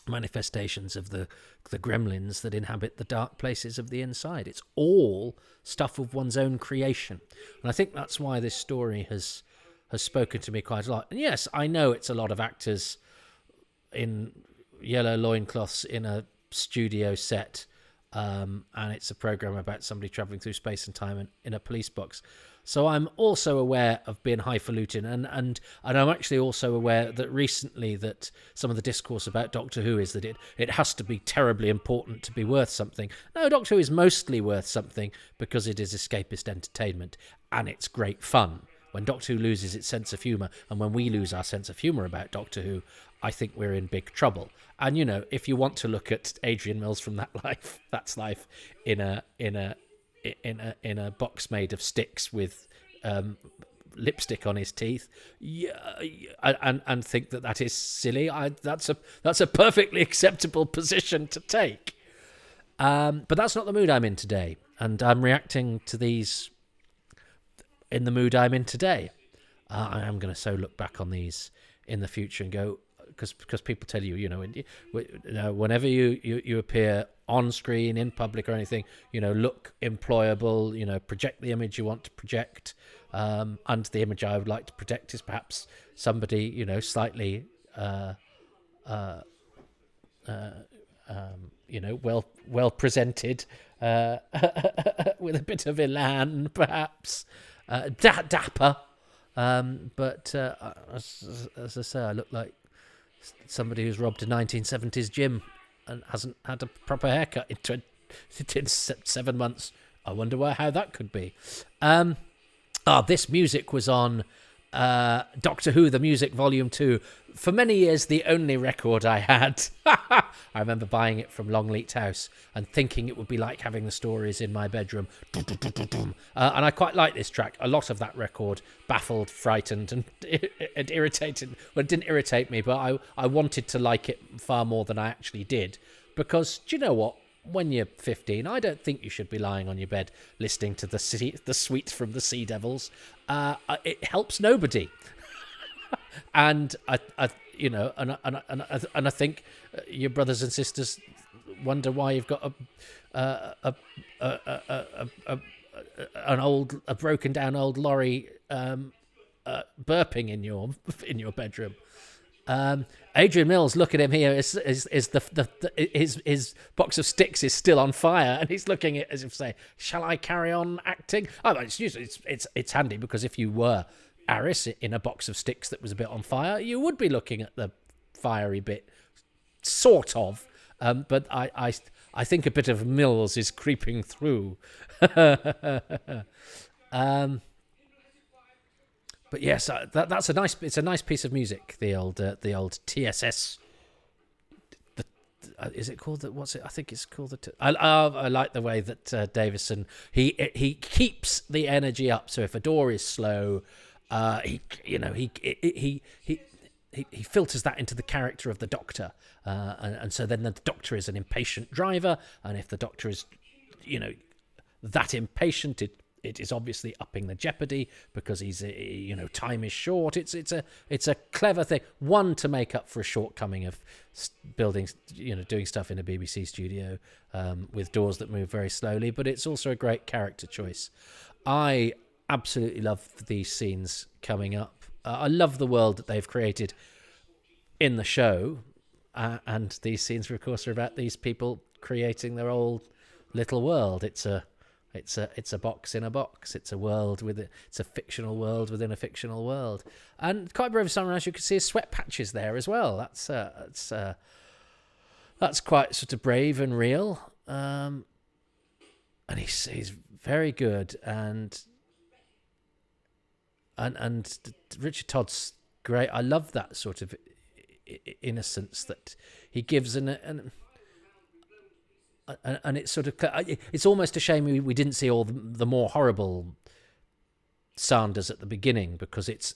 Speaker 1: manifestations of the gremlins that inhabit the dark places of the inside. It's all stuff of one's own creation, and I think that's why this story has spoken to me quite a lot. And yes, I know it's a lot of actors in yellow loincloths in a studio set, and it's a program about somebody travelling through space and time in a police box. So I'm also aware of being highfalutin, and I'm actually also aware that recently that some of the discourse about Doctor Who is that it has to be terribly important to be worth something. No, Doctor Who is mostly worth something because it is escapist entertainment, and it's great fun. When Doctor Who loses its sense of humour, and when we lose our sense of humour about Doctor Who, I think we're in big trouble. And if you want to look at Adrian Mills from that's life in a box made of sticks with lipstick on his teeth, and think that is silly. That's a perfectly acceptable position to take. But that's not the mood I'm in today, and I'm reacting to these in the mood I'm in today. I am going to so look back on these in the future and go, because people tell you, whenever you appear on screen, in public or anything, look employable, project the image you want to project, and the image I would like to project is perhaps somebody, slightly, well presented, with a bit of elan, perhaps, dapper, but as I say, I look like somebody who's robbed a 1970s gym and hasn't had a proper haircut in 7 months. I wonder how that could be. This music was on Doctor Who, The Music Volume 2. For many years, the only record I had. I remember buying it from Longleat House and thinking it would be like having the stories in my bedroom. And I quite like this track. A lot of that record baffled, frightened, and it irritated. Well, it didn't irritate me, but I wanted to like it far more than I actually did. Because, do you know what? When you're 15, I don't think you should be lying on your bed listening to the Suite from the Sea Devils. It helps nobody. And I think your brothers and sisters wonder why you've got a broken down old lorry burping in your bedroom. Adrian Mills, look at him here. His box of sticks is still on fire, and he's looking at it as if to say, "Shall I carry on acting?" It's handy because if you were Aris in a box of sticks that was a bit on fire, you would be looking at the fiery bit, sort of. But I think a bit of Mills is creeping through. But yes, that's a nice piece of music. The old TSS. is it called the? What's it? I think it's called the. I like the way that Davison he keeps the energy up. So if a door is slow, he filters that into the character of the Doctor, and so then the Doctor is an impatient driver, and if the Doctor is, that impatient, it is obviously upping the jeopardy because he's, time is short. It's a clever thing. One, to make up for a shortcoming of building, doing stuff in a BBC studio with doors that move very slowly. But it's also a great character choice. I absolutely love these scenes coming up. I love the world that they've created in the show, and these scenes, of course, are about these people creating their old little world. It's a box in a box. It's a world it's a fictional world within a fictional world. And quite brave summer, as you can see, his sweat patches there as well. That's quite sort of brave and real. And he's very good. And Richard Todd's great. I love that sort of innocence that he gives, and it's sort of, it's almost a shame we didn't see all the more horrible Sanders at the beginning, because it's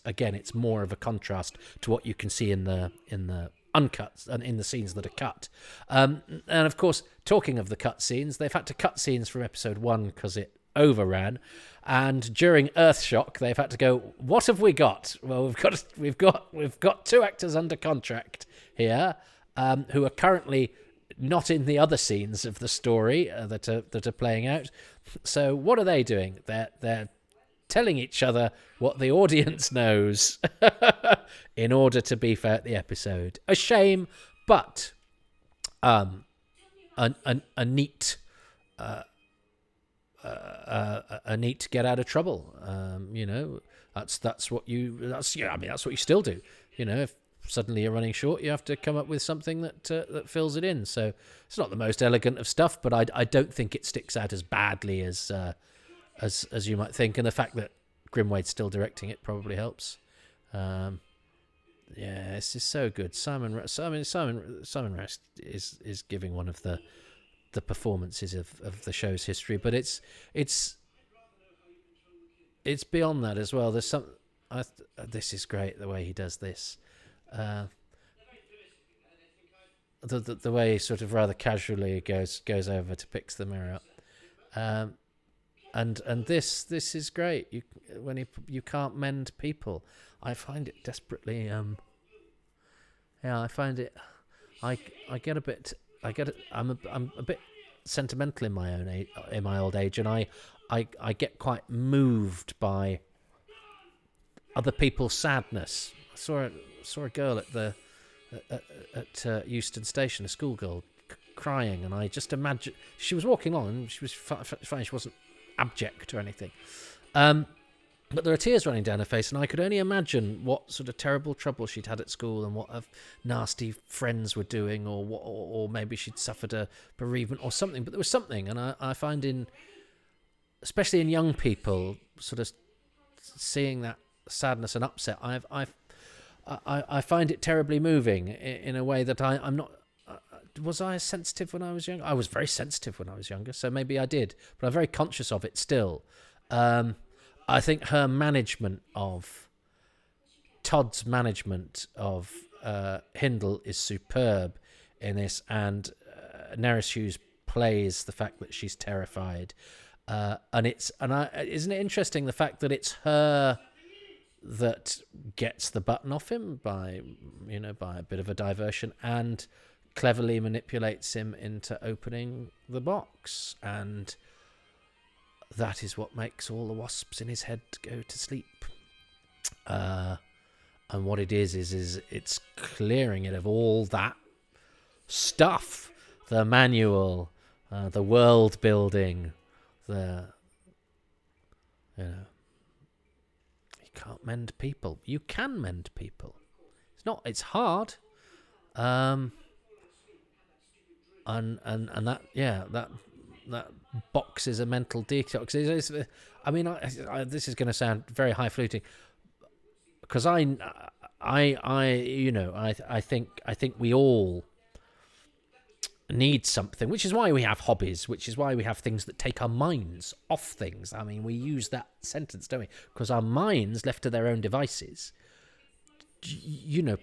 Speaker 1: more of a contrast to what you can see in the uncut and in the scenes that are cut. And of course, talking of the cut scenes, they've had to cut scenes from episode 1 because it overran, and during Earthshock they've had to go, what have we got? Well, we've got 2 actors under contract here who are currently not in the other scenes of the story that are playing out. So what are they doing? They're telling each other what the audience knows in order to beef out the episode. A shame, but a neat get out of trouble. That's what you still do. If suddenly you're running short, you have to come up with something that fills it in. So it's not the most elegant of stuff, but I don't think it sticks out as badly as you might think. And the fact that Grimwade's still directing it probably helps. This is so good. Simon Rest is giving one of the performances of the show's history, but it's beyond that as well. There's some. This is great, the way he does this. The way he sort of rather casually goes over to picks the mirror up, and this is great. You can't mend people. I find it desperately. I find it. I get a bit. I'm a bit sentimental in my old age, and I get quite moved by other people's sadness. I saw a girl at Euston Station, a schoolgirl, crying, and I just imagine she was walking along and she was fine. She wasn't abject or anything, but there are tears running down her face, and I could only imagine what sort of terrible trouble she'd had at school and what her nasty friends were doing, or maybe she'd suffered a bereavement or something. But there was something, and I find especially in young people, sort of seeing that sadness and upset, I find it terribly moving in a way that I'm not. Was I sensitive when I was younger? I was very sensitive when I was younger, so maybe I did, but I'm very conscious of it still. I think her management of Todd's management of Hindle is superb in this, and Nerys Hughes plays the fact that she's terrified, isn't it interesting the fact that it's her that gets the button off him by a bit of a diversion, and cleverly manipulates him into opening the box, and that is what makes all the wasps in his head go to sleep. And what it is it's clearing it of all that stuff, the manual, the world building, you can't mend people. You can mend people. It's hard. And that box is a mental detox. This is going to sound very highfalutin, because I think we all need something, which is why we have hobbies, which is why we have things that take our minds off things. I mean, we use that sentence, don't we? Because our minds, left to their own devices,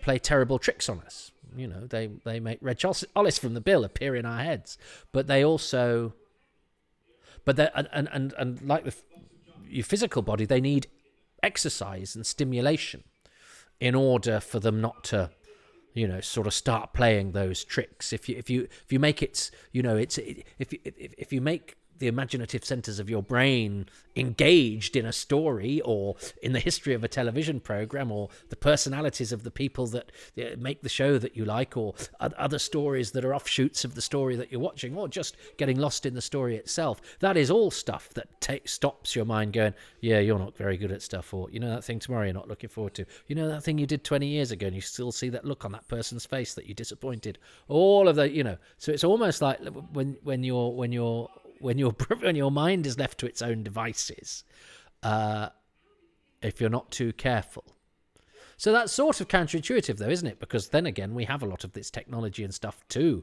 Speaker 1: play terrible tricks on us. They make Red Ollis from the Bill appear in our heads, but they also, and like your physical body, they need exercise and stimulation in order for them not to, sort of start playing those tricks. If you make it, if you make the imaginative centers of your brain engaged in a story or in the history of a television program or the personalities of the people that make the show that you like, or other stories that are offshoots of the story that you're watching, or just getting lost in the story itself, that is all stuff that stops your mind going, yeah, you're not very good at stuff, or that thing tomorrow you're not looking forward to, that thing you did 20 years ago and you still see that look on that person's face that you're disappointed, all of that, so it's almost like when your mind is left to its own devices, if you're not too careful. So that's sort of counterintuitive, though, isn't it? Because then again, we have a lot of this technology and stuff to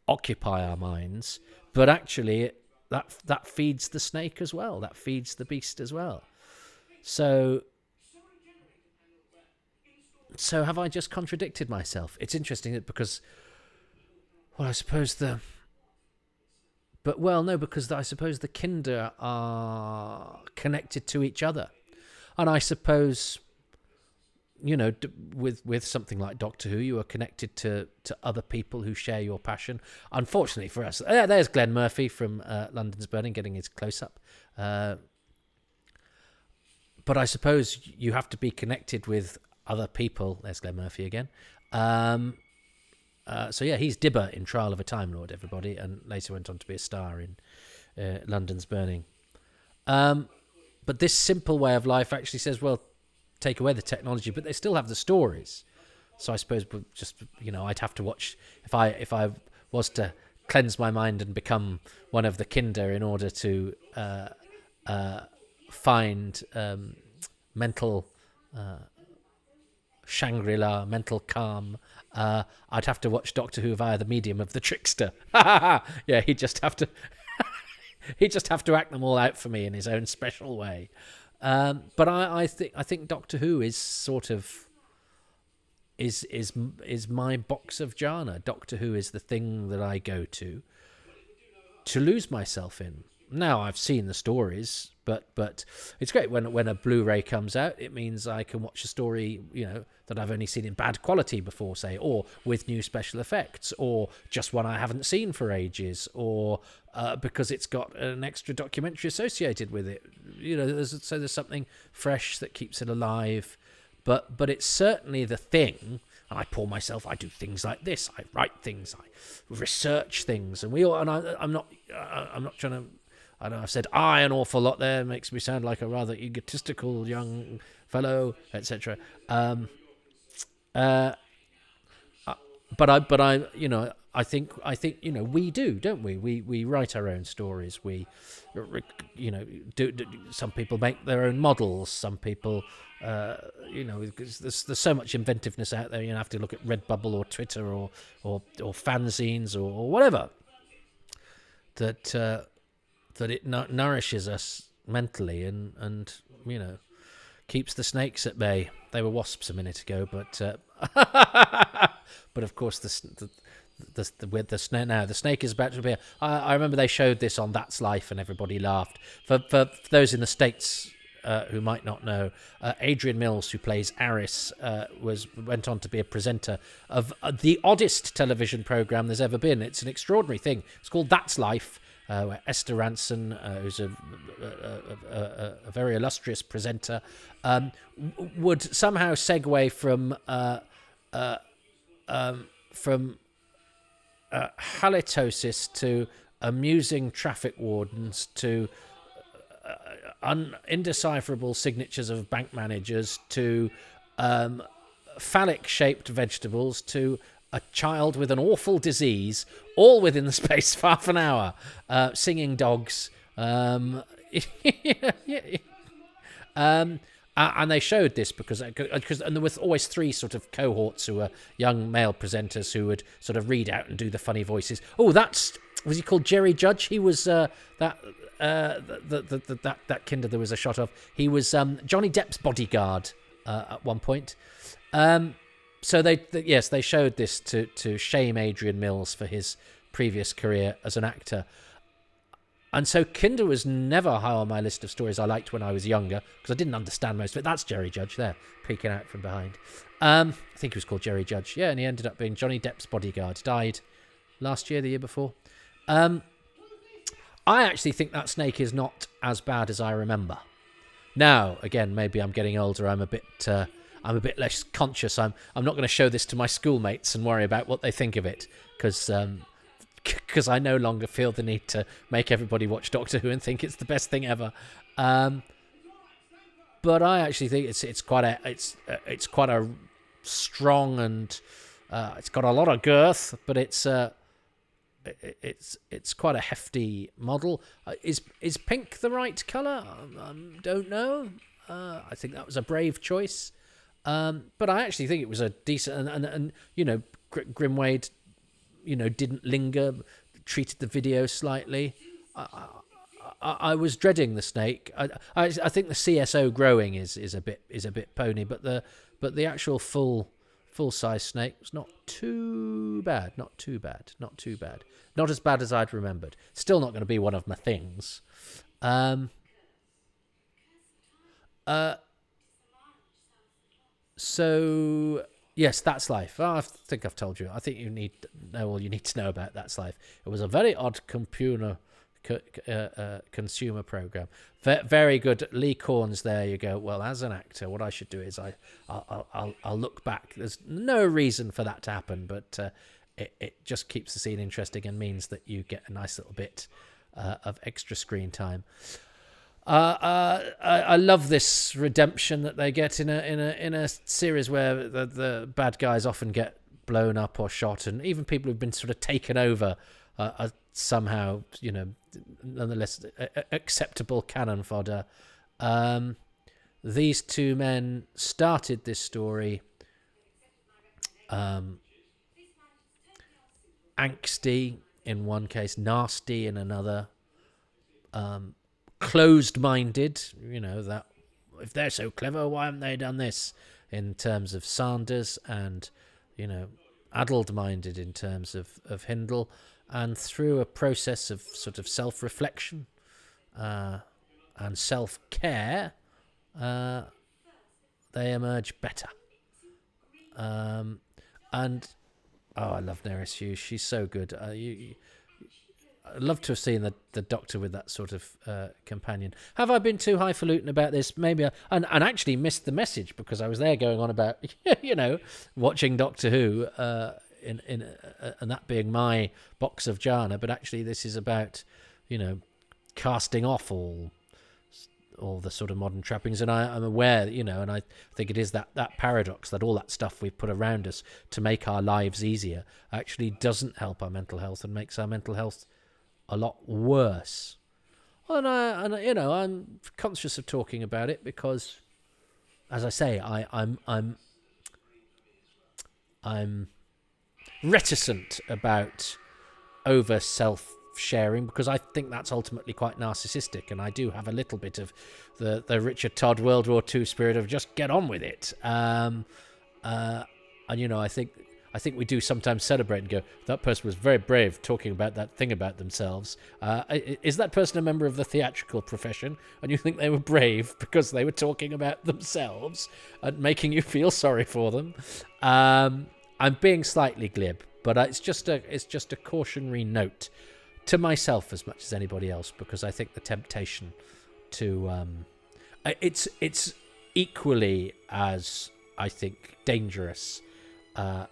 Speaker 1: occupy our minds, but actually that feeds the snake as well. That feeds the beast as well. So have I just contradicted myself? It's interesting because, I suppose because I suppose the Kinder are connected to each other. And I suppose, with something like Doctor Who, you are connected to other people who share your passion. Unfortunately for us, there's Glenn Murphy from London's Burning getting his close-up. But I suppose you have to be connected with other people. There's Glenn Murphy again. He's Dibber in Trial of a Time Lord, everybody, and later went on to be a star in London's Burning. But this simple way of life actually says, well, take away the technology, but they still have the stories. So I suppose I'd have to watch, if I was to cleanse my mind and become one of the Kinder in order to find mental Shangri-La, mental calm, I'd have to watch Doctor Who via the medium of the trickster. Yeah, he'd just have to act them all out for me in his own special way. But I think Doctor Who is sort of is my box of jhana. Doctor Who is the thing that I go to lose myself in. Now I've seen the stories, but it's great when a Blu-ray comes out. It means I can watch a story, that I've only seen in bad quality before, say, or with new special effects, or just one I haven't seen for ages, or because it's got an extra documentary associated with it. There's something fresh that keeps it alive. But it's certainly the thing. And I do things like this. I write things. I research things, and I'm not trying to. I know I've said an awful lot there, makes me sound like a rather egotistical young fellow, etc. I think we do, don't we? We write our own stories. We, do some people make their own models. Some people, there's so much inventiveness out there. You have to look at Redbubble or Twitter or fanzines or whatever that it nourishes us mentally and keeps the snakes at bay. They were wasps a minute ago, but of course the snake is about to appear. I remember they showed this on That's Life and everybody laughed. For those in the States who might not know, Adrian Mills, who plays Aris, went on to be a presenter of the oddest television program there's ever been. It's an extraordinary thing. It's called That's Life. Where Esther Ranson, who's a very illustrious presenter, would somehow segue from halitosis to amusing traffic wardens to indecipherable signatures of bank managers to phallic-shaped vegetables to a child with an awful disease, all within the space of half an hour, singing dogs. And they showed this because and there were always three sort of cohorts who were young male presenters who would sort of read out and do the funny voices. Oh, was he called Jerry Judge? He was that kinder there was a shot of. He was Johnny Depp's bodyguard at one point. So they showed this to shame Adrian Mills for his previous career as an actor. And so Kinder was never high on my list of stories I liked when I was younger, because I didn't understand most of it. That's Jerry Judge there, peeking out from behind. I think he was called Jerry Judge. Yeah, and he ended up being Johnny Depp's bodyguard. Died last year, the year before. I actually think that snake is not as bad as I remember. Now, again, maybe I'm getting older. I'm a bit less conscious. I'm not going to show this to my schoolmates and worry about what they think of it, because I no longer feel the need to make everybody watch Doctor Who and think it's the best thing ever. But I actually think it's quite a strong and it's got a lot of girth, but it's quite a hefty model. Is pink the right colour? Don't know. I think that was a brave choice. But I actually think it was a decent and Grimwade, didn't linger, treated the video slightly. I was dreading the snake. I think the CSO growing is a bit pony, but the actual full size snake was not too bad. Not as bad as I'd remembered. Still not going to be one of my things. So yes, That's Life. Oh, I think I've told you. I think you need to know all you need to know about That's Life. It was a very odd consumer program. Very good. Lee Corns. There you go. Well, as an actor, what I should do is I'll look back. There's no reason for that to happen, but it just keeps the scene interesting and means that you get a nice little bit of extra screen time. I love this redemption that they get in a series where the bad guys often get blown up or shot, and even people who've been sort of taken over are somehow, nonetheless acceptable cannon fodder. These two men started this story angsty in one case, nasty in another, closed-minded, that if they're so clever, why haven't they done this, in terms of Sanders, and addled-minded in terms of Hindle, and through a process of sort of self-reflection and self-care, they emerge better. And I love Nerys Hughes. She's so good. I'd love to have seen the Doctor with that sort of companion. Have I been too highfalutin about this? Maybe and actually missed the message, because I was there going on about watching Doctor Who and that being my box of jhana. But actually, this is about casting off all the sort of modern trappings, and I'm aware, and I think it is that paradox that all that stuff we've put around us to make our lives easier actually doesn't help our mental health and makes our mental health a lot worse. And I'm conscious of talking about it because, as I say, I'm reticent about over self-sharing, because I think that's ultimately quite narcissistic, and I do have a little bit of the Richard Todd World War II spirit of just get on with it. And I think we do sometimes celebrate and go, that person was very brave talking about that thing about themselves. Is that person a member of the theatrical profession? And you think they were brave because they were talking about themselves and making you feel sorry for them? I'm being slightly glib, but it's just a cautionary note to myself as much as anybody else, because I think the temptation to it's equally as, I think, dangerous. The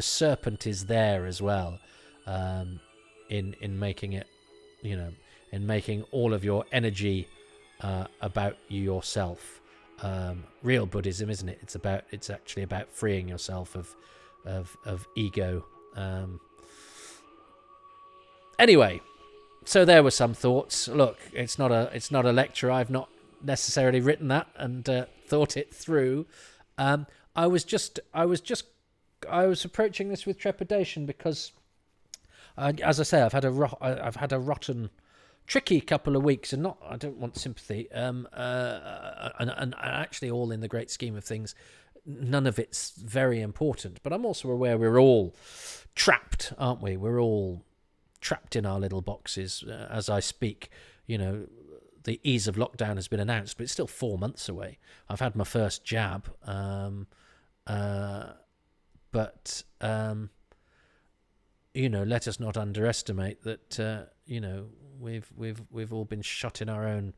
Speaker 1: serpent is there as well, in making it, in making all of your energy about yourself. Real Buddhism, isn't it? It's actually about freeing yourself of ego. Anyway, so there were some thoughts. Look, it's not a lecture. I've not necessarily written that and thought it through. I was approaching this with trepidation because, as I say, I've had a rotten, tricky couple of weeks, and I don't want sympathy. And actually, all in the great scheme of things, none of it's very important. But I'm also aware we're all trapped, aren't we? We're all trapped in our little boxes as I speak. The ease of lockdown has been announced, but it's still 4 months away. I've had my first jab, but let us not underestimate that. We've all been shut in our own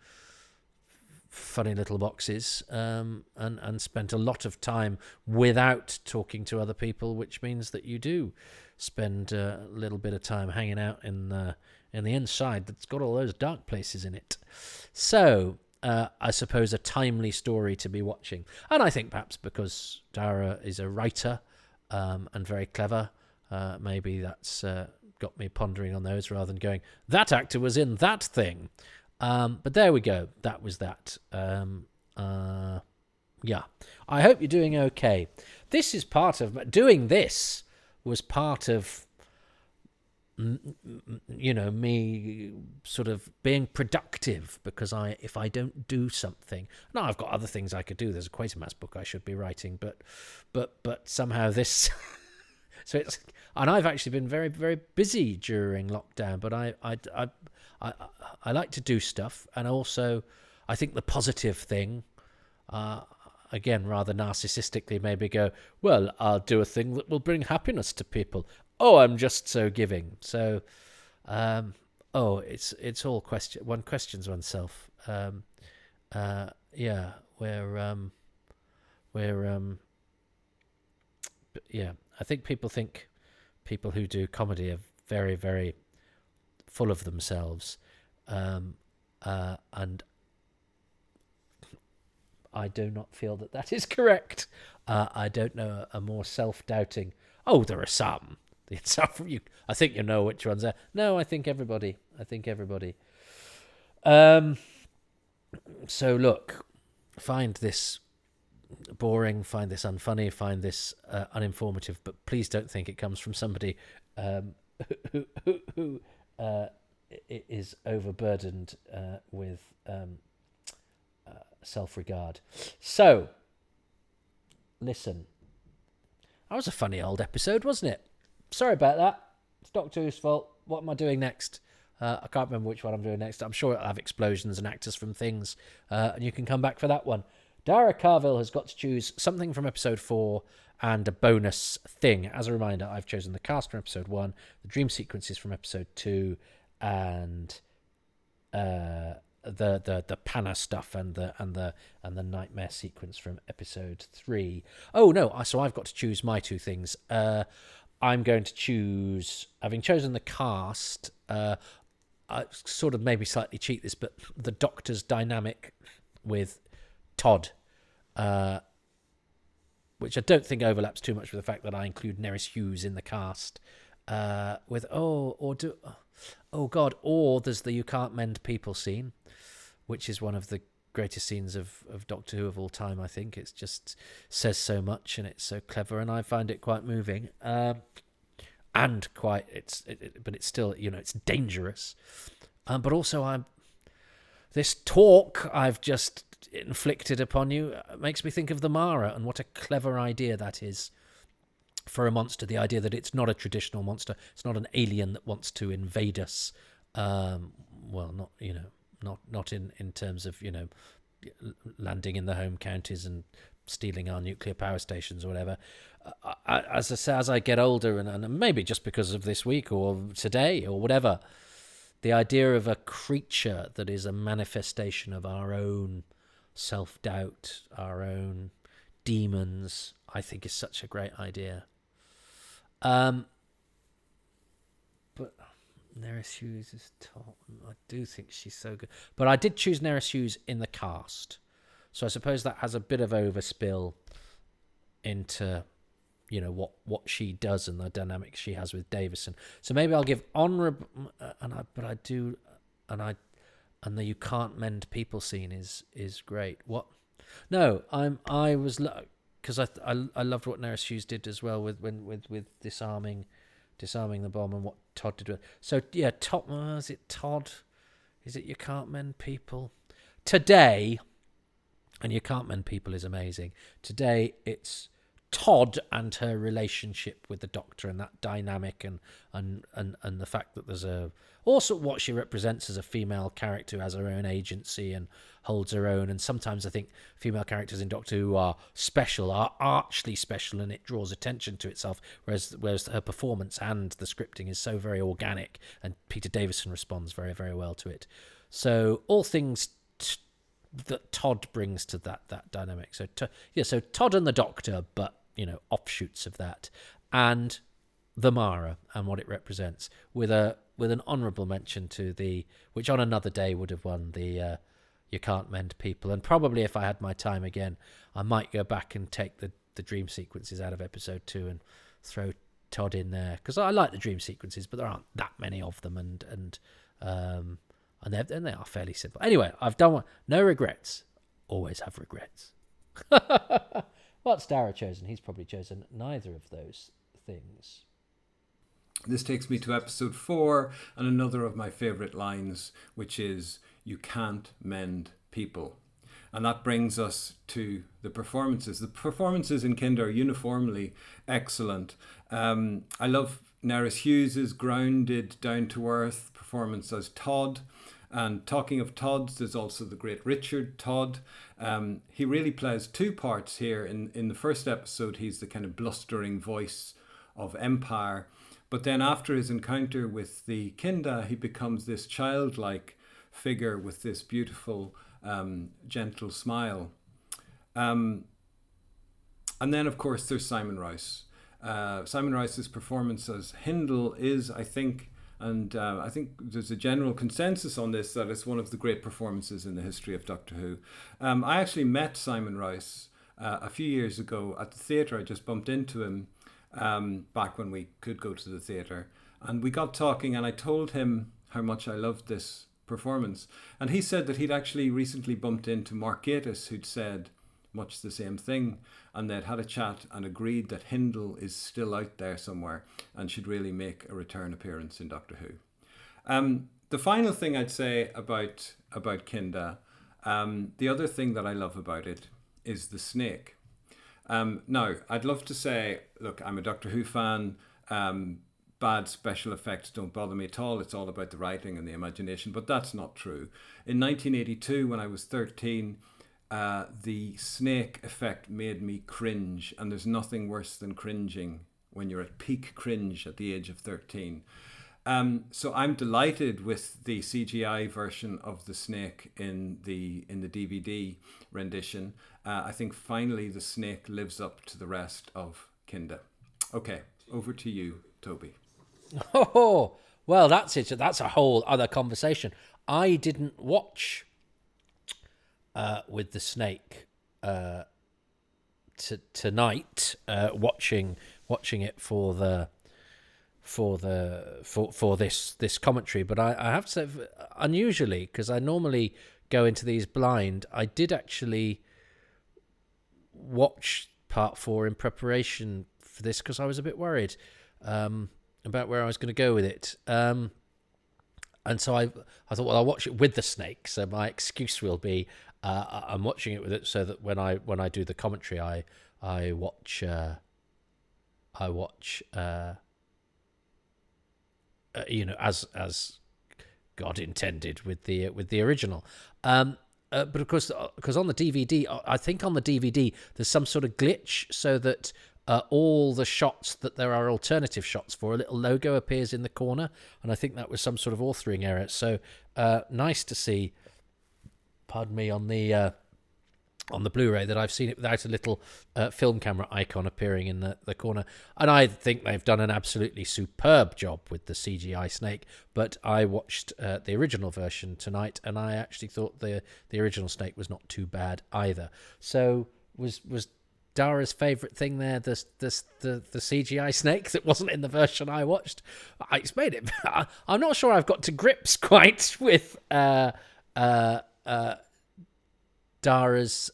Speaker 1: funny little boxes, and spent a lot of time without talking to other people, which means that you do spend a little bit of time hanging out in the inside that's got all those dark places in it. So I suppose a timely story to be watching, and I think perhaps because Daragh is a writer and very clever, maybe that's got me pondering on those rather than going, that actor was in that thing. But there we go. That was that. Yeah. I hope you're doing okay. This is part of doing this was part of me sort of being productive, because if I don't do something, now I've got other things I could do. There's a Quatermass book I should be writing, but somehow this so it's, and I've actually been very, very busy during lockdown, but I like to do stuff. And also I think the positive thing, again, rather narcissistically, maybe go, well, I'll do a thing that will bring happiness to people. Oh, I'm just so giving. So, it's all one questions oneself. Yeah, I think people who do comedy are very, very full of themselves, and I do not feel that is correct. I don't know a more self-doubting. Oh, there are some. I think you know which ones are. No, I think everybody. So look, find this boring, find this unfunny, find this uninformative, but please don't think it comes from somebody who is overburdened with self-regard. So, listen. That was a funny old episode, wasn't it? Sorry about that. It's Doctor Who's fault. What am I doing next? I can't remember which one I'm doing next. I'm sure it'll have explosions and actors from Things, and you can come back for that one. Daragh Carville has got to choose something from episode 4 and a bonus thing. As a reminder, I've chosen the cast from episode 1, the dream sequences from episode 2, and the Panna stuff and the nightmare sequence from episode 3. Oh no! So I've got to choose my two things. I'm going to choose, having chosen the cast. I sort of maybe slightly cheat this, but the Doctor's dynamic with Todd, which I don't think overlaps too much with the fact that I include Nerys Hughes in the cast. Or there's the "You Can't Mend People" scene, which is one of the greatest scenes of Doctor Who of all time. I think it's just says so much and it's so clever, and I find it quite moving. And quite but it's still, it's dangerous. But also this talk I've just inflicted upon you makes me think of the Mara, and what a clever idea that is for a monster. The idea that it's not a traditional monster, it's not an alien that wants to invade us. Not in terms of landing in the home counties and stealing our nuclear power stations or whatever. As I get older, and maybe just because of this week or today or whatever, the idea of a creature that is a manifestation of our own self-doubt, our own demons, I think is such a great idea. But Nerys Hughes is top. I do think she's so good. But I did choose Nerys Hughes in the cast. So I suppose that has a bit of overspill into, what she does and the dynamic she has with Davison. So maybe I'll give honourable, and the "you can't mend people" scene is great. What? No, I was because I loved what Nerys Hughes did as well with disarming the bomb and what Todd did with. So yeah, is it Todd? Is it "you can't mend people"? Today, and "you can't mend people" is amazing. Today it's Todd and her relationship with the Doctor and that dynamic and the fact that there's also what she represents as a female character who has her own agency and holds her own. And sometimes I think female characters in Doctor Who are archly special, and it draws attention to itself, whereas her performance and the scripting is so very organic, and Peter Davison responds very, very well to it. So all things that Todd brings to that dynamic. So so Todd and the Doctor, but offshoots of that, and the Mara and what it represents, with an honourable mention to which on another day would have won the "you can't mend people." And probably if I had my time again, I might go back and take the dream sequences out of episode 2 and throw Todd in there, because I like the dream sequences, but there aren't that many of them, and they are fairly simple. Anyway, I've done one. No regrets. Always have regrets. What's Daragh chosen? He's probably chosen neither of those things.
Speaker 2: This takes me to episode 4 and another of my favourite lines, which is "you can't mend people." And that brings us to the performances. The performances in Kinder are uniformly excellent. I love Nerys Hughes' grounded, down-to-earth performance as Todd. And talking of Todds, there's also the great Richard Todd. He really plays two parts here. In the first episode, he's the kind of blustering voice of Empire. But then after his encounter with the Kinda, he becomes this childlike figure with this beautiful, gentle smile. And then, of course, there's Simon Rouse. Simon Rouse's performance as Hindle is, I think there's a general consensus on this, that it's one of the great performances in the history of Doctor Who. I actually met Simon Rouse a few years ago at the theatre. I just bumped into him back when we could go to the theatre. And we got talking, and I told him how much I loved this performance. And he said that he'd actually recently bumped into Mark Gatiss, who'd said much the same thing, and they'd had a chat and agreed that Hindle is still out there somewhere and should really make a return appearance in Doctor Who. The final thing I'd say about Kinda, the other thing that I love about it is the snake. Now, I'd love to say, look, I'm a Doctor Who fan, bad special effects don't bother me at all, it's all about the writing and the imagination, but that's not true. In 1982, when I was 13, the snake effect made me cringe, and there's nothing worse than cringing when you're at peak cringe at the age of 13. So I'm delighted with the CGI version of the snake in the DVD rendition. I think finally the snake lives up to the rest of Kinda. Okay, over to you, Toby.
Speaker 1: Oh, well, that's it. That's a whole other conversation. I didn't watch with the snake tonight, watching it for this commentary, but I have to say, unusually, because I normally go into these blind, I did actually watch part 4 in preparation for this, because I was a bit worried about where I was going to go with it. And so I thought, well, I'll watch it with the snake. So my excuse will be I'm watching it with it, so that when I do the commentary, I watch as God intended with the original. But of course, because on the DVD, I think on the DVD there's some sort of glitch, so that all the shots that there are alternative shots for, a little logo appears in the corner, and I think that was some sort of authoring error. So nice to see, pardon me, on the Blu-ray that I've seen it without a little film camera icon appearing in the corner. And I think they've done an absolutely superb job with the CGI snake. But I watched the original version tonight, and I actually thought the original snake was not too bad either. So was Dara's favourite thing there the CGI snake that wasn't in the version I watched? It's made it. I'm not sure I've got to grips quite with Dara's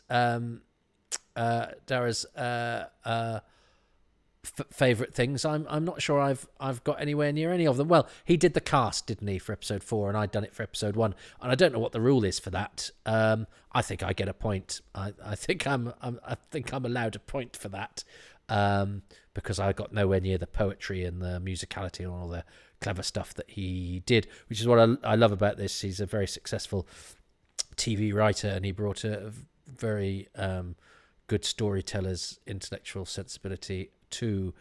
Speaker 1: favorite things. I'm not sure I've got anywhere near any of them. Well, he did the cast, didn't he, for episode 4, and I'd done it for episode 1, and I don't know what the rule is for that. I think I get a point. I think I'm allowed a point for that, because I got nowhere near the poetry and the musicality and all the clever stuff that he did, which is what I love about this. He's a very successful TV writer, and he brought a very good storyteller's intellectual sensibility to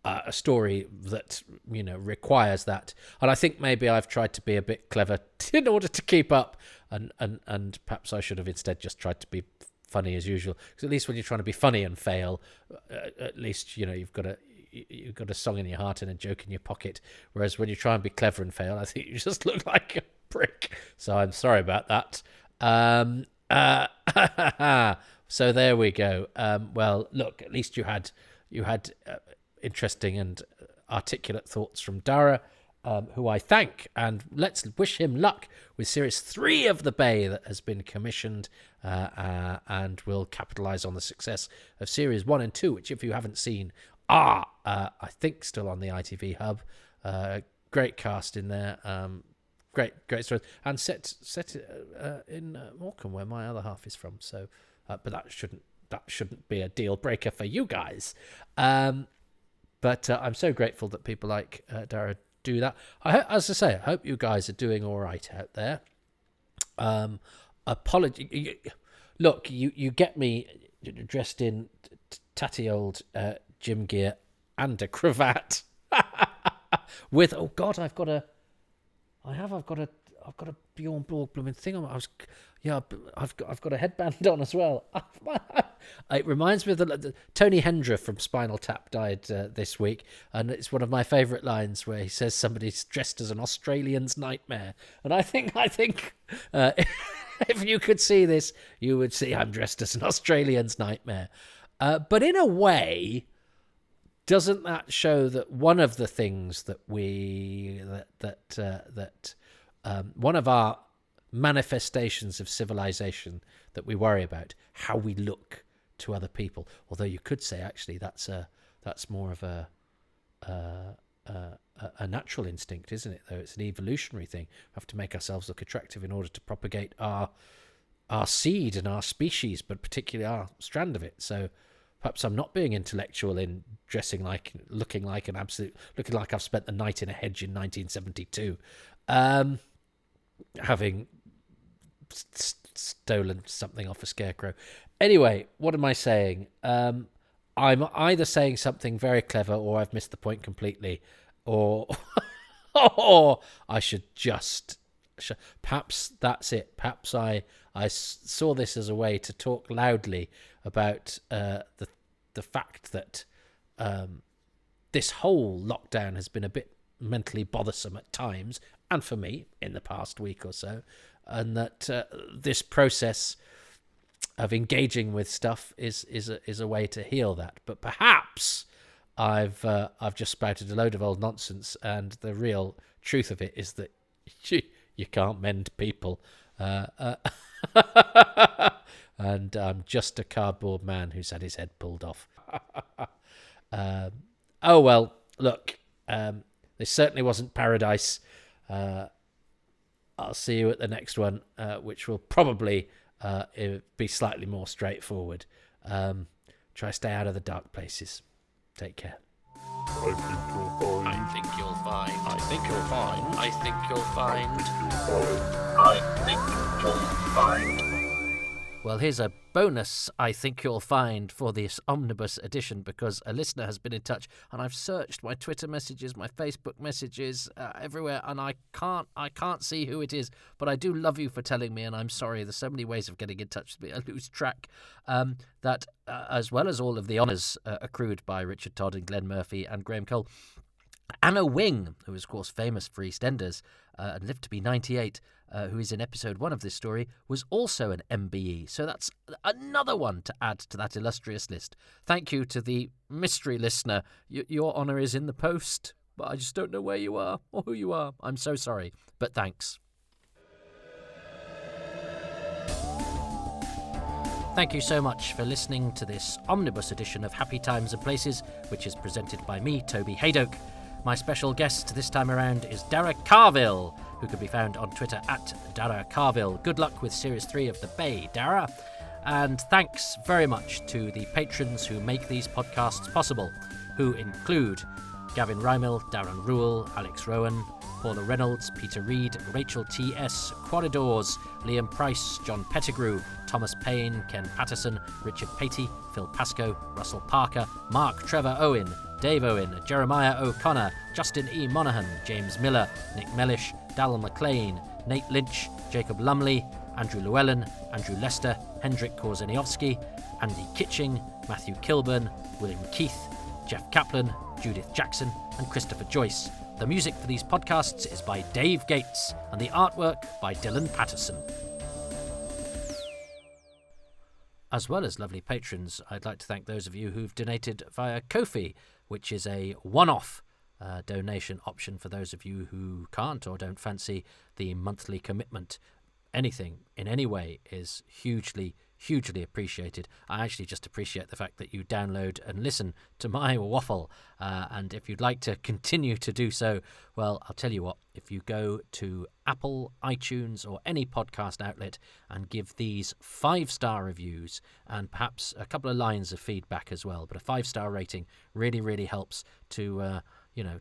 Speaker 1: a story that, you know, requires that. And I think maybe I've tried to be a bit clever in order to keep up, and perhaps I should have instead just tried to be funny as usual, because at least when you're trying to be funny and fail, at least, you know, you've got a song in your heart and a joke in your pocket, whereas when you try and be clever and fail, I think you just look like a prick. So I'm sorry about that. So there we go. Well, look, at least you had interesting and articulate thoughts from Daragh, who I thank, and let's wish him luck with Series 3 of The Bay that has been commissioned, and will capitalise on the success of Series 1 and 2, which, if you haven't seen, are, I think, still on the ITV hub. Great cast in there, great story, and set in Morecambe, where my other half is from. So, but that shouldn't be a deal breaker for you guys. But I'm so grateful that people like Daragh do that. As I say, I hope you guys are doing all right out there. Apology. Look, you get me dressed in tatty old gym gear and a cravat with, oh God, I've got a Bjorn Borg blooming thing on. I've got a headband on as well. It reminds me of the Tony Hendra from Spinal Tap died this week, and it's one of my favourite lines where he says somebody's dressed as an Australian's nightmare, and I think if you could see this, you would see I'm dressed as an Australian's nightmare. But in a way, doesn't that show that one of the things that one of our manifestations of civilization that we worry about, how we look to other people, although you could say actually that's more of a natural instinct, isn't it? Though it's an evolutionary thing. We have to make ourselves look attractive in order to propagate our seed and our species, but particularly our strand of it. So perhaps I'm not being intellectual in looking like I've spent the night in a hedge in 1972, having stolen something off a scarecrow. Anyway, what am I saying? I'm either saying something very clever, or I've missed the point completely, or or I should just. Perhaps that's it. Perhaps I saw this as a way to talk loudly about the fact that this whole lockdown has been a bit mentally bothersome at times, and for me in the past week or so, and that this process of engaging with stuff is a way to heal that. But perhaps I've just spouted a load of old nonsense, and the real truth of it is that you can't mend people, and I'm just a cardboard man who's had his head pulled off. Oh well, look, this certainly wasn't paradise. I'll see you at the next one, which will probably be slightly more straightforward. Try to stay out of the dark places. Take care.
Speaker 3: I think you'll find. I think you'll find. I think you'll find.
Speaker 4: I think you'll find.
Speaker 1: Well, here's a bonus I think you'll find for this Omnibus edition, because a listener has been in touch, and I've searched my Twitter messages, my Facebook messages, everywhere, and I can't see who it is, but I do love you for telling me, and I'm sorry. There's so many ways of getting in touch with me, I lose track. That as well as all of the honours accrued by Richard Todd and Glenn Murphy and Graham Cole, Anna Wing, who is, of course, famous for EastEnders and lived to be 98, who is in episode 1 of this story, was also an MBE. So that's another one to add to that illustrious list. Thank you to the mystery listener. Your honour is in the post, but I just don't know where you are or who you are. I'm so sorry, but thanks. Thank you so much for listening to this Omnibus edition of Happy Times and Places, which is presented by me, Toby Hadoke. My special guest this time around is Daragh Carville, who can be found on Twitter at Daragh Carville. Good luck with Series 3 of The Bay, Daragh. And thanks very much to the patrons who make these podcasts possible, who include Gavin Rymel, Darren Rule, Alex Rowan, Paula Reynolds, Peter Reid, Rachel T.S., Quadadors, Liam Price, John Pettigrew, Thomas Payne, Ken Patterson, Richard Patey, Phil Pascoe, Russell Parker, Mark Trevor Owen, Dave Owen, Jeremiah O'Connor, Justin E. Monaghan, James Miller, Nick Mellish, Dallin McLean, Nate Lynch, Jacob Lumley, Andrew Llewellyn, Andrew Lester, Hendrik Korzeniowski, Andy Kitching, Matthew Kilburn, William Keith, Jeff Kaplan, Judith Jackson, and Christopher Joyce. The music for these podcasts is by Dave Gates, and the artwork by Dylan Patterson. As well as lovely patrons, I'd like to thank those of you who've donated via Ko-fi, which is a one-off donation option for those of you who can't or don't fancy the monthly commitment. Anything in any way is hugely appreciated. I actually just appreciate the fact that you download and listen to my waffle, and if you'd like to continue to do so, well, I'll tell you what, if you go to Apple, iTunes or any podcast outlet and give these 5-star reviews and perhaps a couple of lines of feedback as well, but a 5-star rating really helps to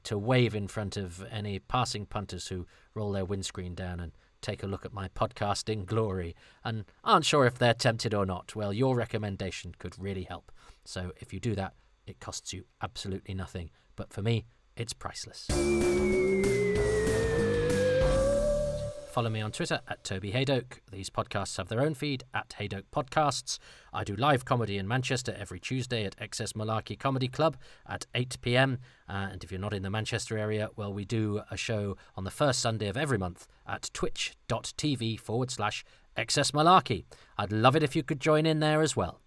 Speaker 1: to wave in front of any passing punters who roll their windscreen down and take a look at my podcasting glory and aren't sure if they're tempted or not. Well, your recommendation could really help. So if you do that, it costs you absolutely nothing. But for me, it's priceless. Follow me on Twitter at Toby Hadoke. These podcasts have their own feed at Hadoke Podcasts. I do live comedy in Manchester every Tuesday at Excess Malarkey Comedy Club at 8 p.m. And if you're not in the Manchester area, well, we do a show on the first Sunday of every month at twitch.tv/Excess Malarkey. I'd love it if you could join in there as well.